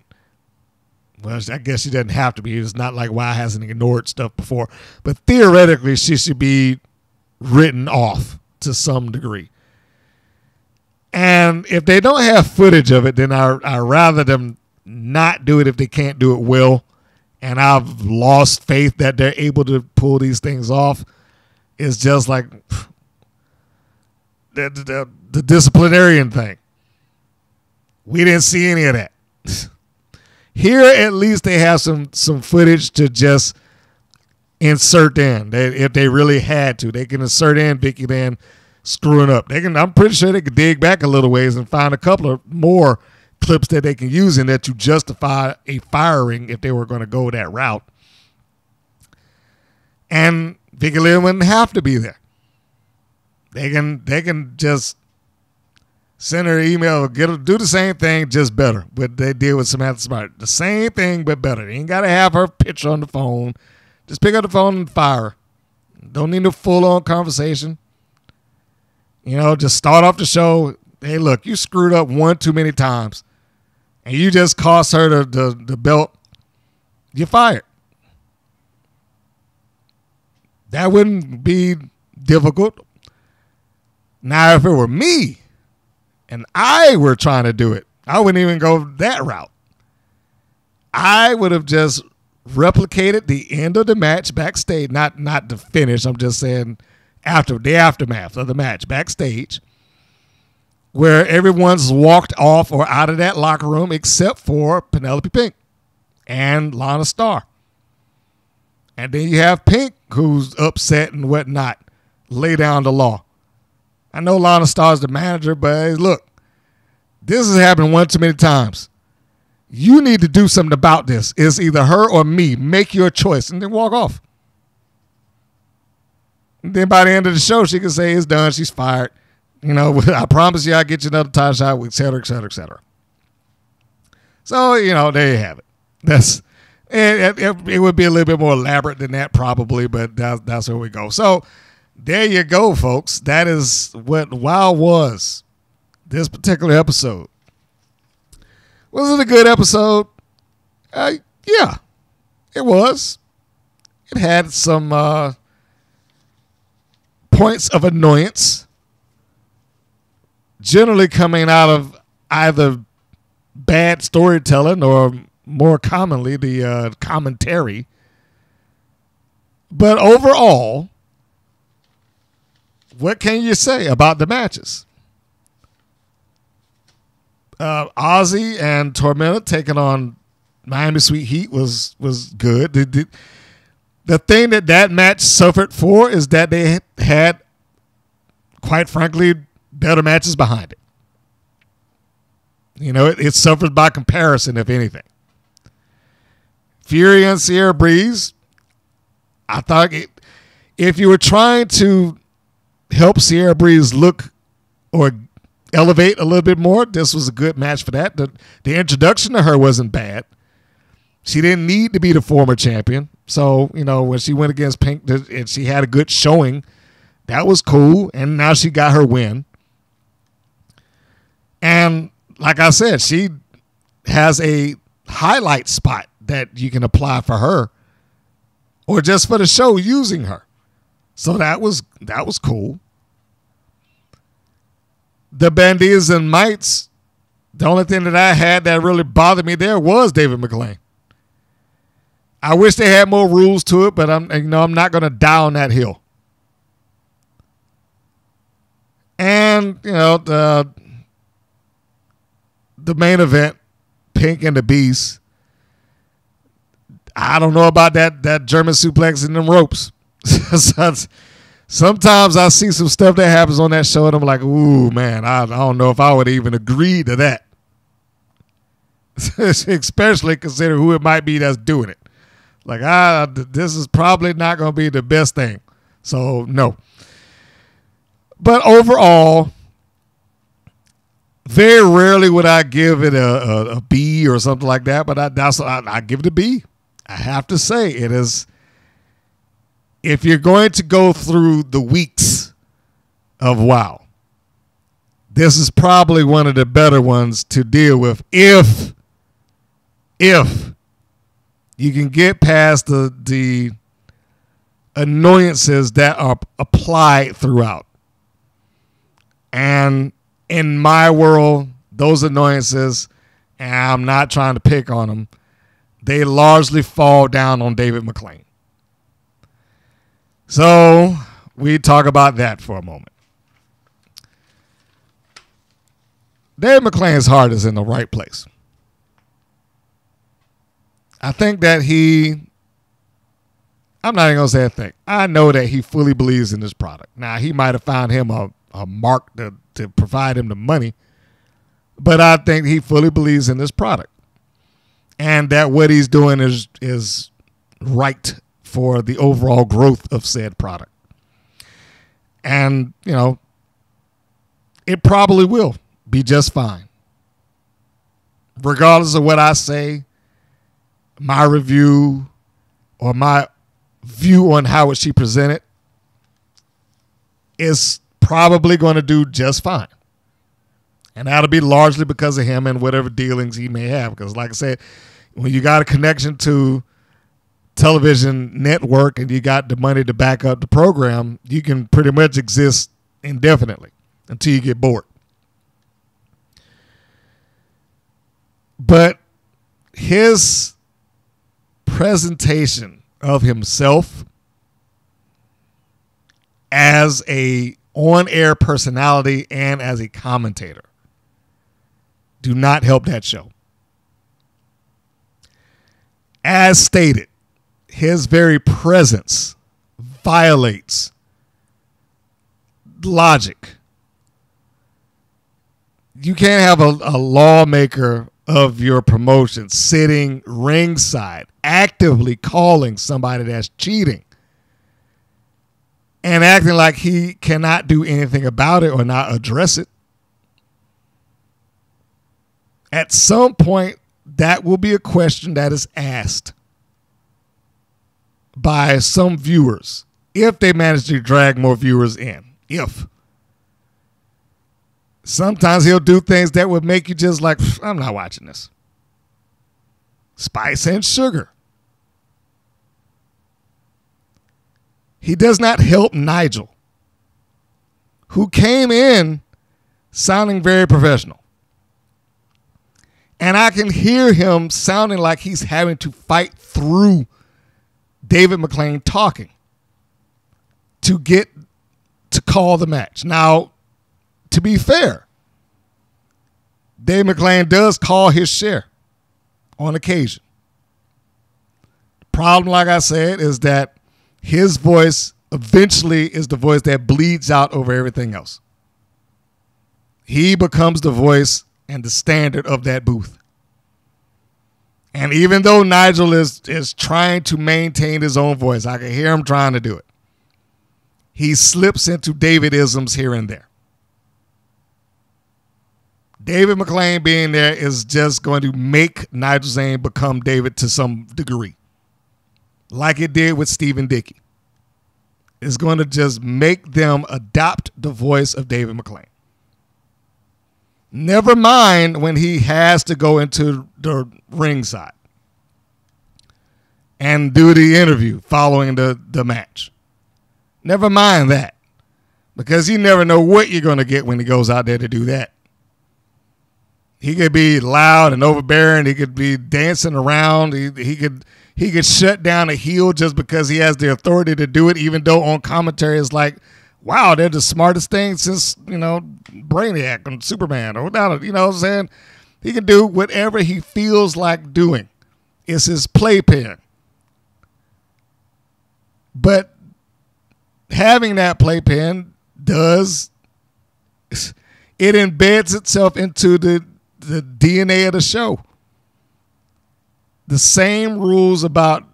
Speaker 8: Well, I guess she doesn't have to be. It's not like why hasn't ignored stuff before. But theoretically, she should be written off to some degree. And if they don't have footage of it, then I'd rather them not do it if they can't do it well. And I've lost faith that they're able to pull these things off. It's just like the disciplinarian thing. We didn't see any of that. Here, at least they have some footage to just insert in. If they really had to, they can insert in Vicky Lynn screwing up. I'm pretty sure they could dig back a little ways and find a couple of more clips that they can use in that to justify a firing if they were going to go that route. And Vicky Lynn wouldn't have to be there. They can just send her an email, do the same thing, just better. But they deal with Samantha Smart. The same thing, but better. They ain't got to have her picture on the phone. Just pick up the phone and fire her. Don't need a full-on conversation. Just start off the show. Hey, look, you screwed up one too many times. And you just cost her the belt. You're fired. That wouldn't be difficult. Now, if it were me, and I were trying to do it, I wouldn't even go that route. I would have just replicated the end of the match backstage, not the finish. I'm just saying after the aftermath of the match backstage, where everyone's walked off or out of that locker room except for Penelope Pink and Lana Starr. And then you have Pink, who's upset and whatnot, lay down the law. I know Lana Starr's the manager, but hey, look, this has happened one too many times. You need to do something about this. It's either her or me. Make your choice and then walk off. And then by the end of the show, she can say it's done. She's fired. I promise you I'll get you another title shot, et cetera, et cetera, et cetera. So, there you have it. It would be a little bit more elaborate than that probably, but that's where we go. So, there you go, folks. That is what WoW was this particular episode. Was it a good episode? Yeah, it was. It had some points of annoyance, generally coming out of either bad storytelling or more commonly the commentary. But overall, what can you say about the matches? Aussie and Tormenta taking on Miami Sweet Heat was good. The thing that match suffered for is that they had, quite frankly, better matches behind it. It suffers by comparison, if anything. Fury and Sierra Breeze, I thought if you were trying to help Sierra Breeze look or elevate a little bit more, this was a good match for that. The introduction to her wasn't bad. She didn't need to be the former champion. So, when she went against Pink and she had a good showing, that was cool. And now she got her win. And like I said, she has a highlight spot that you can apply for her or just for the show using her. So that was cool. The Bandidas and Mites, the only thing that I had that really bothered me there was David McLane. I wish they had more rules to it, but I'm not going to die on that hill. And the main event, Pink and the Beast. I don't know about that German suplex in them ropes. Sometimes I see some stuff that happens on that show, and I'm like, ooh, man, I don't know if I would even agree to that. Especially consider who it might be that's doing it. Like, this is probably not going to be the best thing. So, no. But overall, Very rarely would I give it a B or something like that, but I give it a B. I have to say it is. If you're going to go through the weeks of WoW, this is probably one of the better ones to deal with if you can get past the annoyances that are applied throughout. And in my world, those annoyances, and I'm not trying to pick on them, they largely fall down on David McLane. So we talk about that for a moment. David McLane's heart is in the right place. I think that I'm not even going to say a thing. I know that he fully believes in this product. Now, he might have found him a mark to provide him the money, but I think he fully believes in this product and that what he's doing is right for the overall growth of said product. And, it probably will be just fine. Regardless of what I say, my review or my view on how it should be presented is probably going to do just fine. And that'll be largely because of him and whatever dealings he may have. Because like I said, when you got a connection to television network and you got the money to back up the program, you can pretty much exist indefinitely until you get bored. But his presentation of himself as a on-air personality and as a commentator do not help that show. As stated, his very presence violates logic. You can't have a lawmaker of your promotion sitting ringside, actively calling somebody that's cheating and acting like he cannot do anything about it or not address it. At some point, that will be a question that is asked by some viewers if they manage to drag more viewers in. Sometimes he'll do things that would make you just like, I'm not watching this. Spice and sugar. He does not help Nigel, who came in sounding very professional. And I can hear him sounding like he's having to fight through David McLane talking to get to call the match. Now, to be fair, Dave McLane does call his share on occasion. The problem, like I said, is that his voice eventually is the voice that bleeds out over everything else. He becomes the voice and the standard of that booth. And even though Nigel is trying to maintain his own voice, I can hear him trying to do it, he slips into David-isms here and there. David McLane being there is just going to make Nigel Zane become David to some degree, like it did with Stephen Dickey. It's going to just make them adopt the voice of David McLane. Never mind when he has to go into the ringside and do the interview following the match. Never mind that, because you never know what you're going to get when he goes out there to do that. He could be loud and overbearing. He could be dancing around. He could shut down a heel just because he has the authority to do it, even though on commentary it's like, wow, they're the smartest thing since, Brainiac and Superman. Or, you know what I'm saying? He can do whatever he feels like doing. It's his playpen. But having that playpen it embeds itself into the DNA of the show. The same rules about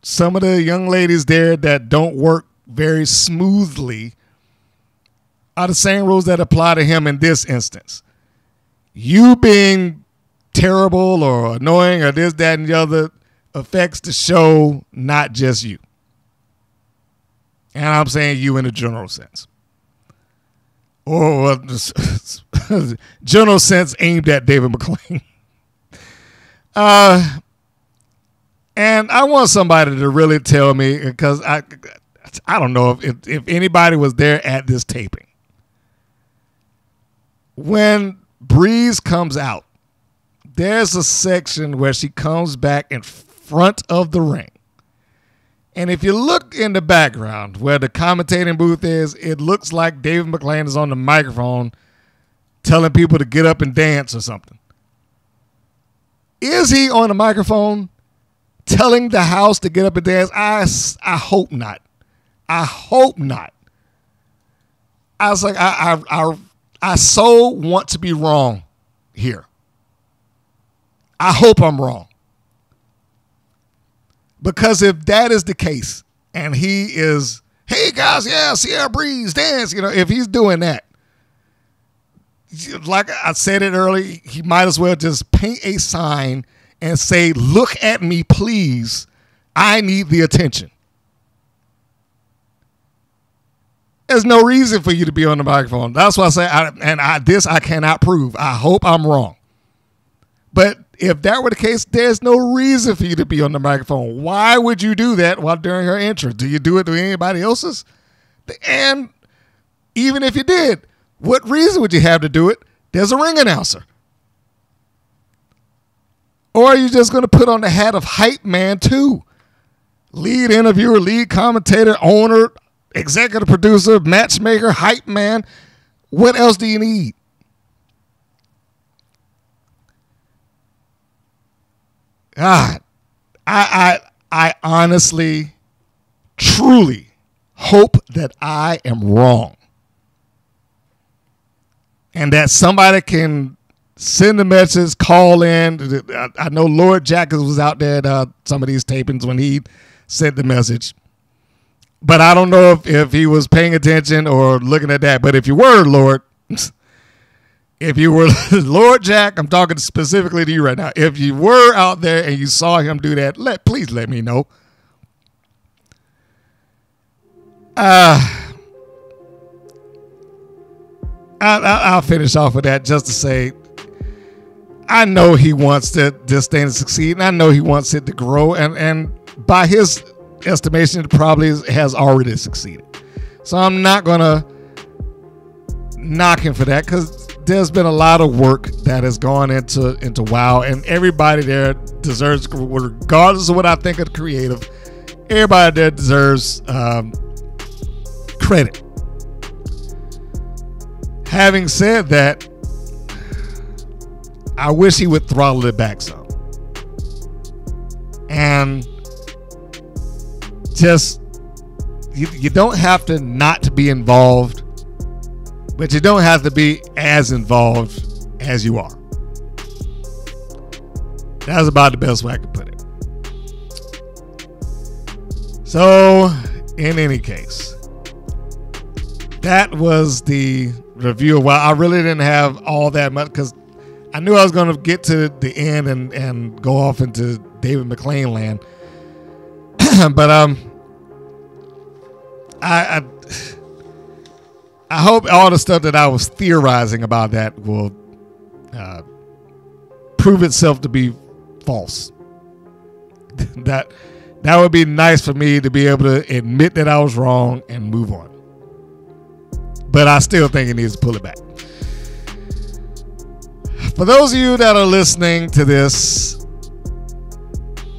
Speaker 8: some of the young ladies there that don't work very smoothly are the same rules that apply to him in this instance. you being terrible or annoying or this, that, and the other affects the show, not just you. And I'm saying you in a general sense. Or general sense aimed at David McLane. And I want somebody to really tell me, because I don't know if anybody was there at this taping. When Breeze comes out, there's a section where she comes back in front of the ring. And if you look in the background where the commentating booth is, it looks like David McLane is on the microphone telling people to get up and dance or something. Is he on the microphone telling the house to get up and dance? I hope not. I hope not. I was like, I so want to be wrong here. I hope I'm wrong. Because if that is the case, and he is, hey guys, yeah, Sierra Breeze, dance, if he's doing that, like I said it earlier, he might as well just paint a sign and say, look at me, please. I need the attention. There's no reason for you to be on the microphone. That's why I say, this I cannot prove. I hope I'm wrong. But if that were the case, there's no reason for you to be on the microphone. Why would you do that while during her entrance? Do you do it to anybody else's? And even if you did, what reason would you have to do it? There's a ring announcer. Or are you just going to put on the hat of hype man too? Lead interviewer, lead commentator, owner, executive producer, matchmaker, hype man. What else do you need? God, I honestly, truly hope that I am wrong. And that somebody can send a message, call in. I know Lord Jackers was out there at some of these tapings when he sent the message. But I don't know if he was paying attention or looking at that. But if you were, Lord, if you were Lord Jack, I'm talking specifically to you right now. If you were out there and you saw him do that, please let me know. I'll finish off with that just to say, I know he wants this thing to succeed, and I know he wants it to grow, and by his estimation, it probably has already succeeded. So I'm not going to knock him for that, because there's been a lot of work that has gone into WoW, and everybody there deserves, regardless of what I think of the creative, everybody there deserves credit. Having said that, I wish he would throttle it back some. And just, you don't have to not be involved, but you don't have to be as involved as you are. That's about the best way I could put it. So, in any case, that was the review. Well, I really didn't have all that much because I knew I was going to get to the end and go off into David McLane land. But I hope all the stuff that I was theorizing about that will prove itself to be false. That would be nice for me to be able to admit that I was wrong and move on. But I still think it needs to pull it back. For those of you that are listening to this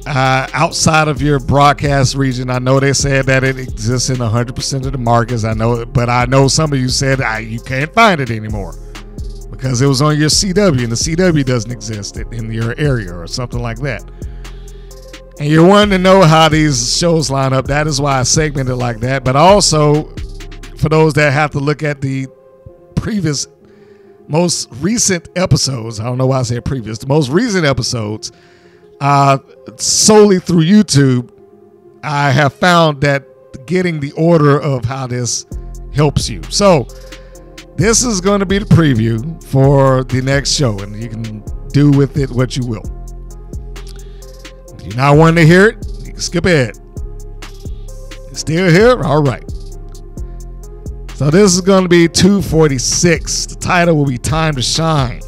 Speaker 8: outside of your broadcast region, I know they said that it exists in 100% of the markets. I know, but I know some of you said you can't find it anymore because it was on your CW, and the CW doesn't exist in your area or something like that. And you're wanting to know how these shows line up. That is why I segmented like that. But also, for those that have to look at the previous, most recent episodes, I don't know why I said previous, the most recent episodes, solely through YouTube, I have found that getting the order of how this helps you. So this is going to be the preview for the next show, and you can do with it what you will. If you're not wanting to hear it, you can skip ahead. You're still here? All right. So this is going to be 246. The title will be Time to Shine.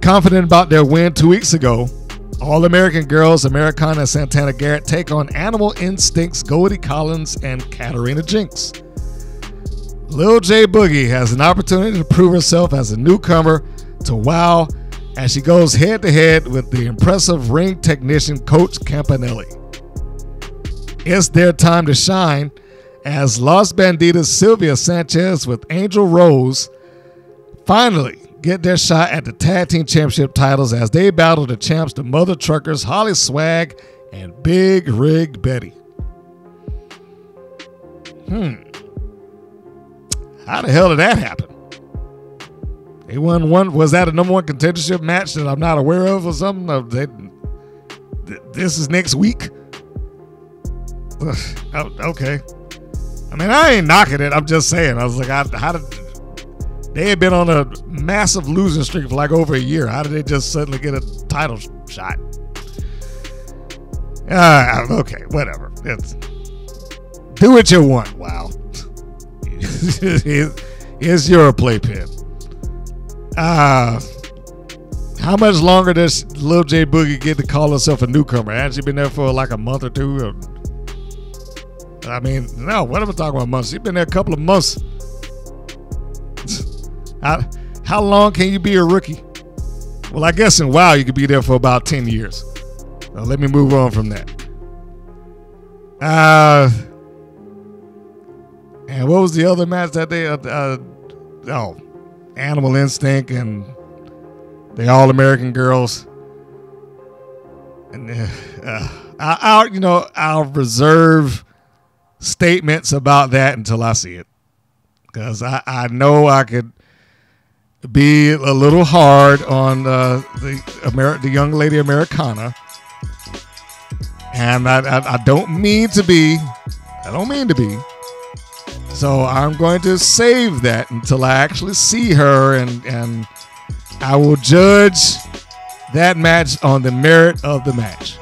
Speaker 8: Confident about their win 2 weeks ago, All-American girls Americana and Santana Garrett take on Animal Instinct's Goldie Collins and Katarina Jinx. Lil J Boogie has an opportunity to prove herself as a newcomer to WoW as she goes head-to-head with the impressive ring technician Coach Campanelli. It's their time to shine as Los Bandidas Sylvia Sanchez with Angel Rose finally get their shot at the Tag Team Championship titles as they battle the champs, the Mother Truckers, Holly Swag, and Big Rig Betty. How the hell did that happen? They won one. Was that a number one contendership match that I'm not aware of or something? This is next week? Okay. I mean, I ain't knocking it. I'm just saying. I was like, how did... They had been on a massive losing streak for like over a year. How did they just suddenly get a title shot? Okay, whatever. Do what you want. Wow. It's your playpen. How much longer does Lil J Boogie get to call herself a newcomer? Hasn't she been there for like a month or two? I mean, no, what am I talking about months? She's been there a couple of months. How long can you be a rookie? Well, I guess in WoW you could be there for about 10 years. So let me move on from that. And what was the other match that they... Animal Instinct and the All-American girls. And I'll reserve statements about that until I see it. Because I know I could be a little hard on the young lady Americana, and I don't mean to be. I don't mean to be. So I'm going to save that until I actually see her, and I will judge that match on the merit of the match.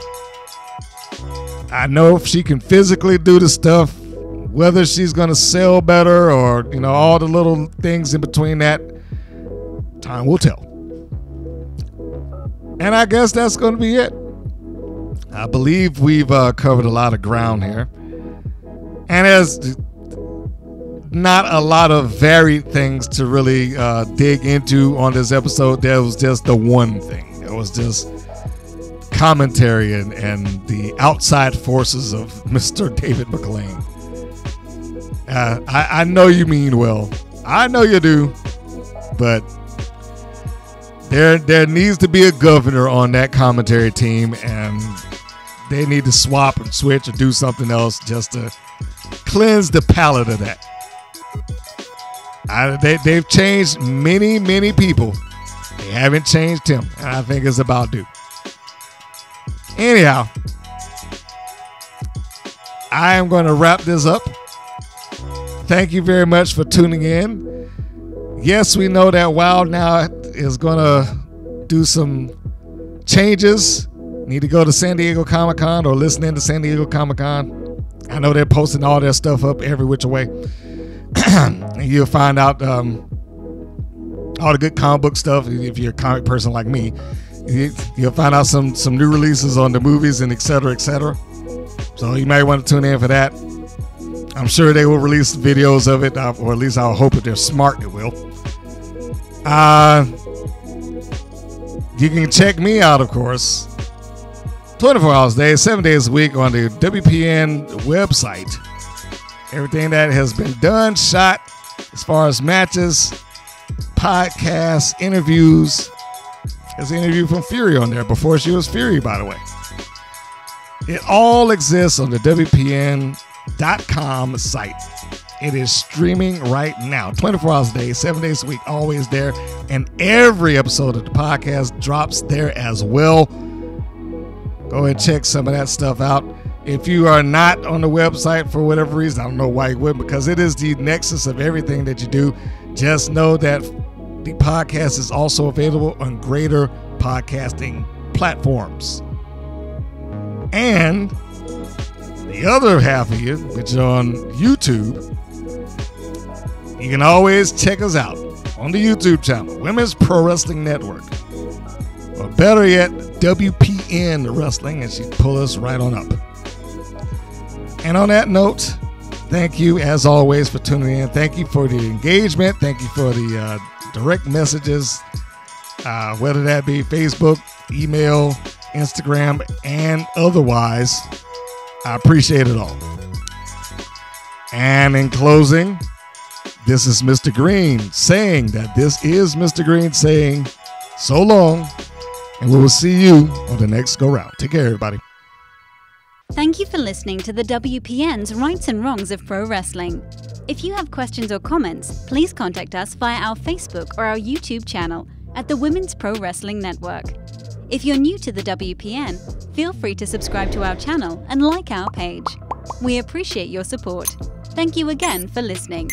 Speaker 8: I know if she can physically do the stuff, whether she's going to sell better or all the little things in between that. Time will tell. And I guess that's going to be it. I believe we've covered a lot of ground here. And there's not a lot of varied things to really dig into on this episode. There was just the one thing. There was just commentary and the outside forces of Mr. David McLane. I know you mean well. I know you do. But there needs to be a governor on that commentary team, and they need to swap and switch or do something else just to cleanse the palate of that. They've changed many people. They haven't changed him, and I think it's about due. Anyhow, I am going to wrap this up. Thank you very much for tuning in. Yes, we know that WoW now is going to do some changes. Need to go to San Diego Comic-Con or listen in to San Diego Comic-Con. I know they're posting all their stuff up every which way. And you'll find out all the good comic book stuff. If you're a comic person like me, you'll find out some new releases on the movies and et cetera, et cetera. So you might want to tune in for that. I'm sure they will release videos of it, or at least I'll hope if they're smart, they will. You can check me out, of course, 24 hours a day, 7 days a week on the WPN website. Everything that has been done, shot, as far as matches, podcasts, interviews. There's an interview from Fury on there before she was Fury, by the way. It all exists on the WPN.com site. It is streaming right now, 24 hours a day, 7 days a week, always there. And every episode of the podcast drops there as well. Go ahead and check some of that stuff out. If you are not on the website for whatever reason, I don't know why you wouldn't, because it is the nexus of everything that you do. Just know that the podcast is also available on greater podcasting platforms. And the other half of you, which are on YouTube, you can always check us out on the YouTube channel, Women's Pro Wrestling Network. Or better yet, WPN Wrestling, and she'd pull us right on up. And on that note, thank you as always for tuning in. Thank you for the engagement. Thank you for the direct messages, whether that be Facebook, email, Instagram, and otherwise. I appreciate it all. And in closing, this is Mr. Green saying that this is Mr. Green saying so long, and we will see you on the next go round. Take care, everybody.
Speaker 9: Thank you for listening to the WPN's Rights and Wrongs of Pro Wrestling. If you have questions or comments, please contact us via our Facebook or our YouTube channel at the Women's Pro Wrestling Network. If you're new to the WPN, feel free to subscribe to our channel and like our page. We appreciate your support. Thank you again for listening.